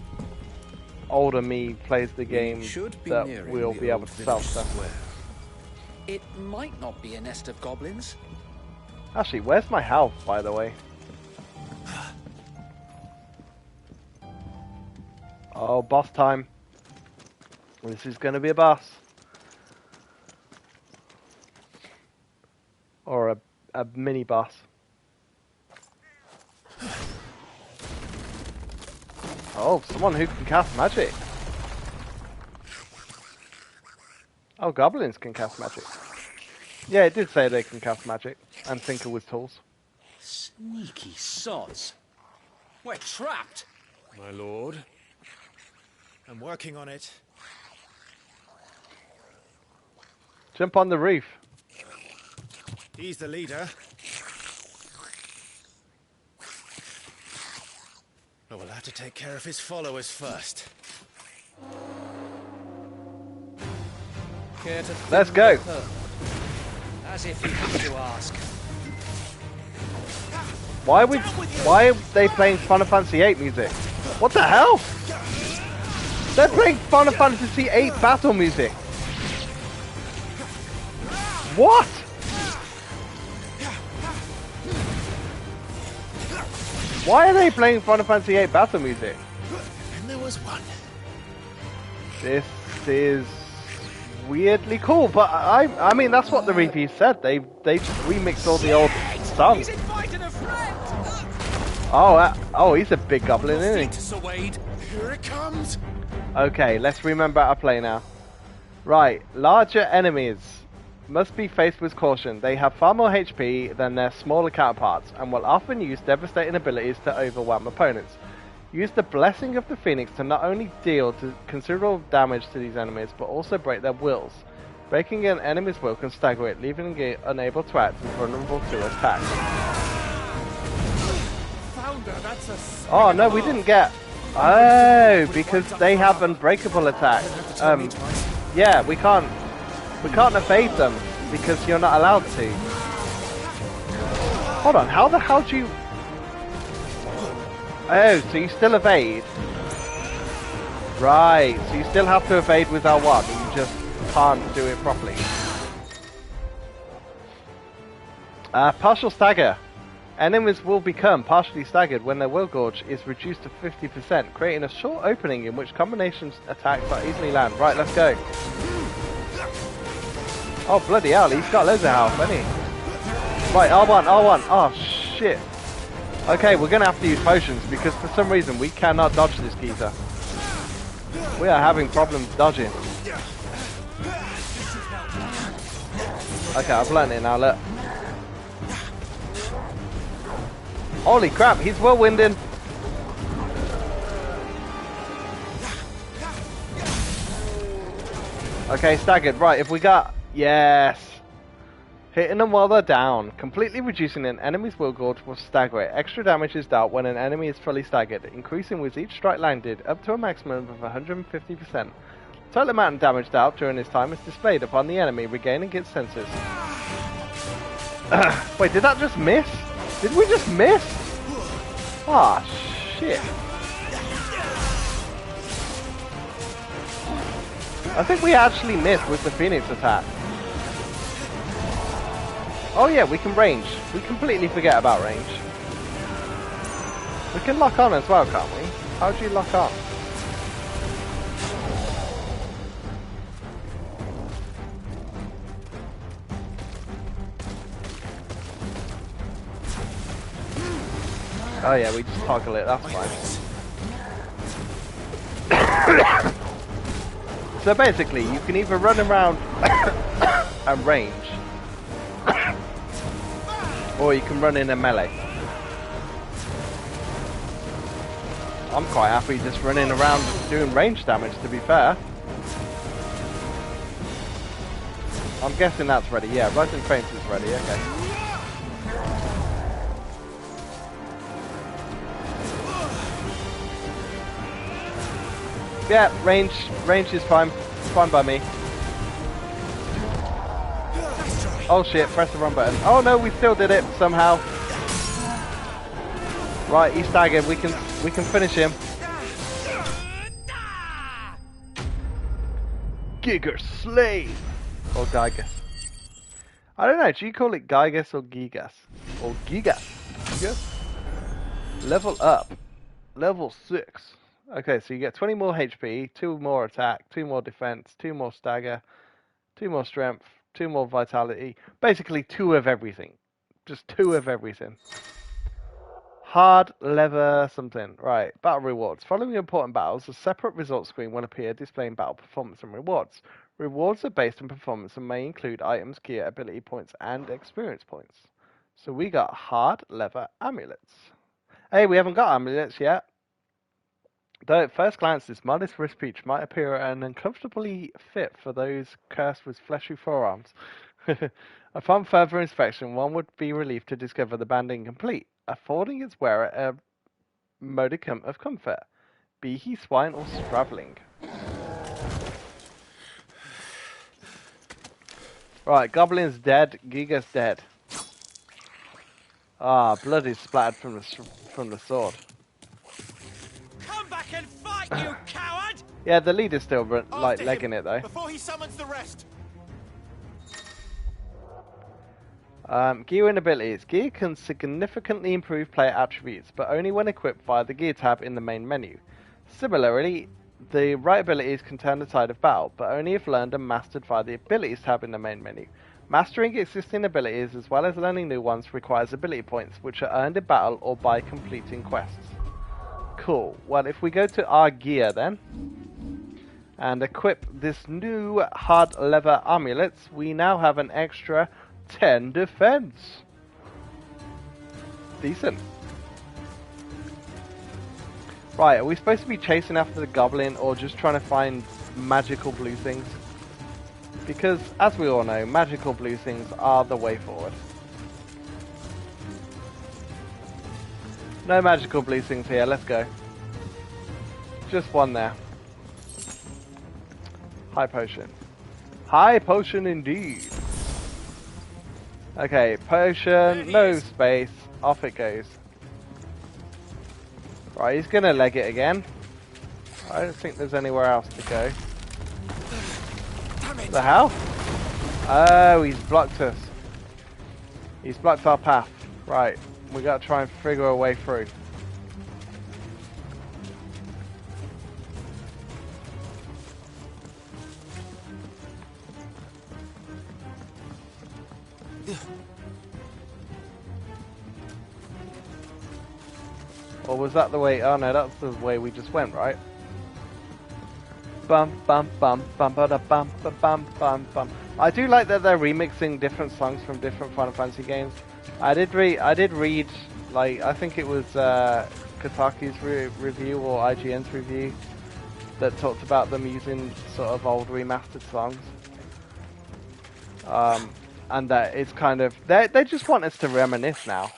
older me plays the game that we'll be able to sell stuff. It might not be a nest of goblins. Actually, where's my health, by the way? Oh, boss time. This is going to be a boss. Or a mini boss. Oh, someone who can cast magic. Oh, goblins can cast magic. Yeah, it did say they can cast magic and tinker with tools. Sneaky sods. We're trapped. My lord. I'm working on it. Jump on the roof. He's the leader. But we'll have to take care of his followers first. Let's go. As if you have to ask. Why are they playing Final Fantasy VIII music? What the hell? They're playing Final Fantasy VIII battle music. What? Why are they playing Final Fantasy VIII battle music? And there was one. This is weirdly cool, but I mean that's what the review said. They just remixed all the old songs. He's invited a friend. Oh, he's a big goblin, isn't he? Sir Wade, here it comes. Okay, let's remember how to play now. Right, larger enemies must be faced with caution. They have far more HP than their smaller counterparts and will often use devastating abilities to overwhelm opponents. Use the Blessing of the Phoenix to not only deal considerable damage to these enemies, but also break their wills. Breaking an enemy's will can stagger it, leaving it unable to act and vulnerable to attack. Oh no, we didn't get... Oh, because they have unbreakable attacks. Yeah, we can't evade them because you're not allowed to. Hold on, how the hell do you... Oh, so you still evade? Right, so you still have to evade with L1, you just can't do it properly. Partial stagger. Enemies will become partially staggered when their will gauge is reduced to 50%, creating a short opening in which combinations attacks are easily land. Right, let's go. Oh, bloody hell, he's got loads of health, hasn't he? Right, R1, R1. Oh, shit. Okay, we're going to have to use potions because for some reason we cannot dodge this geezer. We are having problems dodging. Okay, I've learned it now, look. Holy crap, he's whirlwinding. Okay, staggered. Right, if we got... Yes. Hitting them while they're down. Completely reducing an enemy's will gauge will stagger it. Extra damage is dealt when an enemy is fully staggered, increasing with each strike landed up to a maximum of 150%. Total amount of damage dealt during this time is displayed upon the enemy regaining its senses. Wait, did that just miss? Did we just miss? Ah, shit. I think we actually missed with the Phoenix attack. Oh yeah, we can range. We completely forget about range. We can lock on as well, can't we? How do you lock on? Oh yeah, we just toggle it, that's fine. So basically, you can either run around and range, or you can run in a melee. I'm quite happy just running around doing range damage, to be fair. I'm guessing that's ready. Yeah, Rising Cranes is ready, okay. Yeah, range is fine. It's fine by me. Oh shit, press the wrong button. Oh no, we still did it somehow. Right, he's staggered. We can finish him. Giga Slave! Or Gigas. I don't know, do you call it Gigas or Gigas? Or Gigas? Gigas? Level up. Level 6. Okay, so you get 20 more HP, 2 more attack, 2 more defense, 2 more stagger, 2 more strength, 2 more vitality. Basically 2 of everything. Just 2 of everything. Hard lever something. Right, battle rewards. Following important battles, a separate results screen will appear displaying battle performance and rewards. Rewards are based on performance and may include items, gear, ability points, and experience points. So we got hard lever amulets. Hey, we haven't got amulets yet. Though at first glance this modest wrist peach might appear an uncomfortably fit for those cursed with fleshy forearms. Upon further inspection, one would be relieved to discover the band incomplete, affording its wearer a modicum of comfort, be he swine or strappling. Right, Goblin's dead, Giga's dead. Ah, blood is splattered from the sword. Come back and fight, you coward! Yeah, the leader's still legging it though. Before he summons the rest. Gear and abilities. Gear can significantly improve player attributes, but only when equipped via the Gear tab in the main menu. Similarly, the right abilities can turn the tide of battle, but only if learned and mastered via the Abilities tab in the main menu. Mastering existing abilities as well as learning new ones requires ability points, which are earned in battle or by completing quests. Cool. Well, if we go to our gear then, and equip this new hard leather amulets, we now have an extra 10 defense. Decent. Right, are we supposed to be chasing after the goblin or just trying to find magical blue things? Because, as we all know, magical blue things are the way forward. No magical blue things here, let's go. Just one there. High potion. High potion indeed. Okay, potion, no space, off it goes. Right, he's gonna leg it again. I don't think there's anywhere else to go. What the hell? Oh, he's blocked us. He's blocked our path. Right, we gotta try and figure a way through. Or was that the way? Oh no, that's the way we just went, right? Bum bum bum bum ba da bum ba bum bum bum. I do like that they're remixing different songs from different Final Fantasy games. I did read, like, I think it was Kotaku's review or IGN's review that talked about them using sort of old remastered songs. And that it's kind of they just want us to reminisce now.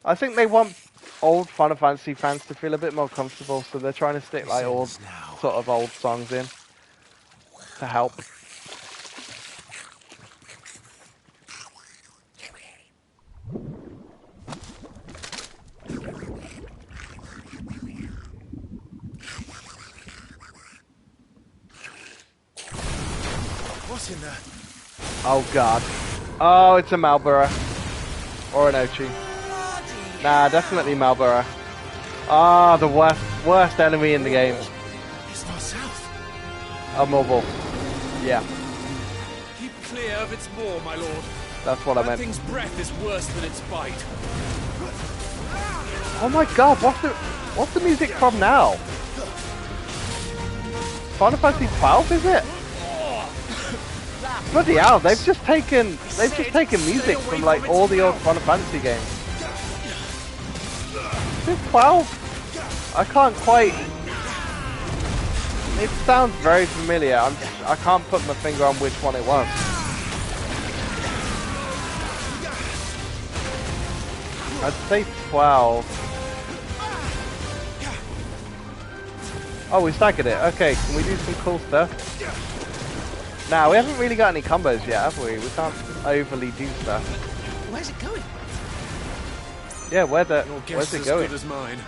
I think they want old Final Fantasy fans to feel a bit more comfortable, so they're trying to stick like old sort of old songs in to help. What's in there? Oh god. Oh, it's a Malboro. Or an Ochi. Nah, definitely Malboro. Ah, the worst enemy in the game. It's not south. A mobile. Yeah, Keep clear of its maw, my lord. that's what I That meant. thing's breath is worse than its bite. Oh my god, what's the music from now? Final Fantasy 12, is it? Bloody hell, they've just taken music from like all the old Final Fantasy games. Is it 12? I can't quite. It sounds very familiar. I can't put my finger on which one it was. I'd say 12. Oh, we staggered it. Okay, can we do some cool stuff? Now, we haven't really got any combos yet, have we? We can't overly do stuff. Where's it going? Yeah, where's Your it guess is going? as good as mine.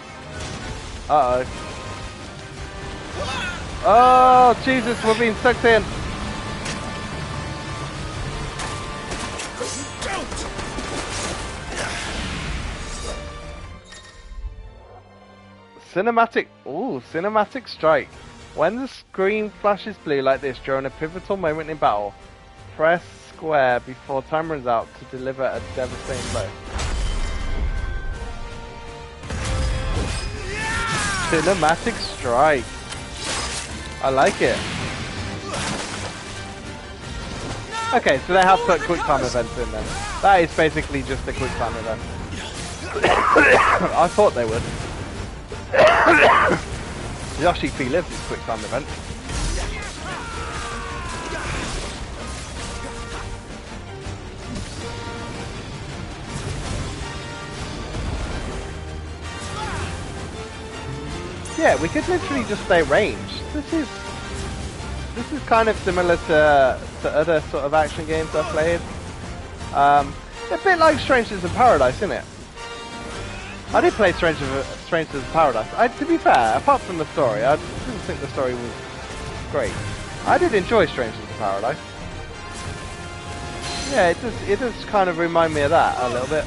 Uh-oh. Oh, Jesus, we're being sucked in. Cinematic strike. When the screen flashes blue like this during a pivotal moment in battle, press square before time runs out to deliver a devastating blow. Cinematic strike. I like it. Okay, so they have put quick time events in then. That is basically just a quick time event. I thought they would. Yoshi P lives his quick time event. Yeah, we could literally just stay ranged. This is kind of similar to other sort of action games I've played. A bit like Strangers in Paradise, isn't it? I did play Strangers in Paradise. To be fair, apart from the story, I didn't think the story was great. I did enjoy Strangers in Paradise. Yeah, it does kind of remind me of that a little bit.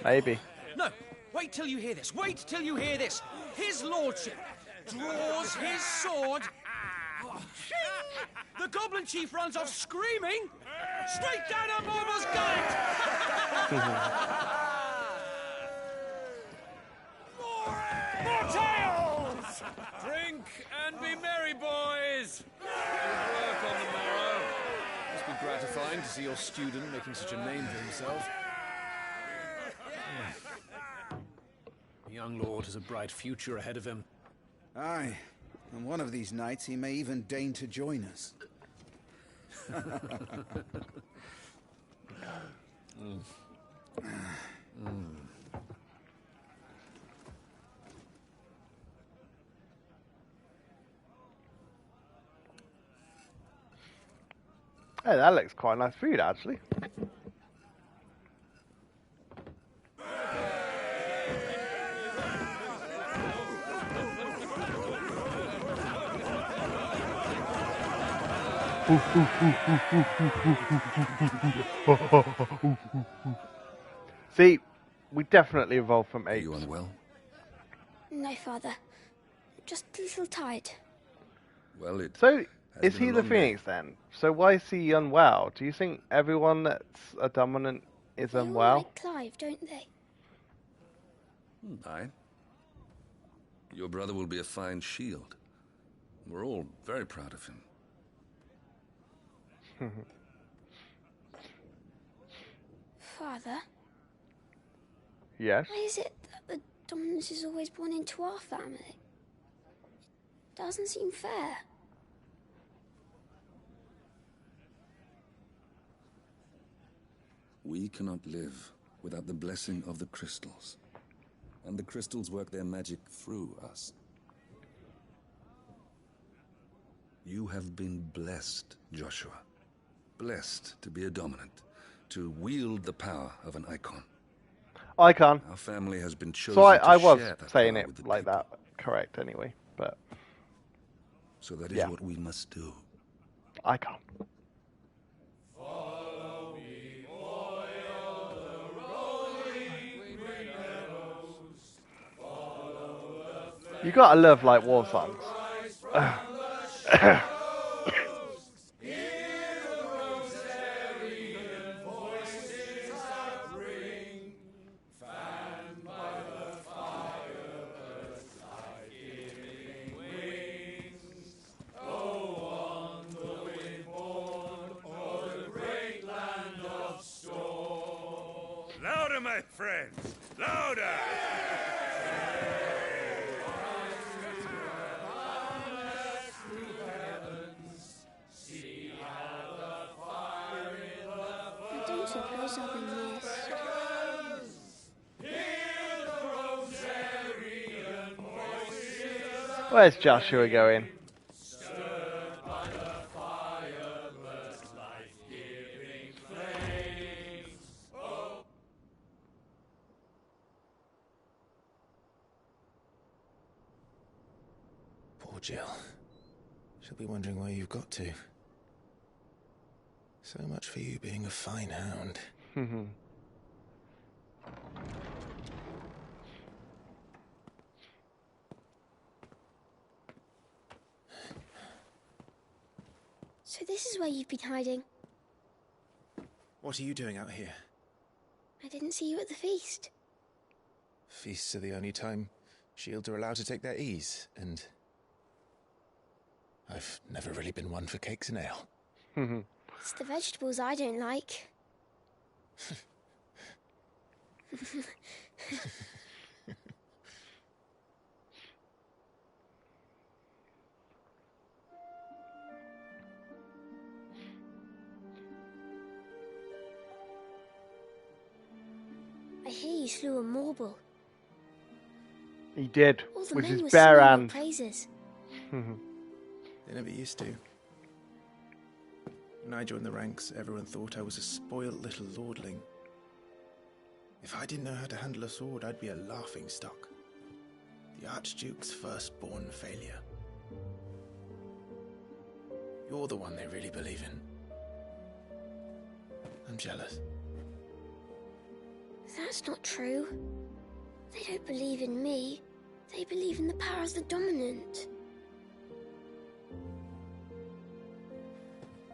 Maybe. No, wait till you hear this. Wait till you hear this. His lordship draws his sword. The goblin chief runs off screaming straight down a Morbal's gullet. More tales! Drink and be merry, boys! Good work on the morrow. Must be gratifying to see your student making such a name for himself. The young lord has a bright future ahead of him. Aye, and one of these nights he may even deign to join us. Hey, that looks quite nice food, actually. See, we definitely evolved from apes. Are you unwell? No, Father. Just a little tired. Well, it. So, has is been he a the long Phoenix then? So why is he unwell? Do you think everyone that's a dominant is They all unwell? like Clive, don't they? Aye. Your brother will be a fine shield. We're all very proud of him. Father, Yes. why is it that the dominance is always born into our family? Doesn't seem fair. We cannot live without the blessing of the crystals. And the crystals work their magic through us. You have been blessed, Joshua. Blessed to be a dominant, to wield the power of an icon. Icon. Our family has been chosen So I to was share that saying power it with the like that, correct anyway, but So that is yeah. what we must do. Icon. You gotta love like war songs. Louder, my friends! Louder! I don't suppose I'll be missed. Where's Joshua going? Poor Jill. She'll be wondering where you've got to. So much for you being a fine hound. So this is where you've been hiding. What are you doing out here? I didn't see you at the feast. Feasts are the only time shields are allowed to take their ease, and I've never really been one for cakes and ale. It's the vegetables I don't like. I hear you slew a Morble. He did, All the with men his were bare singing your hands. praises. They never used to. When I joined the ranks, everyone thought I was a spoiled little lordling. If I didn't know how to handle a sword, I'd be a laughingstock. The Archduke's firstborn failure. You're the one they really believe in. I'm jealous. That's not true. They don't believe in me. They believe in the power of the dominant.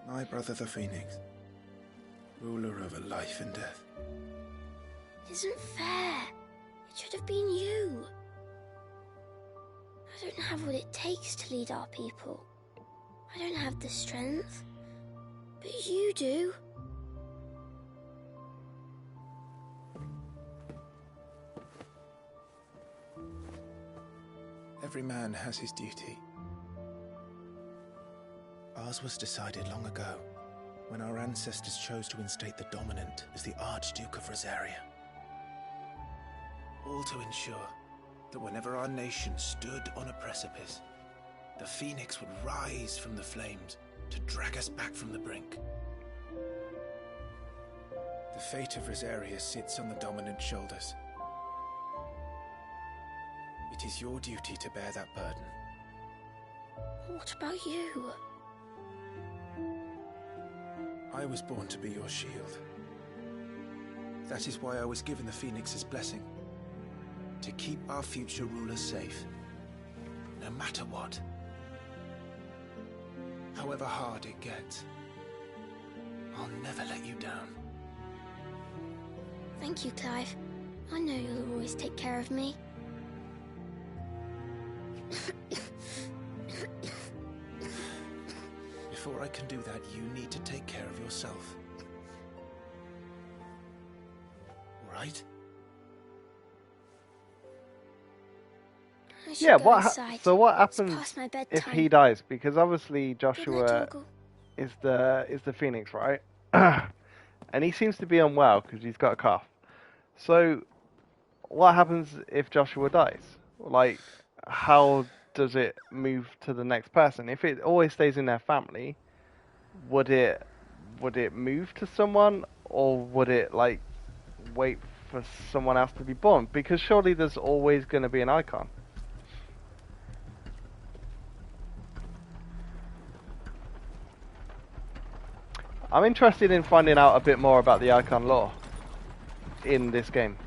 My brother the Phoenix, ruler over life and death. It isn't fair. It should have been you. I don't have what it takes to lead our people. I don't have the strength. But you do. Every man has his duty. Ours was decided long ago, when our ancestors chose to instate the dominant as the Archduke of Rosaria. All to ensure that whenever our nation stood on a precipice, the Phoenix would rise from the flames to drag us back from the brink. The fate of Rosaria sits on the dominant's shoulders. It is your duty to bear that burden. What about you? I was born to be your shield. That is why I was given the Phoenix's blessing. To keep our future rulers safe. No matter what. However hard it gets. I'll never let you down. Thank you, Clive. I know you'll always take care of me. Before I can do that, you need to take care of yourself. Right? Yeah, so what happens if he dies? Because obviously Joshua is the Phoenix, right? And he seems to be unwell because he's got a cough. So what happens if Joshua dies? Like, how does it move to the next person? If it always stays in their family, would it move to someone, or would it like wait for someone else to be born? Because surely there's always going to be an icon. I'm interested in finding out a bit more about the icon lore in this game.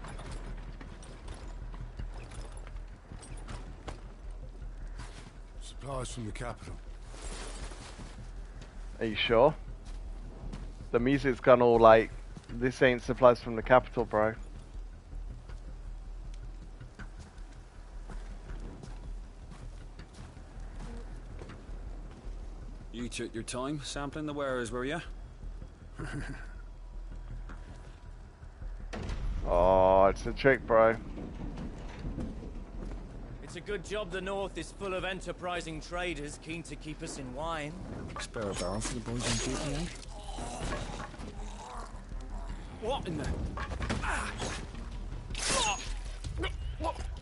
Supplies from the capital. Are you sure? The music's gone all like, this ain't supplies from the capital, bro. You took your time sampling the wares, were you? Oh, it's a trick, bro. It's a good job the North is full of enterprising traders keen to keep us in wine. Spare a barrel for the boys on duty, eh? What in the...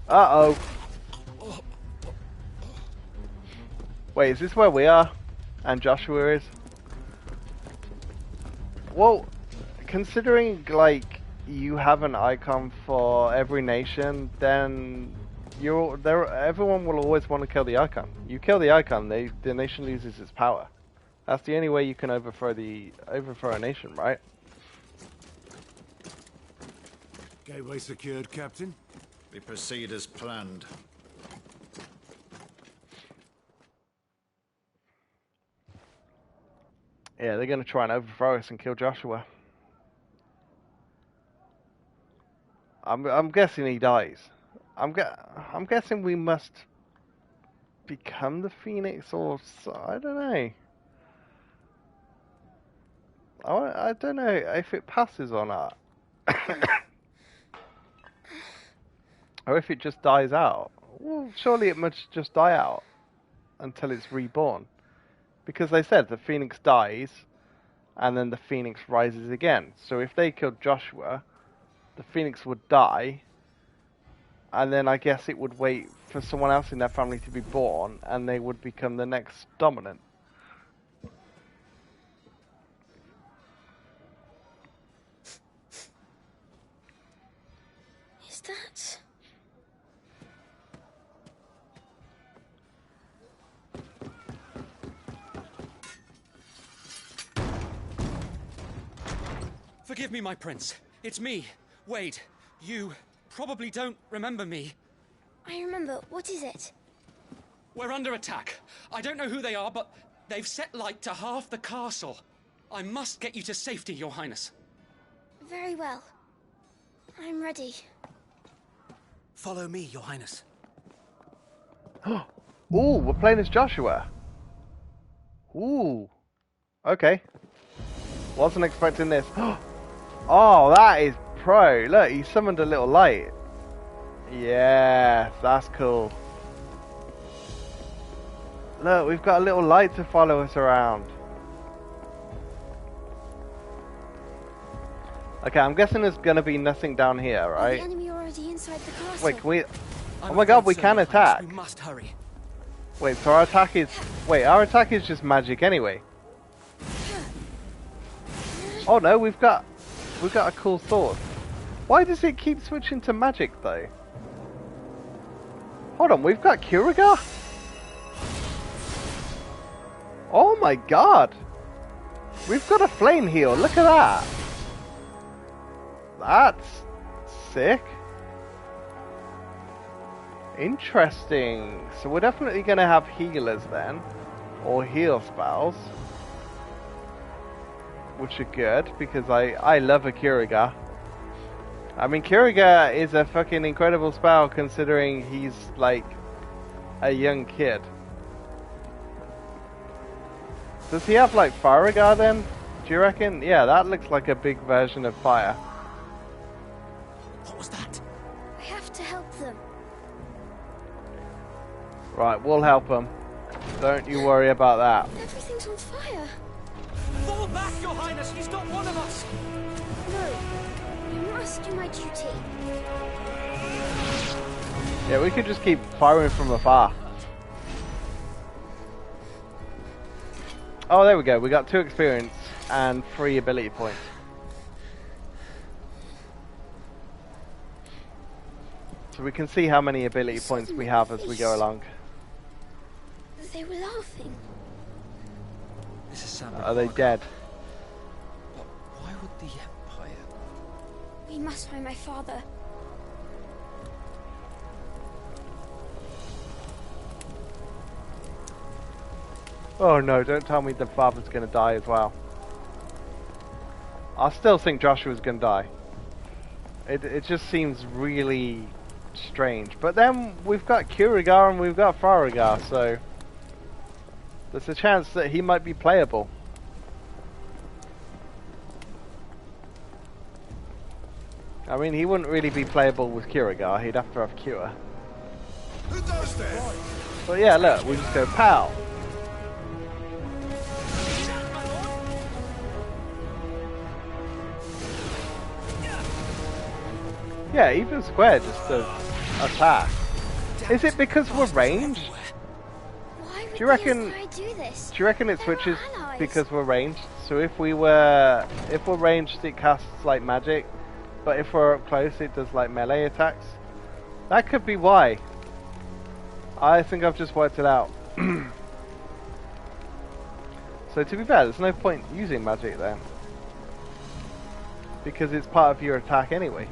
Uh-oh. Wait, is this where we are? And Joshua is? Well, considering, like, you have an icon for every nation, then everyone will always want to kill the icon. You kill the icon, the nation loses its power. That's the only way you can overthrow a nation, right? Gateway secured, Captain. We proceed as planned. Yeah, they're going to try and overthrow us and kill Joshua. I'm guessing he dies. I'm guessing we must become the Phoenix, or I don't know. I don't know if it passes or not, or if it just dies out. Well, surely it must just die out until it's reborn. Because they said the Phoenix dies, and then the Phoenix rises again. So if they killed Joshua, the Phoenix would die, and then I guess it would wait for someone else in their family to be born, and they would become the next dominant. Is that... Forgive me, my prince. It's me, Wade. You probably don't remember me. I remember. What is it? We're under attack. I don't know who they are, but they've set light to half the castle. I must get you to safety, Your Highness. Very well. I'm ready. Follow me, Your Highness. Ooh, we're playing as Joshua. Ooh. Okay. Wasn't expecting this. Oh, that is pro. Look, he summoned a little light. Yeah, that's cool. Look, we've got a little light to follow us around. Okay, I'm guessing there's gonna be nothing down here, right? The enemy already inside the castle. Wait, can we... Oh my god, we can attack. We must hurry. Wait, so our attack is... Wait, our attack is just magic anyway. Oh no, we've got a cool sword. Why does it keep switching to magic though? Hold on, we've got Kuriga? Oh my god! We've got a flame heal, look at that! That's sick. Interesting. So we're definitely going to have healers then. Or heal spells. Which are good, because I love a Kuriga. I mean, Kuriga is a fucking incredible spell considering he's like a young kid. Does he have like Faragar then? Do you reckon? Yeah, that looks like a big version of fire. What was that? We have to help them. Right, we'll help them. Don't you worry about that. Everything's on fire. Fall back, Your Highness! He's not one of us! No, I must do my duty. Yeah, we could just keep firing from afar. Oh, there we go. We got 2 experience and 3 ability points. So we can see how many ability points we have as we go along. They were laughing. This is Sam. Are they dead? But why would the Empire? We must find my father. Oh no, don't tell me the father's gonna die as well. I still think Joshua's gonna die. It just seems really strange. But then we've got Kurigar and we've got Faragar, so there's a chance that he might be playable. I mean, he wouldn't really be playable with Kurigar, he'd have to have Cure. Who goes there? But yeah, look, we just go pow. Yeah, even square just to attack. Is it because we're ranged? Do you reckon? Do you reckon it switches because we're ranged? So if we're ranged, it casts like magic, but if we're up close, it does like melee attacks. That could be why. I think I've just worked it out. So to be fair, there's no point using magic then, because it's part of your attack anyway.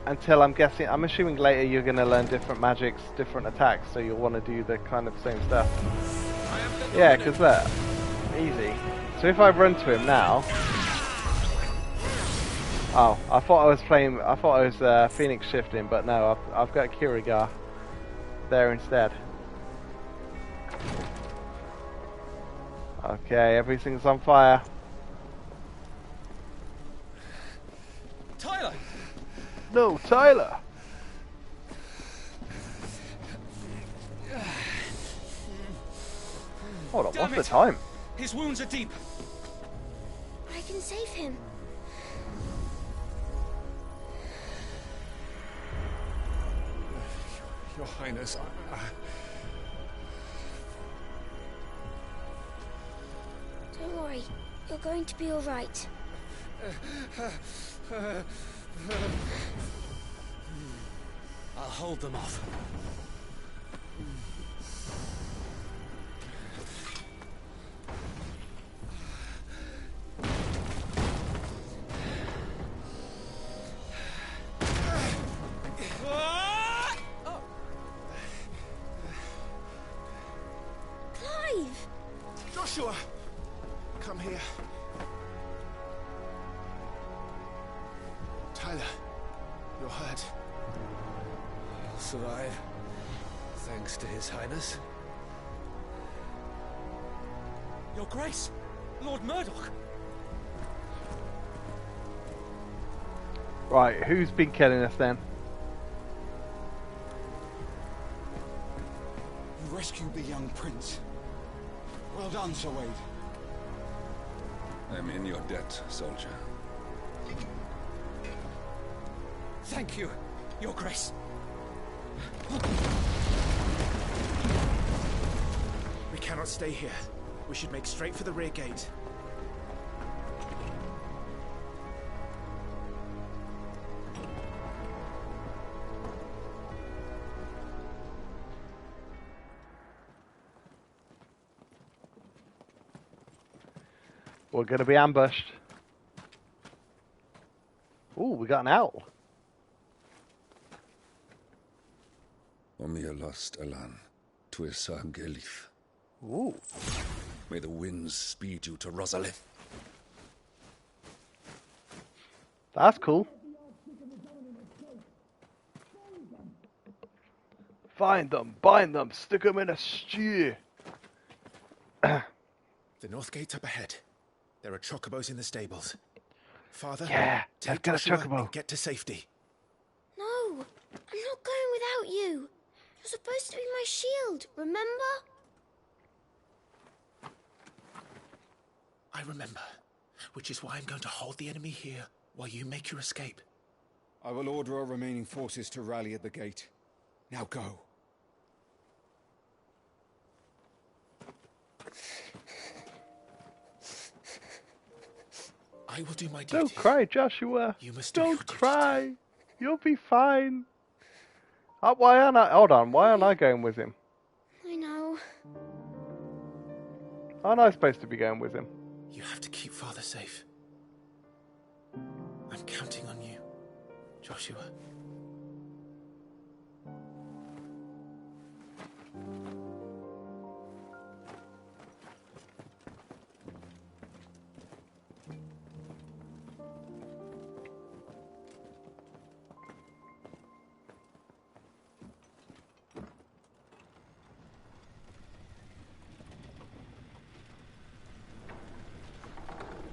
Until I'm assuming later you're going to learn different magics, different attacks, so you'll want to do the kind of same stuff. Yeah, because look, easy. So if I run to him now... Oh, I thought I was Phoenix shifting, but no, I've got Kurigar there instead. Okay, everything's on fire. Tyler! No, Tyler! Hold on, what's the time? His wounds are deep. I can save him. Your Highness, Don't worry, you're going to be all right. I'll hold them off. You're hurt. You'll survive, thanks to His Highness. Your Grace, Lord Murdoch. Right, who's been killing us then? You rescued the young prince. Well done, Sir Wade. I'm in your debt, soldier. Thank you, Your Grace. We cannot stay here. We should make straight for the rear gate. We're gonna be ambushed. Ooh, we got an owl. Omnia lost Alan, Tuisa Gelith. Ooh. May the winds speed you to Rosalith. That's cool. Find them, bind them, stick them in a stew. The north gate's up ahead. There are chocobos in the stables. Father, Yeah, take let's get a Joshua chocobo. and get to safety. No, I'm not going without you. You're supposed to be my shield, remember? I remember, which is why I'm going to hold the enemy here while you make your escape. I will order our remaining forces to rally at the gate. Now go. I will do my duty. Don't cry, Joshua. You must do Don't cry. You'll be fine. Why aren't I? Hold on. Why aren't I going with him? I know. Aren't I supposed to be going with him? You have to keep Father safe. I'm counting on you, Joshua.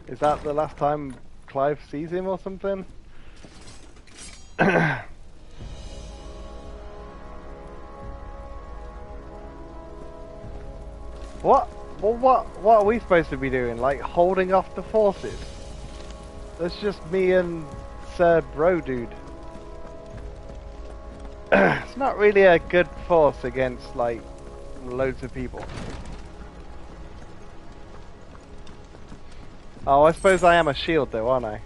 Is that the last time Clive sees him or something? What? Well, what are we supposed to be doing? Like holding off the forces? That's just me and Sir Bro Dude. It's not really a good force against like loads of people. Oh, I suppose I am a shield though, aren't I?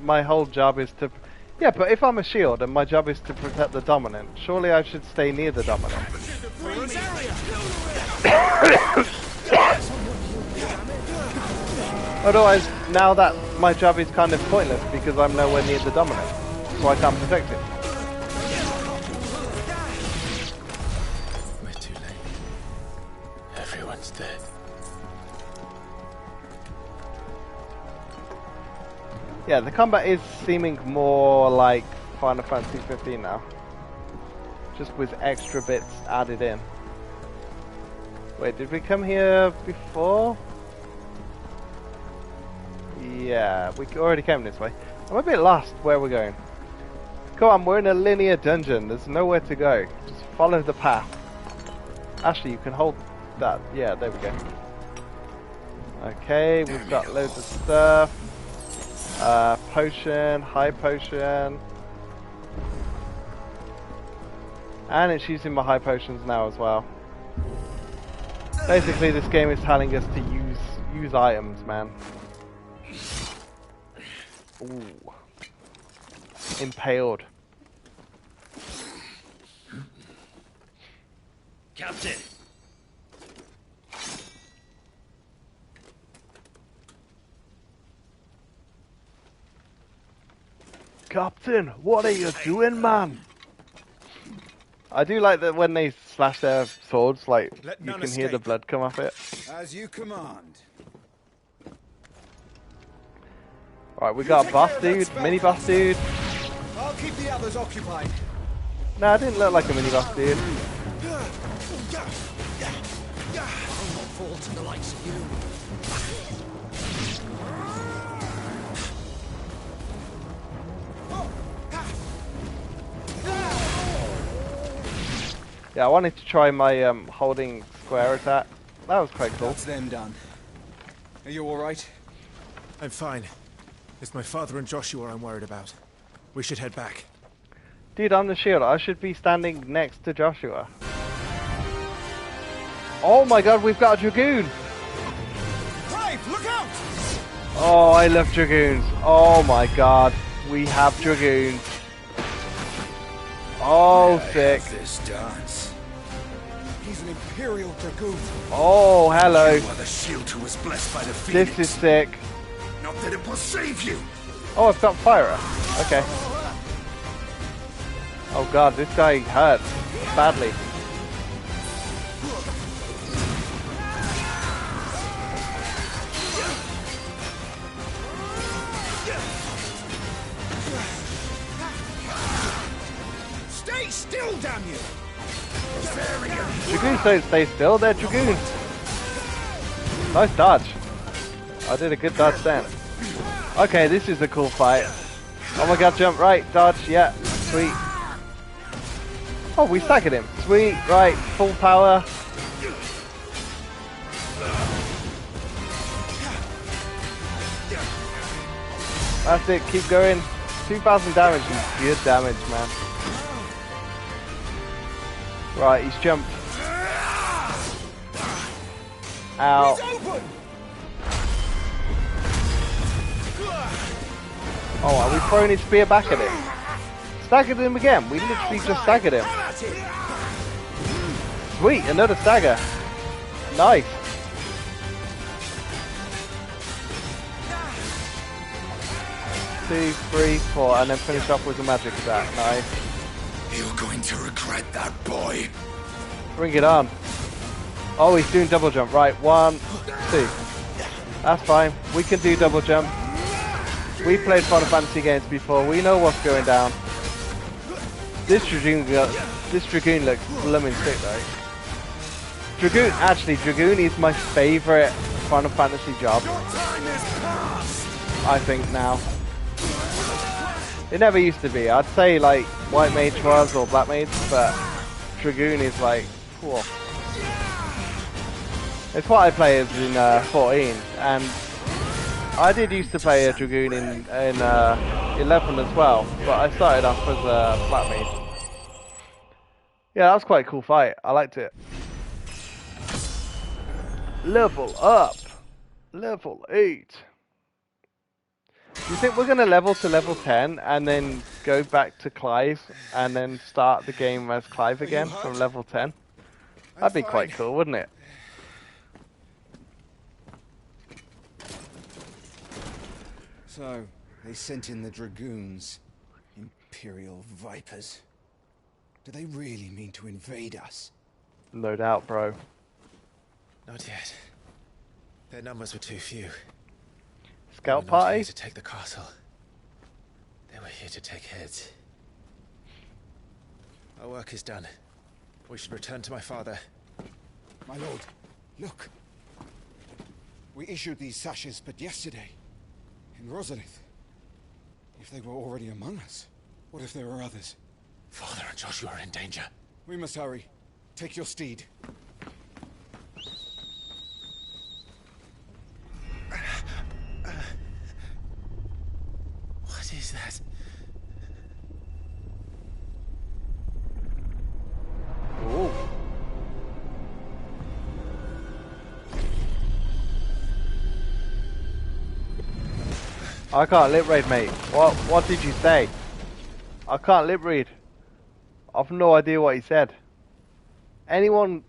My whole job is to... Yeah, but if I'm a shield and my job is to protect the dominant, surely I should stay near the dominant. Otherwise, now that my job is kind of pointless because I'm nowhere near the dominant, so I can't protect it. We're too late. Everyone's dead. Yeah, the combat is seeming more like Final Fantasy 15 now. Just with extra bits added in. Wait, did we come here before? Yeah, we already came this way. I'm a bit lost where we're going. Come on, we're in a linear dungeon. There's nowhere to go. Just follow the path. Actually, you can hold that. Yeah, there we go. Okay, we've got loads of stuff. Potion, high potion. And it's using my high potions now as well. Basically, this game is telling us to use items, man. Ooh. Impaled. Captain! Captain, what are you doing, man? I do like that when they slash their swords, like, you can hear the blood come off it. As you command. Right, we got a boss dude, mini boss dude. keep the others occupied. No, it didn't look like a mini-boss, dude. I'll not fall to the likes of you. Yeah, I wanted to try my holding square attack. That was quite cool. That's them done. Are you alright? I'm fine. It's my father and Joshua I'm worried about. We should head back. Dude, I'm the shield. I should be standing next to Joshua. Oh my god, we've got a Dragoon! Clive, look out! Oh, I love Dragoons. Oh my god, we have Dragoons. Oh, sick. This dance. He's an Imperial Dragoon. Oh, hello. You are the shield who was blessed by the Phoenix. This is sick. Not that it will save you. Oh, I've got Fire. Okay. Oh god, this guy hurts badly. Stay still, damn you! Dragoons don't stay still, they're Dragoons. Nice dodge. I did a good dodge then. Okay, this is a cool fight. Oh my god, jump, right, dodge, yeah, sweet. Oh, we staggered him. Sweet, right, full power. That's it, keep going. 2,000 damage is good damage, man. Right, he's jumped. Ow. Oh, are we throwing his spear back at him? Staggered him again. We literally just staggered him. Sweet, another stagger. Nice. Two, three, four, and then finish off with a magic attack. Nice. You're going to regret that, boy. Bring it on. Oh, he's doing double jump. Right, 1, 2. That's fine. We can do double jump. We played Final Fantasy games before. We know what's going down. This Dragoon looks blooming sick though. Dragoon is my favourite Final Fantasy job. I think now. It never used to be. I'd say like White Mage was or Black Mage, but Dragoon is like, whoa. It's what I play as in 14, and I did used to play a Dragoon in 11 as well, but I started off as a Black Mage. Yeah, that was quite a cool fight. I liked it. Level up. Level 8. Do you think we're going to level to level 10 and then go back to Clive and then start the game as Clive again from level 10? That'd be quite cool, wouldn't it? So, they sent in the Dragoons. Imperial Vipers. Do they really mean to invade us? No doubt, bro. Not yet. Their numbers were too few. Scout they were not party? here to take the castle. They were here to take heads. Our work is done. We should return to my father. My lord, look. We issued these sashes but yesterday. In Rosalith. If they were already among us, what if there were others? Father and Joshua are in danger. We must hurry. Take your steed. What is that? Ooh. I can't lip read, mate. What did you say? I can't lip read. I've no idea what he said. Anyone?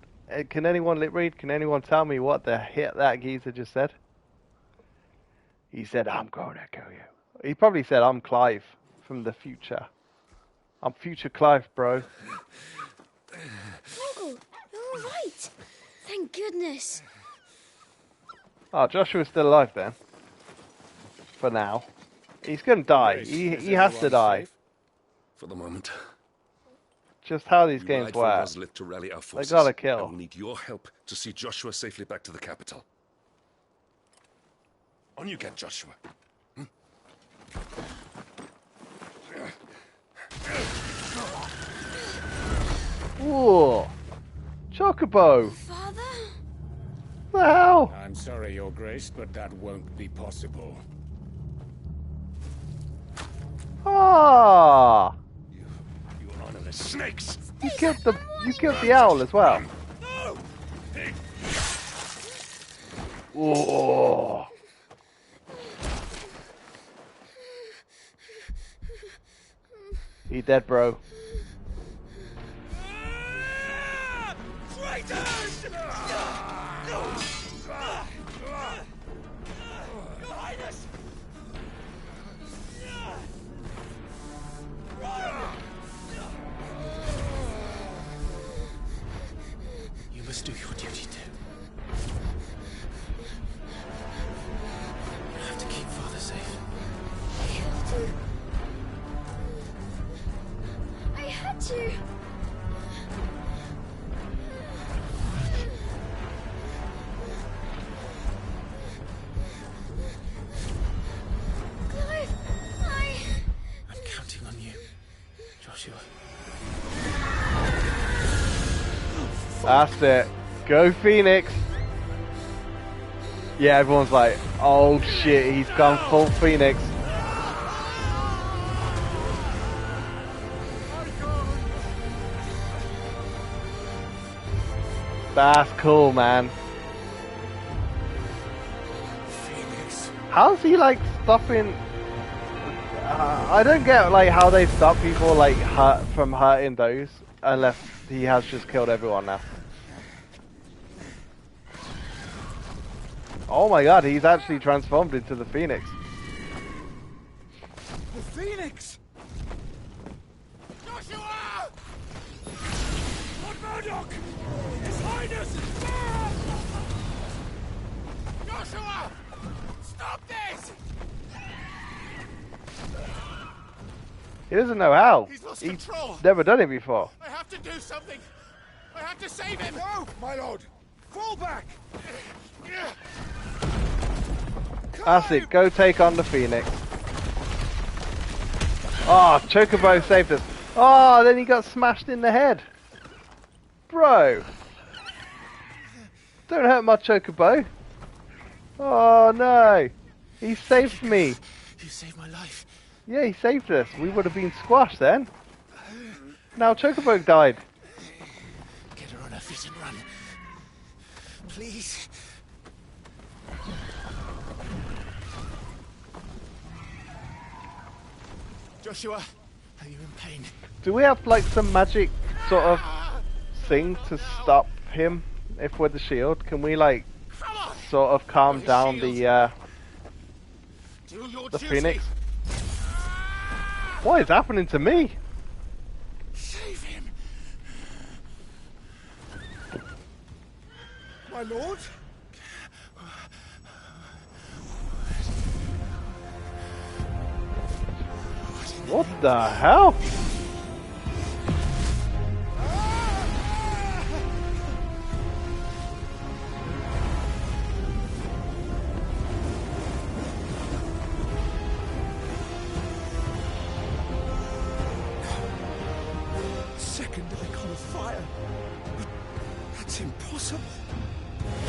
Can anyone lip read? Can anyone tell me what the hit that geezer just said? He said, "I'm gonna kill you." He probably said, "I'm Clive from the future. I'm future Clive, bro." Uncle, you're all right. Thank goodness. Oh, Joshua's still alive then. For now. He's gonna die. He has to die. For the moment. Just how these We games ride for work. Roslith to rally our They forces. gotta I kill. will need your help to see Joshua safely back to the capital. On you get, Joshua. Ooh. Chocobo. Father? What the hell? I'm sorry, Your Grace, but that won't be possible. Ah. You honorless snakes! You killed the owl as well. No! Ooh. He dead, bro. Traitors! Your Highness! You must do your duty too. You have to keep Father safe. I had to. Clive, I'm counting on you, Joshua. That's it. Go Phoenix. Yeah, everyone's like, oh shit, he's gone full Phoenix. That's cool, man. Phoenix. How's he like stopping? I don't get like how they stop people like from hurting those unless he has just killed everyone now. Oh my god, he's actually transformed into the Phoenix. The Phoenix! Joshua! Lord Murdoch! His Highness! Joshua! Stop this! He doesn't know how. He's lost control. Never done it before. I have to do something! I have to save him! No, my lord! Fall back! That's it, go take on the Phoenix. Oh, Chocobo saved us. Oh, then he got smashed in the head. Bro. Don't hurt my Chocobo. Oh no. He saved me. You saved my life. Yeah, he saved us. We would have been squashed then. Now Chocobo died. Get her on her feet and run. Please. Joshua, are you in pain? Do we have like some magic sort of thing to stop him if we're the shield? Can we like sort of calm down the Phoenix? What is happening to me? Save him! My lord? What the hell? Second icon of fire. That's impossible.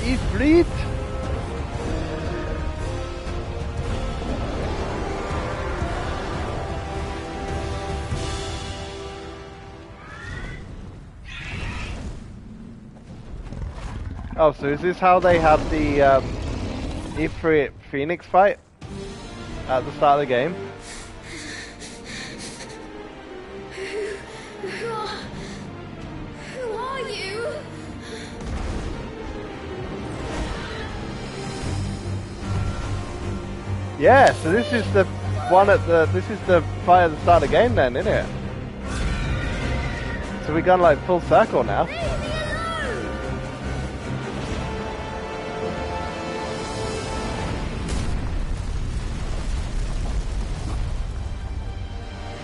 He's bleed. Oh, so is this how they had the Ifrit Phoenix fight at the start of the game? Who are you? Yeah, so this is the one at this is the fight at the start of the game then, isn't it? So we gone like full circle now.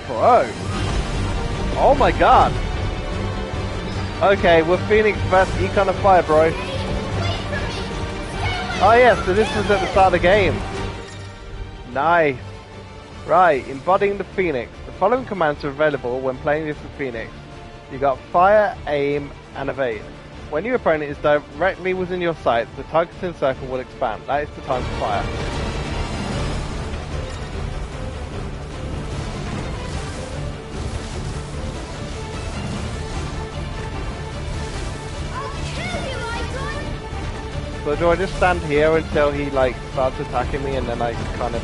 Bro. Oh my god! Okay, we're Phoenix versus Econ of Fire, bro. Oh yeah, so this was at the start of the game. Nice. Right, embodying the Phoenix. The following commands are available when playing this with Phoenix. You got fire, aim, and evade. When your opponent is directly within your sight, the targeting circle will expand. That is the time to fire. So do I just stand here until he like starts attacking me and then I kind of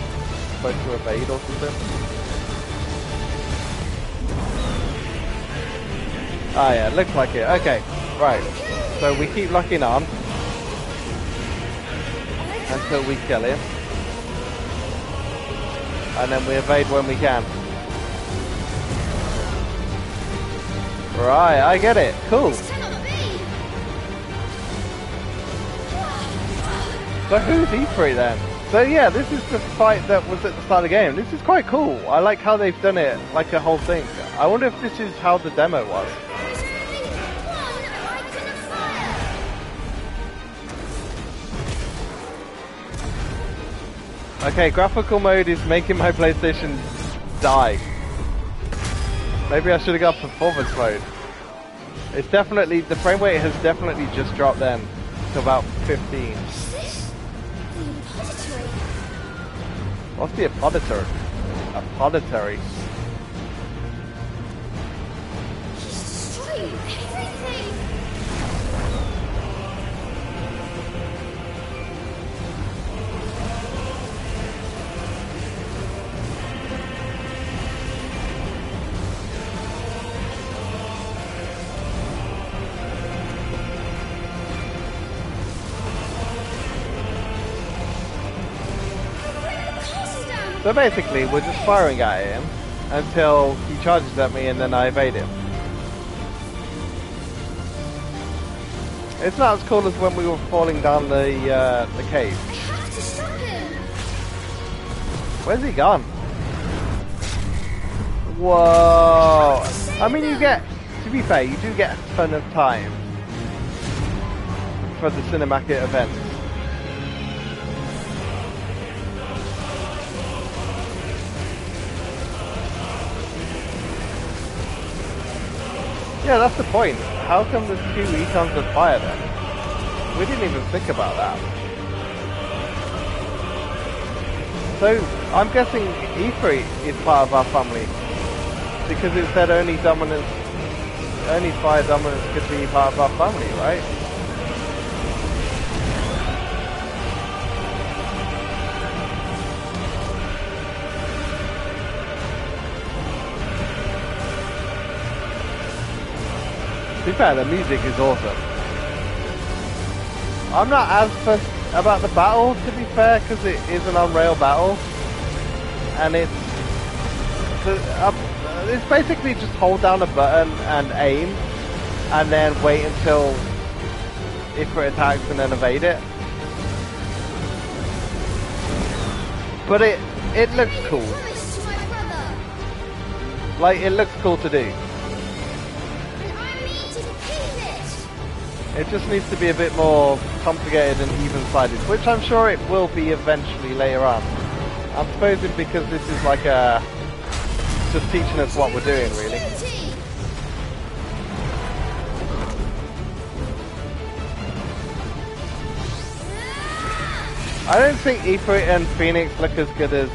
supposed to evade or something? Oh yeah, looks like it. Okay, right. So we keep locking on until we kill him. And then we evade when we can. Right, I get it. Cool. So who's E3 then? So yeah, this is the fight that was at the start of the game. This is quite cool. I like how they've done it, like a whole thing. I wonder if this is how the demo was. Okay, graphical mode is making my PlayStation die. Maybe I should have got performance mode. It's definitely, the frame rate has definitely just dropped then to about 15. What's the apothecary? Apothecary. He's destroying everything! So basically, we're just firing at him until he charges at me and then I evade him. It's not as cool as when we were falling down the cave. I have to stop him! Where's he gone? Whoa! I mean, you get, to be fair, you do get a ton of time for the cinematic events. Yeah, that's the point. How come there's 2 econs of fire then? We didn't even think about that. So, I'm guessing E3 is part of our family. Because it said only fire dominance could be part of our family, right? To be fair, the music is awesome. I'm not as fussed about the battle, to be fair, because it is an on-rail battle. And it's basically just hold down a button and aim, and then wait until Ifrit attacks and then evade it. But it looks cool. Like, it looks cool to do. It just needs to be a bit more complicated and even-sided, which I'm sure it will be eventually later on. I'm supposing because this is like just teaching us what we're doing, really. I don't think Ifrit and Phoenix look as good as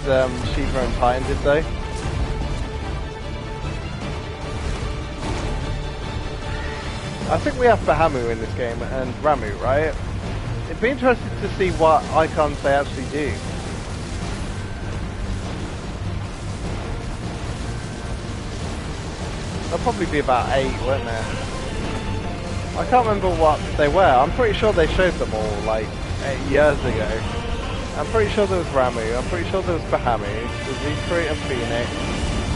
Shiva and Titan did, though. I think we have Bahamut in this game and Ramu, right? It'd be interesting to see what icons they actually do. There'll probably be about 8, won't there? I can't remember what they were. I'm pretty sure they showed them all like 8 years ago. I'm pretty sure there was Ramu. I'm pretty sure there was Bahamut. There's Ifrit and Phoenix,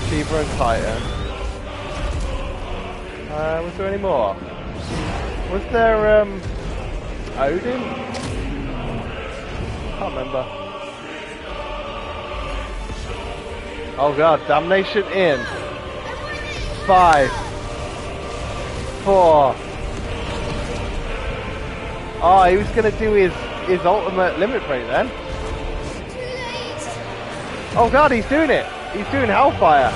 Shiva and Titan. Was there any more? Was there Odin? Can't remember. Oh god, Damnation Inn. 5, 4. Oh, he was going to do his ultimate limit break then. Oh god, he's doing it. He's doing Hellfire.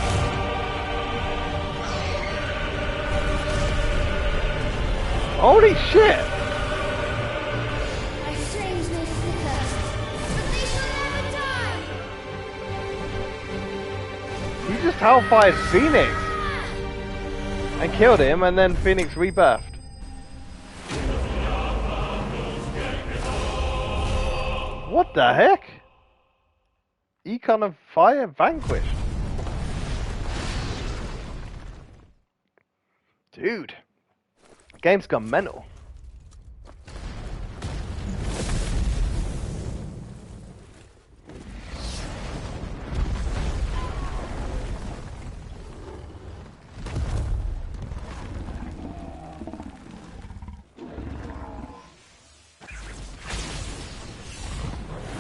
Holy shit. My flames may flicker, but they shall never die. He just Hellfired Phoenix. And killed him, and then Phoenix rebirthed. What the heck? Econ of Fire vanquished. Dude. Game's gone mental.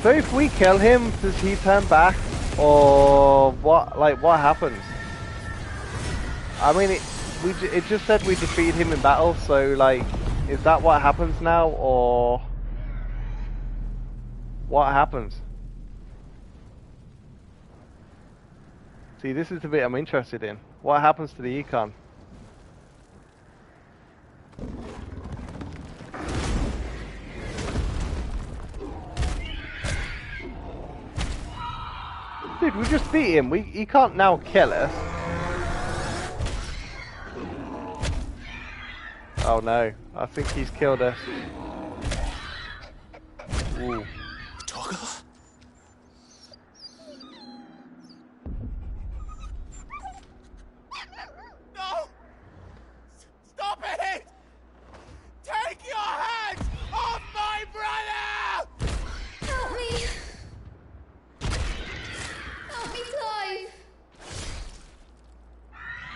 So if we kill him, does he turn back? Or what? Like, what happens? I mean, it just said we defeated him in battle, so like, is that what happens now, or what happens? See, this is the bit I'm interested in. What happens to the econ? Dude, we just beat him. He can't now kill us. Oh no, I think he's killed us. Ooh. Toggle? No! Stop it! Take your hands off my brother! Help me! Help me, Clive!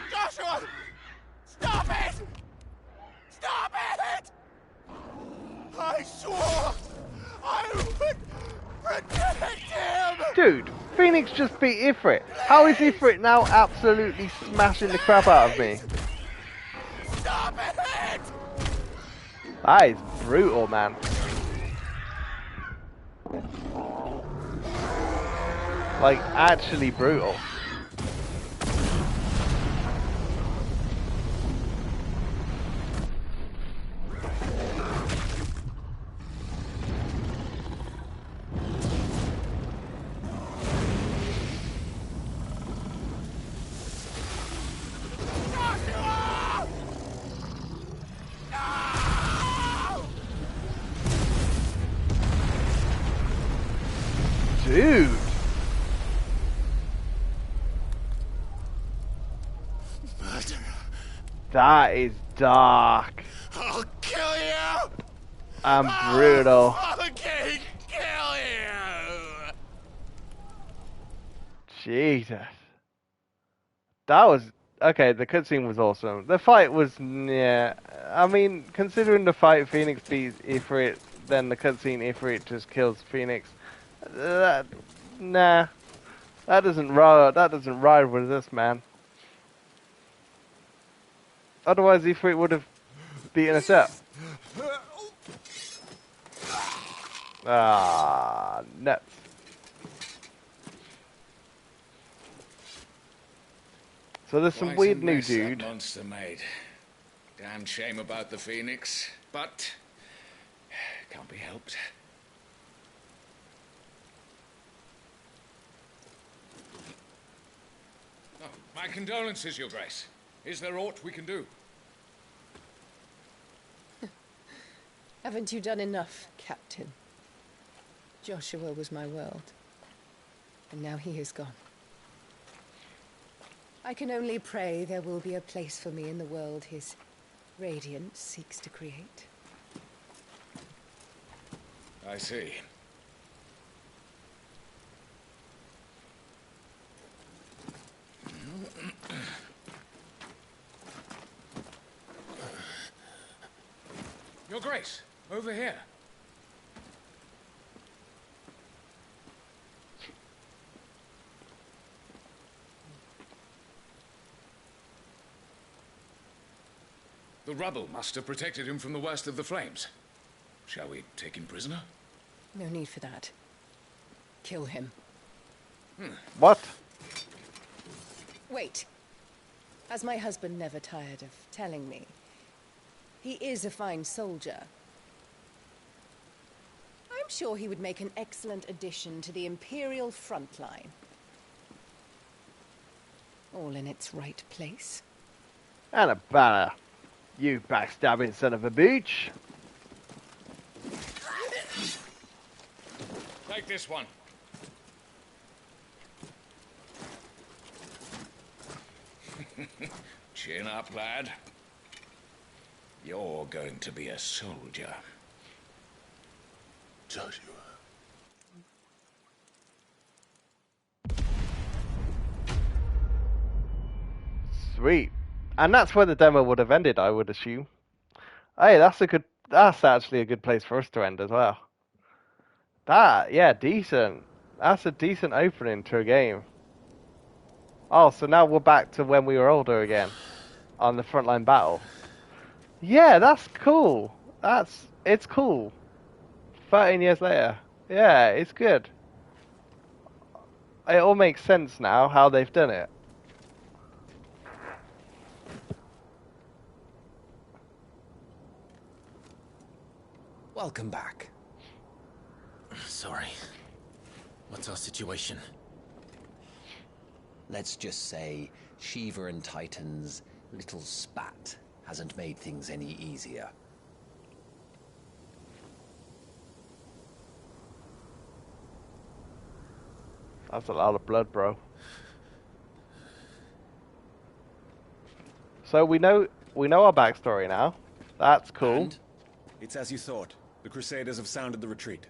Joshua! Stop it! Stop it! I swore I would protect him! Dude, Phoenix just beat Ifrit. How is Ifrit now absolutely smashing the crap out of me? Stop it! That is brutal, man. Like, actually brutal. Dude. That is dark. I'll kill you! And brutal. I'll fucking kill you! Jesus. That was... Okay, the cutscene was awesome. The fight was... Yeah. I mean, considering the fight Phoenix beats Ifrit, then the cutscene Ifrit just kills Phoenix. Nah. That doesn't ride with this, man. Otherwise, Ifrit would have beaten us up. Ah, nuts. So there's some Quite weird a new mess dude. That monster made. Damn shame about the Phoenix, but can't be helped. Oh, my condolences, Your Grace. Is there aught we can do? Haven't you done enough, Captain? Joshua was my world, and now he is gone. I can only pray there will be a place for me in the world his radiance seeks to create. I see. Your Grace, over here. The rubble must have protected him from the worst of the flames. Shall we take him prisoner? No need for that. Kill him. What? Wait. As my husband never tired of telling me, he is a fine soldier. I'm sure he would make an excellent addition to the Imperial front line. All in its right place. And a banner. You backstabbing son of a bitch. Take this one. Chin up, lad. You're going to be a soldier. Joshua. Sweet. And that's where the demo would have ended, I would assume. Hey, that's actually a good place for us to end as well. Yeah, decent. That's a decent opening to a game. Oh, so now we're back to when we were older again. On the frontline battle. Yeah, that's cool. It's cool. 13 years later. Yeah, it's good. It all makes sense now, how they've done it. Welcome back. Sorry. What's our situation? Let's just say Shiva and Titan's little spat hasn't made things any easier. That's a lot of blood, bro. So we know our backstory now. That's cool. And it's as you thought. The Crusaders have sounded the retreat.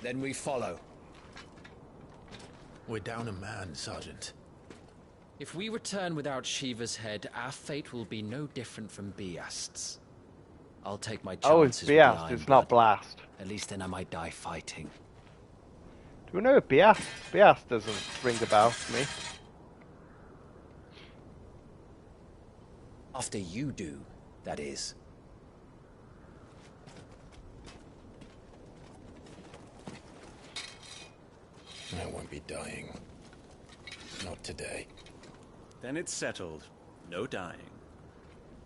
Then we follow. We're down a man, Sergeant. If we return without Shiva's head, our fate will be no different from Biast's. I'll take my chances. Oh, it's Biast, it's not Blast. At least then I might die fighting. Do we know if Biast? Biast doesn't ring a bell to me. After you do, that is. I won't be dying. Not today. Then it's settled. No dying.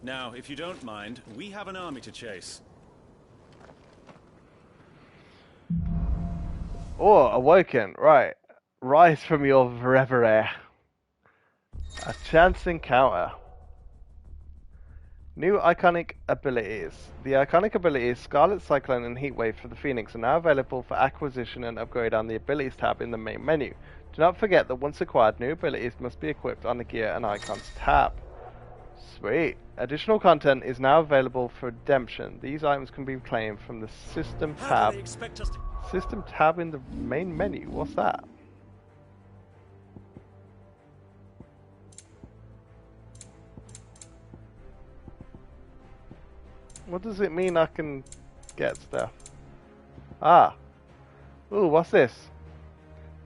Now, if you don't mind, we have an army to chase. Oh, awoken. Right. Rise from your reverie. A chance encounter. New iconic abilities. The iconic abilities Scarlet Cyclone and Heatwave for the Phoenix are now available for acquisition and upgrade on the Abilities tab in the main menu. Do not forget that once acquired, new abilities must be equipped on the Gear and Icons tab. Sweet. Additional content is now available for redemption. These items can be claimed from the System tab. System tab in the main menu. What's that? What does it mean I can get stuff? Ah. Ooh, what's this?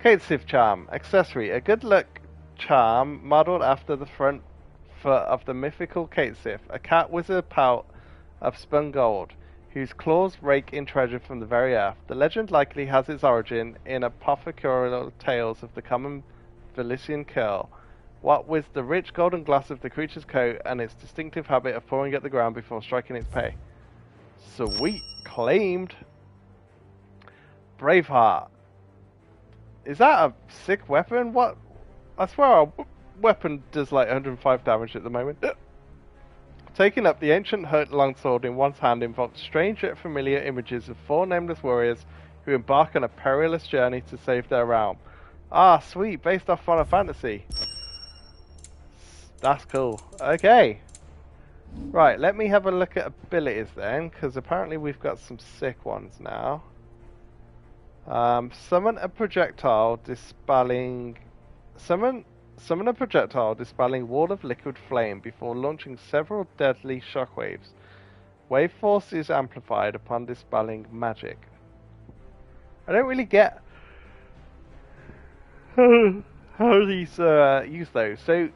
Kate Sif charm. Accessory. A good luck charm modeled after the front foot of the mythical Kate Sif. A cat with a pout of spun gold, whose claws rake in treasure from the very earth. The legend likely has its origin in apothecarial tales of the common Valisthea curl. What with the rich golden gloss of the creature's coat and its distinctive habit of pawing at the ground before striking its prey. Sweet. Claimed. Braveheart. Is that a sick weapon? What? I swear our weapon does like 105 damage at the moment. Taking up the ancient hurt longsword in one's hand invokes strange yet familiar images of four nameless warriors who embark on a perilous journey to save their realm. Ah, sweet. Based off Final Fantasy. That's cool. Okay. Right, let me have a look at abilities then, because apparently we've got some sick ones now. Summon a projectile dispelling... Summon a projectile dispelling wall of liquid flame before launching several deadly shockwaves. Wave force is amplified upon dispelling magic. I don't really get how these use those. So,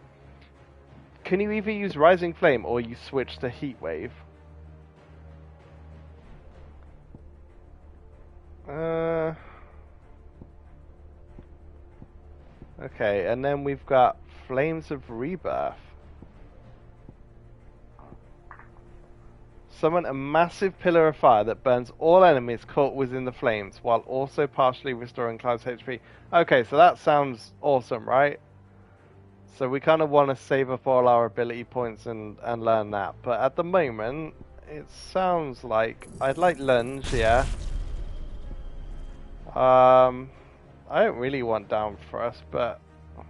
can you either use Rising Flame or you switch to Heat Wave? Okay, and then we've got Flames of Rebirth. Summon a massive pillar of fire that burns all enemies caught within the flames, while also partially restoring Clive's HP. Okay, so that sounds awesome, right? So we kind of want to save up all our ability points and learn that. But at the moment, it sounds like I'd like Lunge, yeah. I don't really want Down Thrust, but I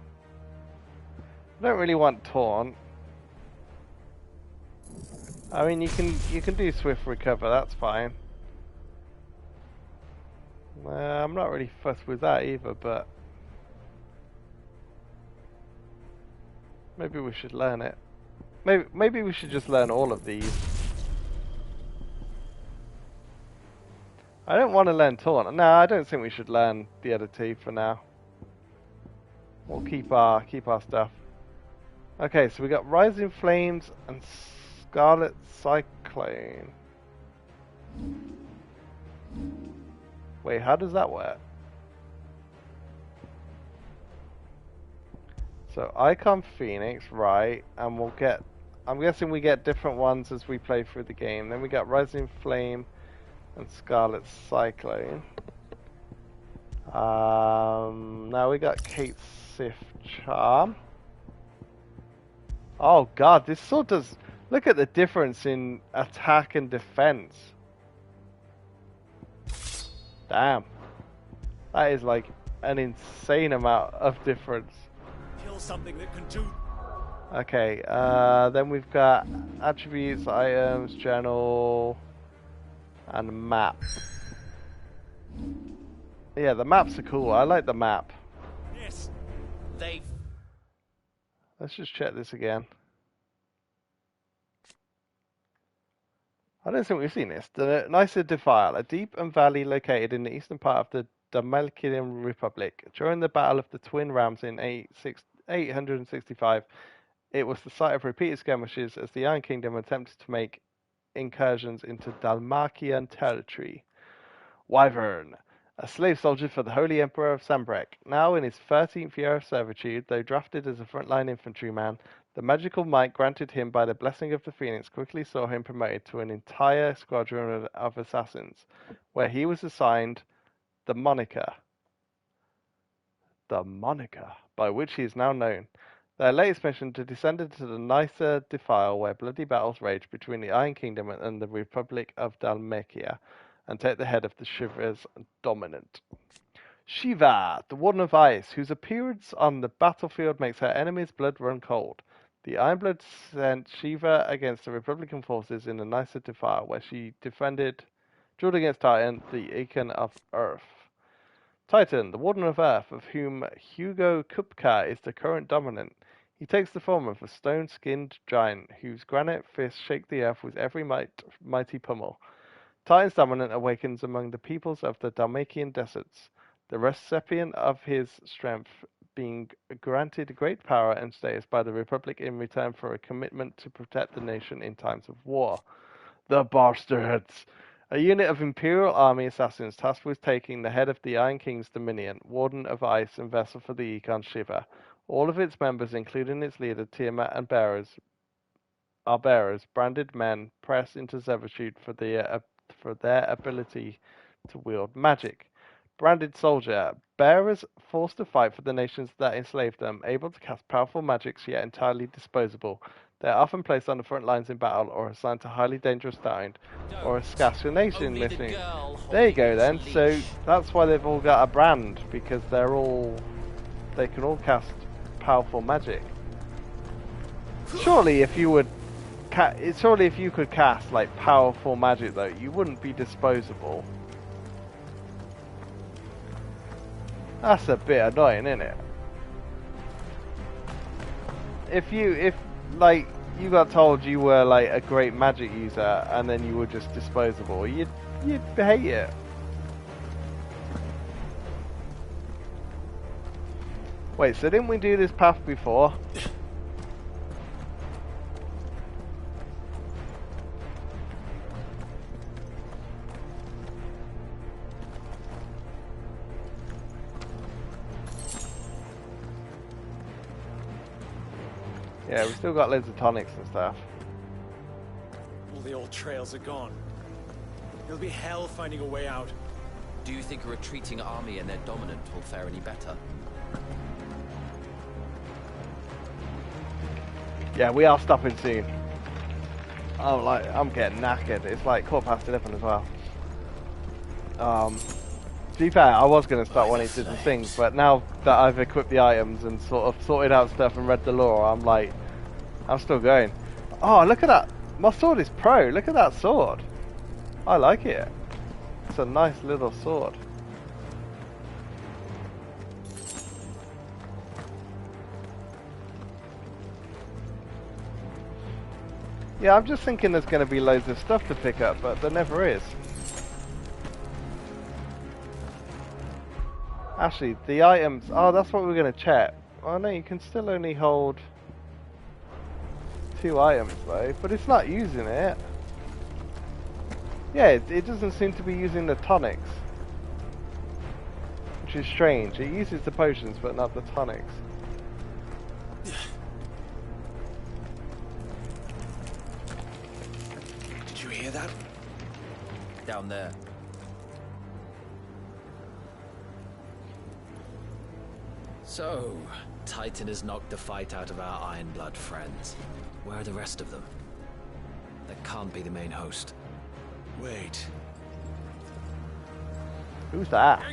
don't really want Taunt. I mean, you can do Swift Recover, that's fine. I'm not really fussed with that either, but maybe we should learn it. Maybe we should just learn all of these. I don't want to learn Taunt. No, I don't think we should learn the other two for now. We'll keep our stuff. Okay, so we got Rising Flames and Scarlet Cyclone. Wait, how does that work? So Icon Phoenix, right, and we'll get, I'm guessing we get different ones as we play through the game. Then we got Rising Flame and Scarlet Cyclone. Now we got Kate Sif Charm. Oh god, this sword does, look at the difference in attack and defense. Damn. That is like an insane amount of difference. Kill something that can do. Okay, then we've got attributes, items, journal, and map. Yeah, the maps are cool. I like the map. Yes, they've. Let's just check this again. I don't think we've seen this. The Nysa Defile, a deep and valley located in the eastern part of the Dalmatian Republic. During the Battle of the Twin Rams in 865, it was the site of repeated skirmishes as the Iron Kingdom attempted to make incursions into Dalmatian territory. Wyvern, a slave soldier for the Holy Emperor of Sambrek. Now in his 13th year of servitude, though drafted as a frontline infantryman, the magical might granted him by the blessing of the Phoenix quickly saw him promoted to an entire squadron of assassins, where he was assigned the moniker, by which he is now known. Their latest mission to descend into the Nysa Defile, where bloody battles rage between the Iron Kingdom and the Republic of Dalmatia, and take the head of the Shiva's dominant. Shiva, the Warden of Ice, whose appearance on the battlefield makes her enemies' blood run cold. The Ironblood sent Shiva against the Republican forces in the Nysa Defile, where she drilled against Titan, the Icon of Earth. Titan, the Warden of Earth, of whom Hugo Kupka is the current dominant. He takes the form of a stone-skinned giant, whose granite fists shake the earth with every mighty pummel. Titan's dominant awakens among the peoples of the Dalmatian deserts, the recipient of his strength being granted great power and status by the Republic in return for a commitment to protect the nation in times of war. The Bastards! A unit of Imperial Army assassins tasked with taking the head of the Iron King's dominion, Warden of Ice and vessel for the Econ Shiva. All of its members, including its leader Tiamat and bearers, branded men pressed into servitude for their ability to wield magic. Branded soldier, bearers forced to fight for the nations that enslaved them, able to cast powerful magics yet entirely disposable. They are often placed on the front lines in battle or assigned to highly dangerous terrain or assassination missions. There you go then, so that's why they've all got a brand, because they can all cast powerful magic. Surely if you could cast like powerful magic though, you wouldn't be disposable. That's a bit annoying, isn't it? If you got told you were like a great magic user and then you were just disposable, you'd hate it. Wait, so didn't we do this path before? Yeah, we've still got loads of tonics and stuff. All the old trails are gone. It'll be hell finding a way out. Do you think a retreating army and their dominant will fare any better? Yeah, we are stopping soon. I'm getting knackered. It's like 11:15 as well. To be fair, I was going to start wanting to do some things, but now that I've equipped the items and sort of sorted out stuff and read the lore, I'm like, I'm still going. Oh, look at that. My sword is pro. Look at that sword. I like it. It's a nice little sword. Yeah, I'm just thinking there's going to be loads of stuff to pick up, but there never is. Actually, the items... Oh, that's what we're going to check. Oh no, you can still only hold 2 items though, but it's not using it. Yeah, it doesn't seem to be using the tonics. Which is strange. It uses the potions, but not the tonics. Did you hear that? Down there. So, Titan has knocked the fight out of our Ironblood friends. Where are the rest of them? That can't be the main host. Wait. Who's that?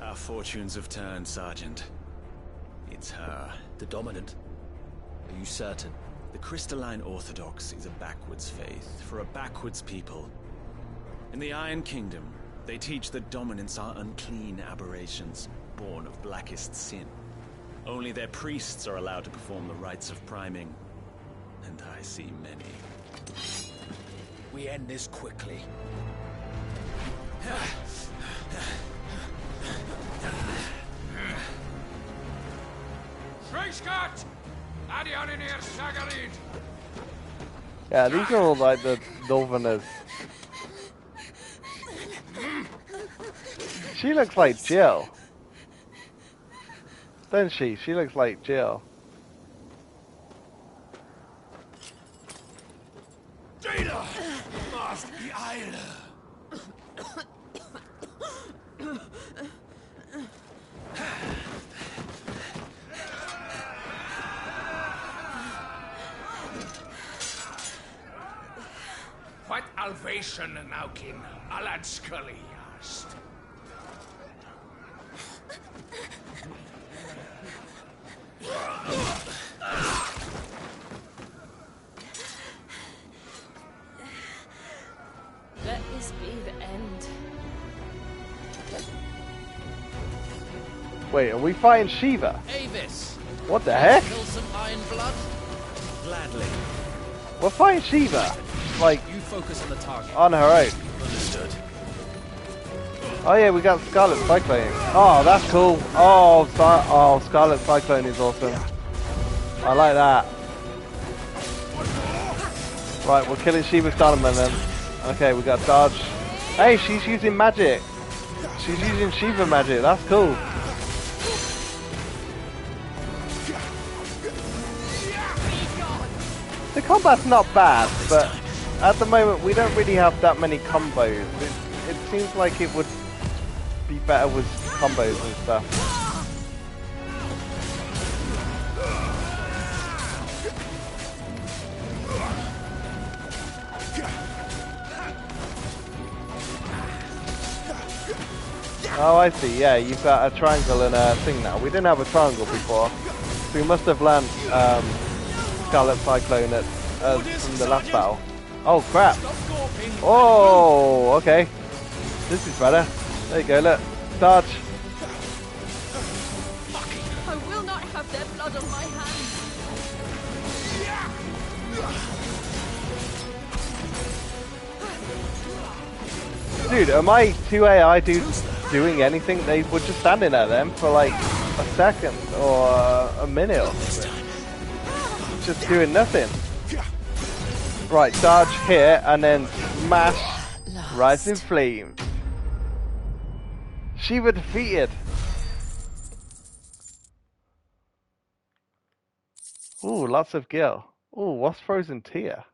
Our fortunes have turned, Sergeant. It's her. The dominant? Are you certain? The Crystalline Orthodox is a backwards faith for a backwards people. In the Iron Kingdom, they teach that dominants are unclean aberrations, born of blackest sin. Only their priests are allowed to perform the rites of priming, and I see many. We end this quickly. Yeah, these are all like the Northerners. She looks like Jill. Doesn't she? She looks like Jill. Data must be idle. What Alvation Naukin Alad Scully asked. Let this be the end. Wait, are we fighting Shiva? Avis! What the heck? Kill some Ironblood? Gladly. We're fighting Shiva. Like, you focus on the target. On her own. Understood. Oh yeah, we got Scarlet Cyclone. Oh, that's cool. Oh, Scarlet Cyclone is awesome. I like that. Right, we're killing Shiva's Donovan then. Okay, we got dodge. Hey, she's using magic. She's using Shiva magic. That's cool. The combat's not bad, but at the moment we don't really have that many combos. It seems like it would be better with combos and stuff. Oh, I see. Yeah, you've got a triangle and a thing now. We didn't have a triangle before, so we must have learned Scarlet Cyclone at from the last battle. Oh crap! Oh, okay. This is better. There you go. Look, dodge. I will not have their blood on my hands. Dude, are my 2 AI dudes doing anything? They were just standing there then for like a second or a minute or something. Just doing nothing. Right, dodge here and then smash Rising Flames. Shiva defeated. Ooh, lots of gil. Ooh, what's frozen tear?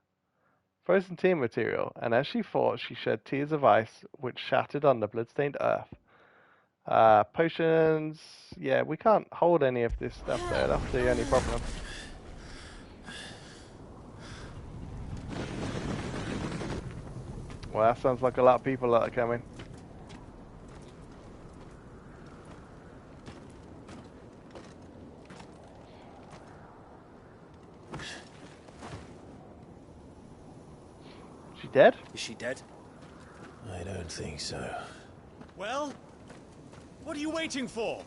Frozen tear material, and as she fought, she shed tears of ice, which shattered on the bloodstained earth. Potions. Yeah, we can't hold any of this stuff there. That's the only problem. Well, that sounds like a lot of people that are coming. She dead? Is she dead? I don't think so. Well, what are you waiting for?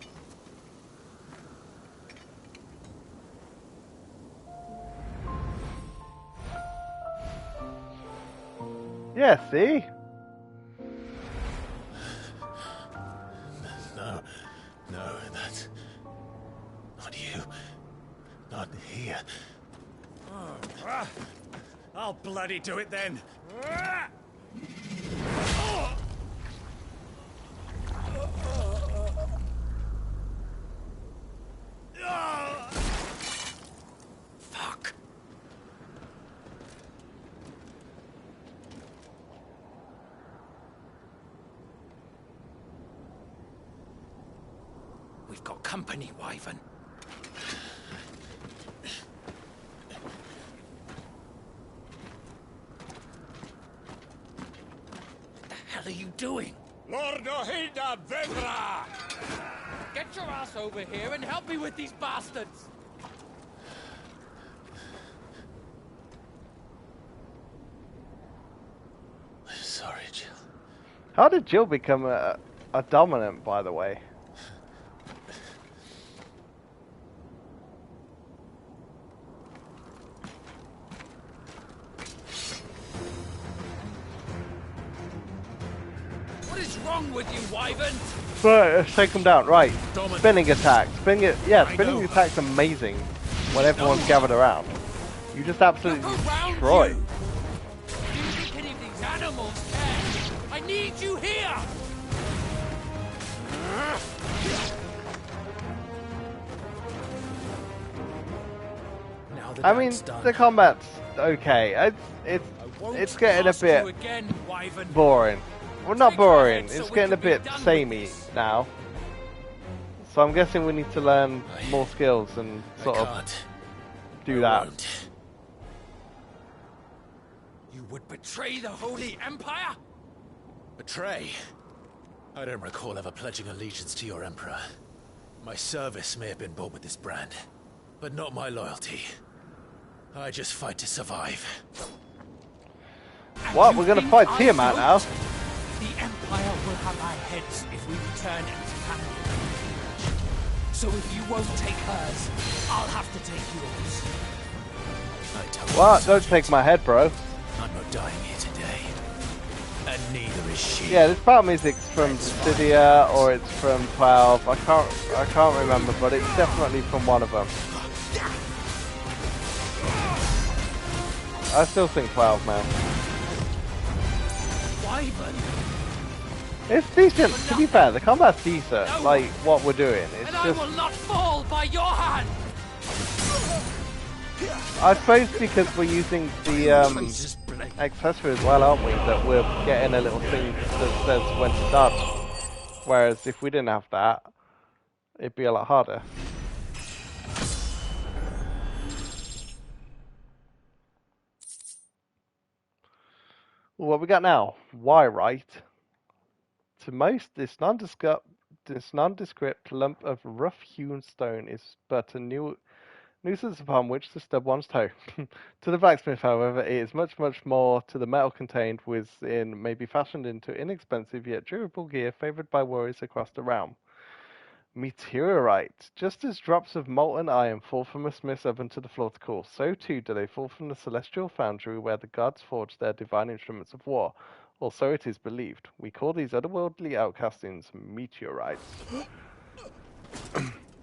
Yeah, see? No, that's not you. Not here. I'll bloody do it then. Fuck. We've got company, Wyvern. What the hell are you doing? Lord Ohilda Vedra! Get your ass over here and help me with these bastards! I'm sorry, Jill. How did Jill become a dominant, by the way? What is wrong with you, Wyvern? Right, let's take them down. Right, Dominant. spinning attack. Spinning it. Yeah, I spinning know. attack's amazing when everyone's gathered around. You just absolutely destroy. Do you think any of these animals care? I need you here! Now that I mean, that's done, the combat's okay. It's getting a ask you bit again, Wyvern. boring. Well, not Take your boring. head so It's we getting a can be bit done with samey this. now. So I'm guessing we need to learn more skills and sort of do that. you would betray the Holy Empire? Betray? I don't recall ever pledging allegiance to your Emperor. My service may have been bought with this brand, but not my loyalty. I just fight to survive. What? We're gonna fight Tiamat now? The Empire will have our heads if we return empty handed. So if you won't take hers, I'll have to take yours. What? Don't take my head, bro. I'm not dying here today. And neither is she. Yeah, this part of music's from Valisthea or it's from 12. I can't remember, but it's definitely from one of them. I still think 12, man. Wyvern? It's decent. To be fair, the combat's decent. Like what we're doing. It's And I just, will not fall by your hand! I suppose, because we're using the accessory as well, aren't we? That we're getting a little thing that says when to dodge. Whereas if we didn't have that, it'd be a lot harder. What we got now? Why, right? To most, this nondescript lump of rough-hewn stone is but a nuisance upon which to stub one's toe. To the blacksmith, however, it is much, much more to the metal contained within may be fashioned into inexpensive yet durable gear favoured by warriors across the realm. Meteorite. Just as drops of molten iron fall from a smith's oven to the floor to cool, so too do they fall from the celestial foundry where the gods forge their divine instruments of war. Or so it is believed. We call these otherworldly outcastings meteorites.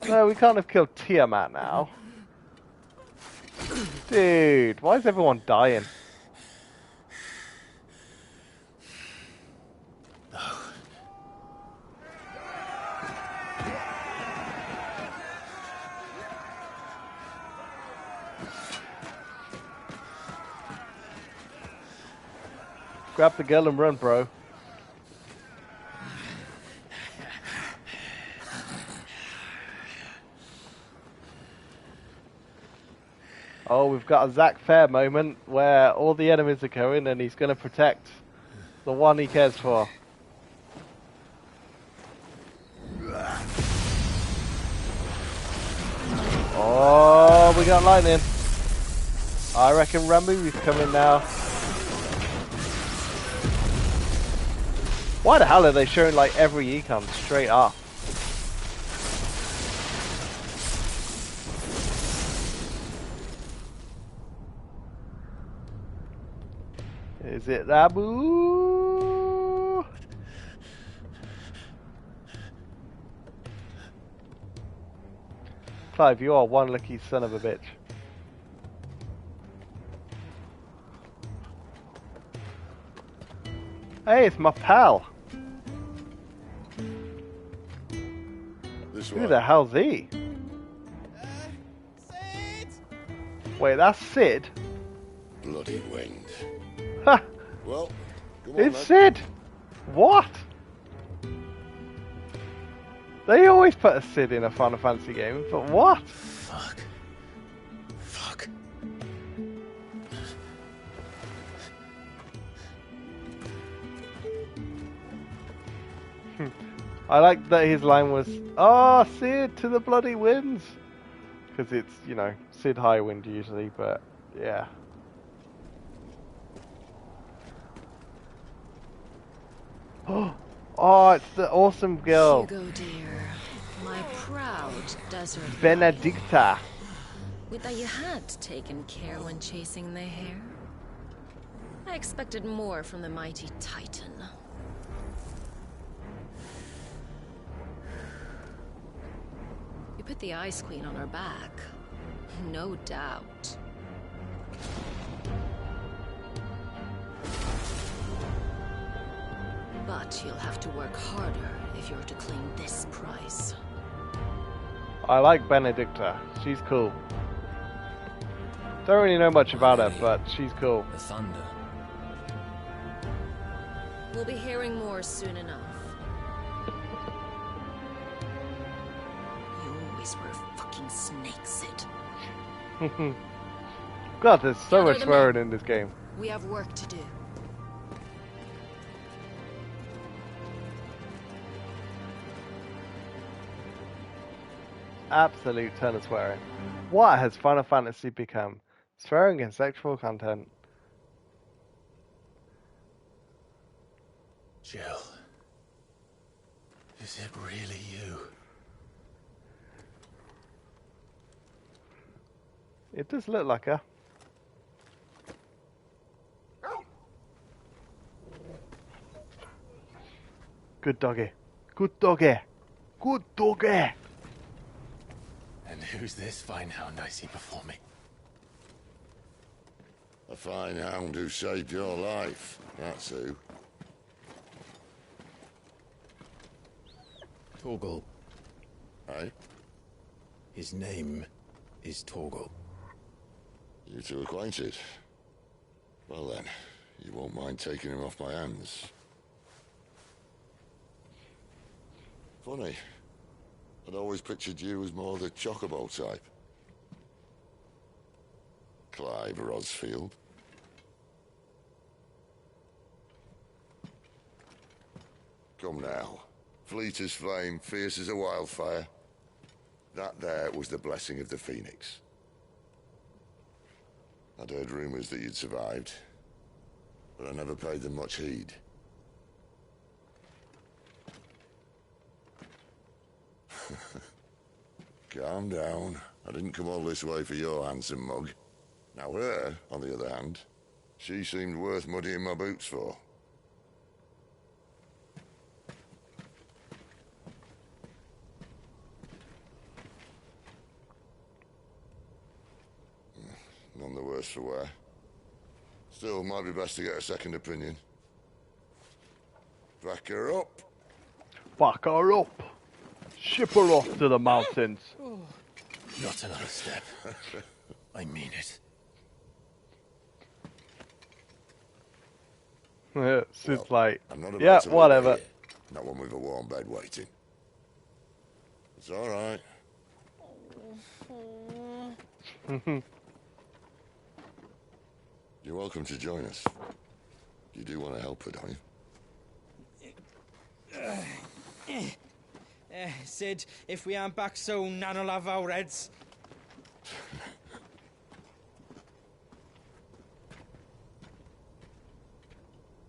No, we can't have killed Tiamat now. Dude, why is everyone dying? Grab the girl and run, bro. Oh, we've got a Zack Fair moment where all the enemies are going and he's going to protect the one he cares for. Oh, we got lightning. I reckon Rambo is coming now. Why the hell are they showing like every econ straight off? Is it Rabu? Clive, you are one lucky son of a bitch. Hey, it's my pal. Who the hell's he? Wait, that's Sid? Bloody wind. Ha! Well, come on, it's then. Sid! What? They always put a Sid in a Final Fantasy game, but what? Fuck. Fuck. I like that his line was, "Oh, Sid to the bloody winds," because it's, you know, Sid Highwind usually, but yeah. Oh, it's the awesome girl, Hugo dear, my proud desert Benedicta. Would that you had taken care when chasing the hare. I expected more from the mighty Titan. You put the Ice Queen on her back, no doubt. But you'll have to work harder if you're to claim this prize. I like Benedicta. She's cool. Don't really know much about her, but she's cool. The thunder. We'll be hearing more soon enough. You always were a fucking snake, Sid. God, there's so Gather much the swearing men. in this game. We have work to do. Absolute ton of swearing. What has Final Fantasy become? Swearing and sexual content. Jill. Is it really you? It does look like her. Good doggy. Good doggy. Good doggy. And who's this fine hound I see before me? A fine hound who saved your life. That's who. Torgal. Aye? His name is Torgal. You two acquainted? Well then, you won't mind taking him off my hands. Funny. I'd always pictured you as more the chocobo type. Clive Rosfield. Come now. Fleet as flame, fierce as a wildfire. That there was the blessing of the Phoenix. I'd heard rumors that you'd survived, but I never paid them much heed. Calm down. I didn't come all this way for your handsome mug. Now her, on the other hand, she seemed worth muddying my boots for. None the worse for wear. Still, might be best to get a second opinion. Back her up. Back her up. Ship her off to the mountains. Not another step. I mean it. Sid's like, I'm not about yeah, to leave whatever. here. Not one with a warm bed waiting. It's all right. You're welcome to join us. You do want to help her, don't you? Sid, if we aren't back soon, Nan'll have our heads.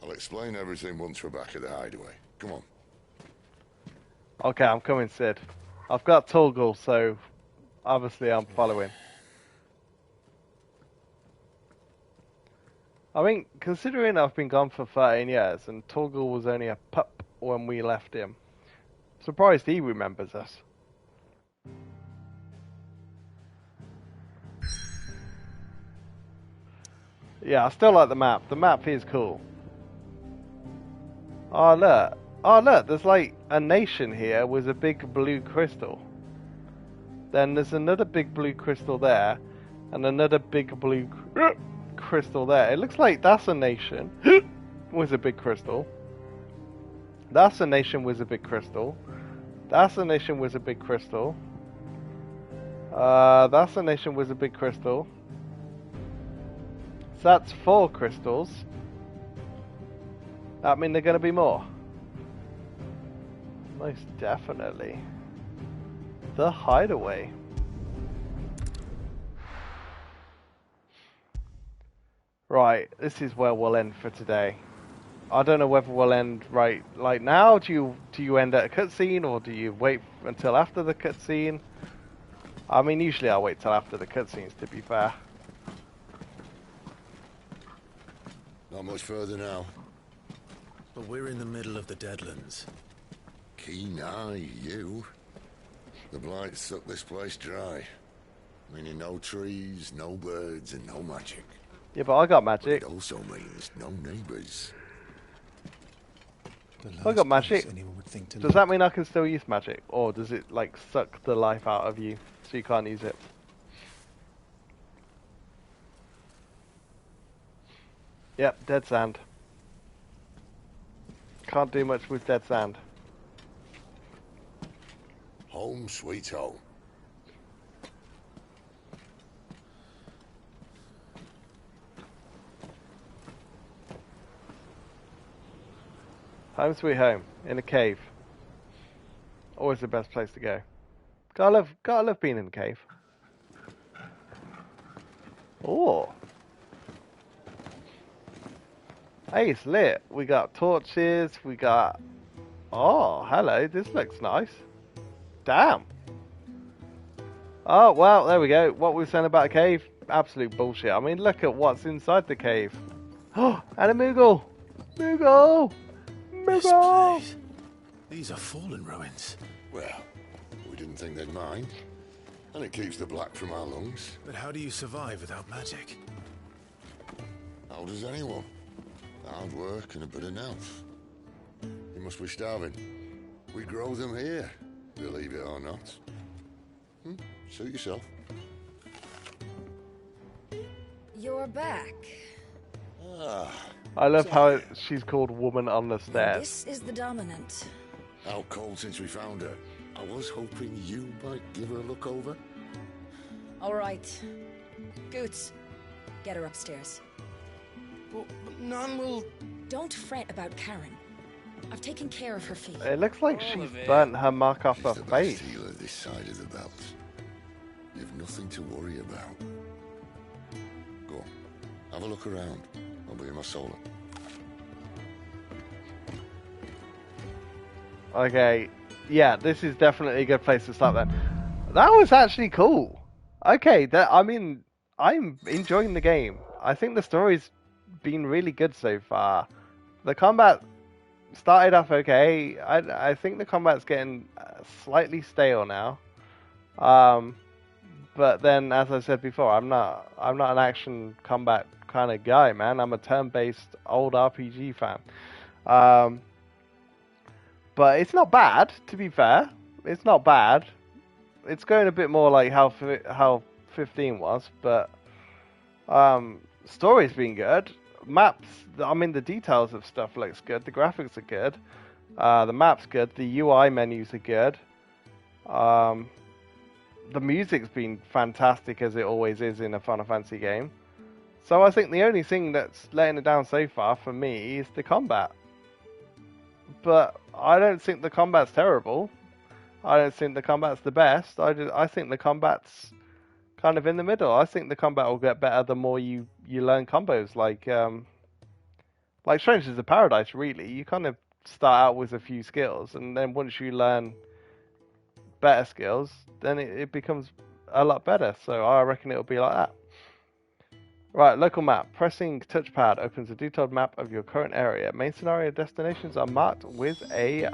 I'll explain everything once we're back at the hideaway. Come on. Okay, I'm coming, Sid. I've got Torgal, so obviously I'm following. I mean, considering I've been gone for 13 years and Torgal was only a pup when we left him, surprised he remembers us. Yeah, I still like the map. The map is cool. Oh, look. Oh, look, there's like a nation here with a big blue crystal. Then there's another big blue crystal there, and another big blue crystal there. It looks like that's a nation with a big crystal. That's a nation with a big crystal. That's a nation with a big crystal. That's a nation with a big crystal. So that's 4 crystals. That mean they're going to be more? Most definitely. The hideaway. Right, this is where we'll end for today. I don't know whether we'll end right like now. Do you end at a cutscene, or do you wait until after the cutscene? I mean, usually I wait till after the cutscenes, to be fair. Not much further now. But we're in the middle of the Deadlands. Keen eye, you. The blight sucked this place dry. Meaning no trees, no birds, and no magic. Yeah, but I got magic. But it also means no neighbours. I got magic. Does that mean I can still use magic? Or does it, like, suck the life out of you so you can't use it? Yep, dead sand. Can't do much with dead sand. Home sweet home. Home sweet home, in a cave. Always the best place to go. Gotta love being in a cave. Oh. Hey, it's lit. We got torches, we got... Oh, hello, this looks nice. Damn. Oh, well, there we go. What we were saying about a cave? Absolute bullshit. I mean, look at what's inside the cave. Oh, and a Moogle! Moogle! This place. These are fallen ruins. Well, we didn't think they'd mind. And it keeps the black from our lungs. But how do you survive without magic? How does anyone? Hard work and a bit of nerve. You must be starving. We grow them here, believe it or not. Suit yourself. You're back. I love how she's called Woman on the Stairs. This is the Dominant. Out cold since we found her. I was hoping you might give her a look over. All right. Goots, get her upstairs. But none will... Don't fret about Karen. I've taken care of her feet. It looks like she's burnt her mark off her She's the face. best healer this side of the belt. You've nothing to worry about. Go on, have a look around. I'll be in my solar. Okay, yeah, this is definitely a good place to start then. That was actually cool. Okay, I mean, I'm enjoying the game. I think the story's been really good so far. The combat started off okay. I think the combat's getting slightly stale now. But then, as I said before, I'm not an action combat kind of guy, man. I'm a turn-based old RPG fan. But it's not bad, to be fair. It's not bad. It's going a bit more like how 15 was, but story's been good. maps, I mean, the details of stuff looks good. The graphics are good. The map's good. The UI menus are good. The music's been fantastic, as it always is in a Final Fantasy game. So I think the only thing that's letting it down so far for me is the combat. But I don't think the combat's terrible. I don't think the combat's the best. I think the combat's kind of in the middle. I think the combat will get better the more you learn combos. Like Strangers of Paradise, really. You kind of start out with a few skills, and then once you learn better skills, then it becomes a lot better. So I reckon it'll be like that. Right, local map. Pressing touchpad opens a detailed map of your current area. Main scenario destinations are marked with a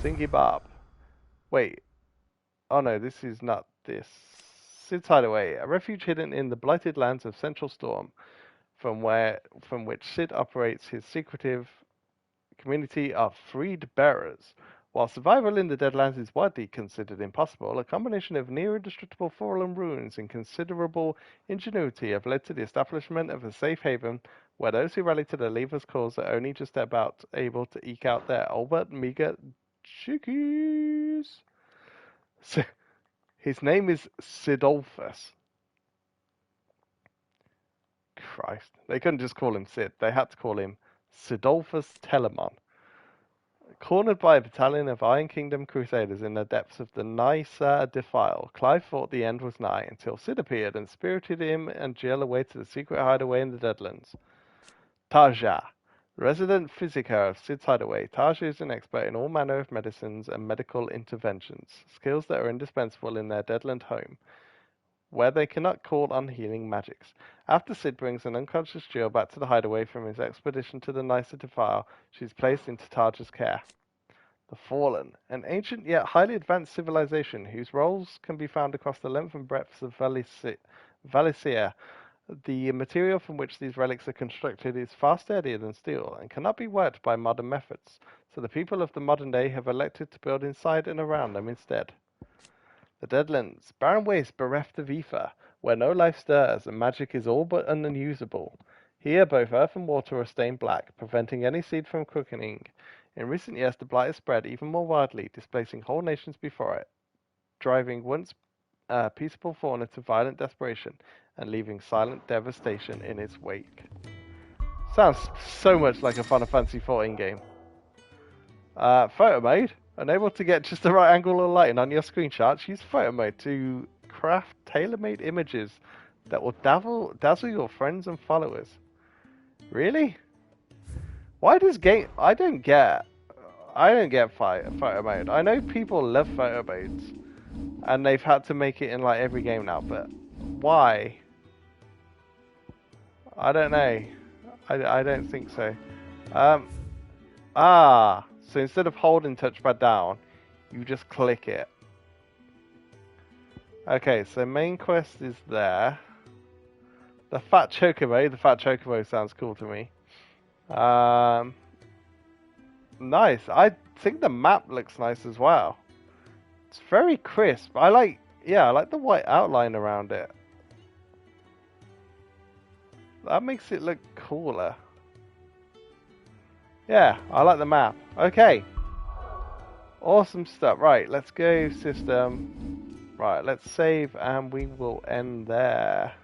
thingy barb. Wait. Oh no, this is not this. Sid's Hideaway, a refuge hidden in the blighted lands of Central Storm, from which Sid operates his secretive community of freed bearers. While survival in the Deadlands is widely considered impossible, a combination of near-indestructible fallen ruins and considerable ingenuity have led to the establishment of a safe haven where those who rally to the Leaver's cause are only just about able to eke out their albeit meager chickies. So, his name is Sidolphus. Christ. They couldn't just call him Sid. They had to call him Sidolphus Telemon. Cornered by a battalion of Iron Kingdom crusaders in the depths of the Nysa defile, Clive thought the end was nigh, until Sid appeared and spirited him and Jill away to the secret hideaway in the Deadlands. Tarja. Resident physician of Sid's Hideaway, Tarja is an expert in all manner of medicines and medical interventions, skills that are indispensable in their Deadland home, where they cannot call on healing magics. After Sid brings an unconscious Jill back to the hideaway from his expedition to the Nysa defile, she is placed into Tarja's care. The Fallen, an ancient yet highly advanced civilization whose roles can be found across the length and breadth of Valisthea. The material from which these relics are constructed is far sturdier than steel and cannot be worked by modern methods, so the people of the modern day have elected to build inside and around them instead. The Deadlands, barren waste bereft of ether, where no life stirs and magic is all but unusable. Here both earth and water are stained black, preventing any seed from quickening. In recent years the blight has spread even more widely, displacing whole nations before it, driving once peaceable fauna to violent desperation, and leaving silent devastation in its wake. Sounds so much like a Final Fantasy XIV game. Photo mode. Unable to get just the right angle of lighting on your screenshots, use photo mode to craft tailor-made images that will dazzle your friends and followers. Really? Why does game... I don't get photo mode. I know people love photo modes, and they've had to make it in like every game now, but why? I don't know. I don't think so. So instead of holding touchpad down, you just click it. Okay, so main quest is there. The Fat Chocobo sounds cool to me. Nice. I think the map looks nice as well. It's very crisp. I like the white outline around it. That makes it look cooler. Yeah, I like the map. Okay. Awesome stuff. Right, let's go system. Right, let's save and we will end there.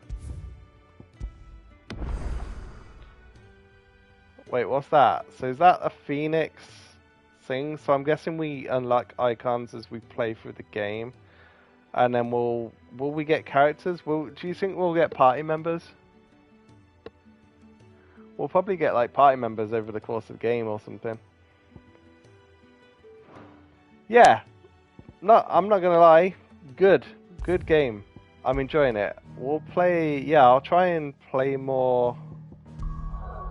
Wait, what's that? So is that a Phoenix thing? So I'm guessing we unlock icons as we play through the game. And then will we get characters? Do you think we'll get party members? We'll probably get like party members over the course of the game or something. Yeah. No, I'm not gonna lie. Good game. I'm enjoying it. We'll play, yeah, I'll try and play more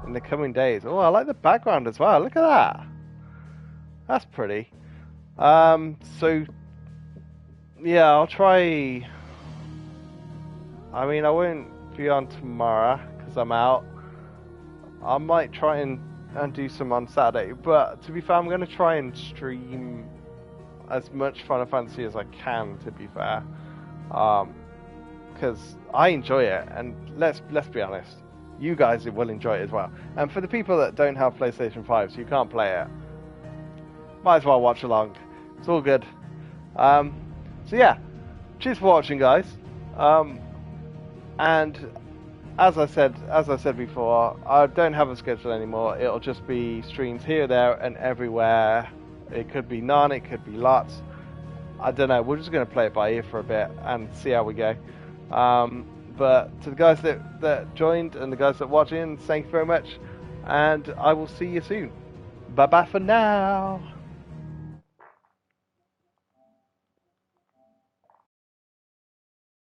in the coming days. Oh, I like the background as well. Look at that. That's pretty. So yeah, I'll try. I mean, I won't be on tomorrow because I'm out. I might try and do some on Saturday, but to be fair, I'm going to try and stream as much Final Fantasy as I can, to be fair, because I enjoy it, and let's be honest, you guys will enjoy it as well. And for the people that don't have PlayStation 5, so you can't play it, might as well watch along. It's all good. So yeah, cheers for watching, guys. And as I said before, I don't have a schedule anymore. It'll just be streams here, there, and everywhere. It could be none, it could be lots. I don't know. We're just going to play it by ear for a bit and see how we go. But to the guys that joined and the guys that are watching, thank you very much. And I will see you soon. Bye bye for now.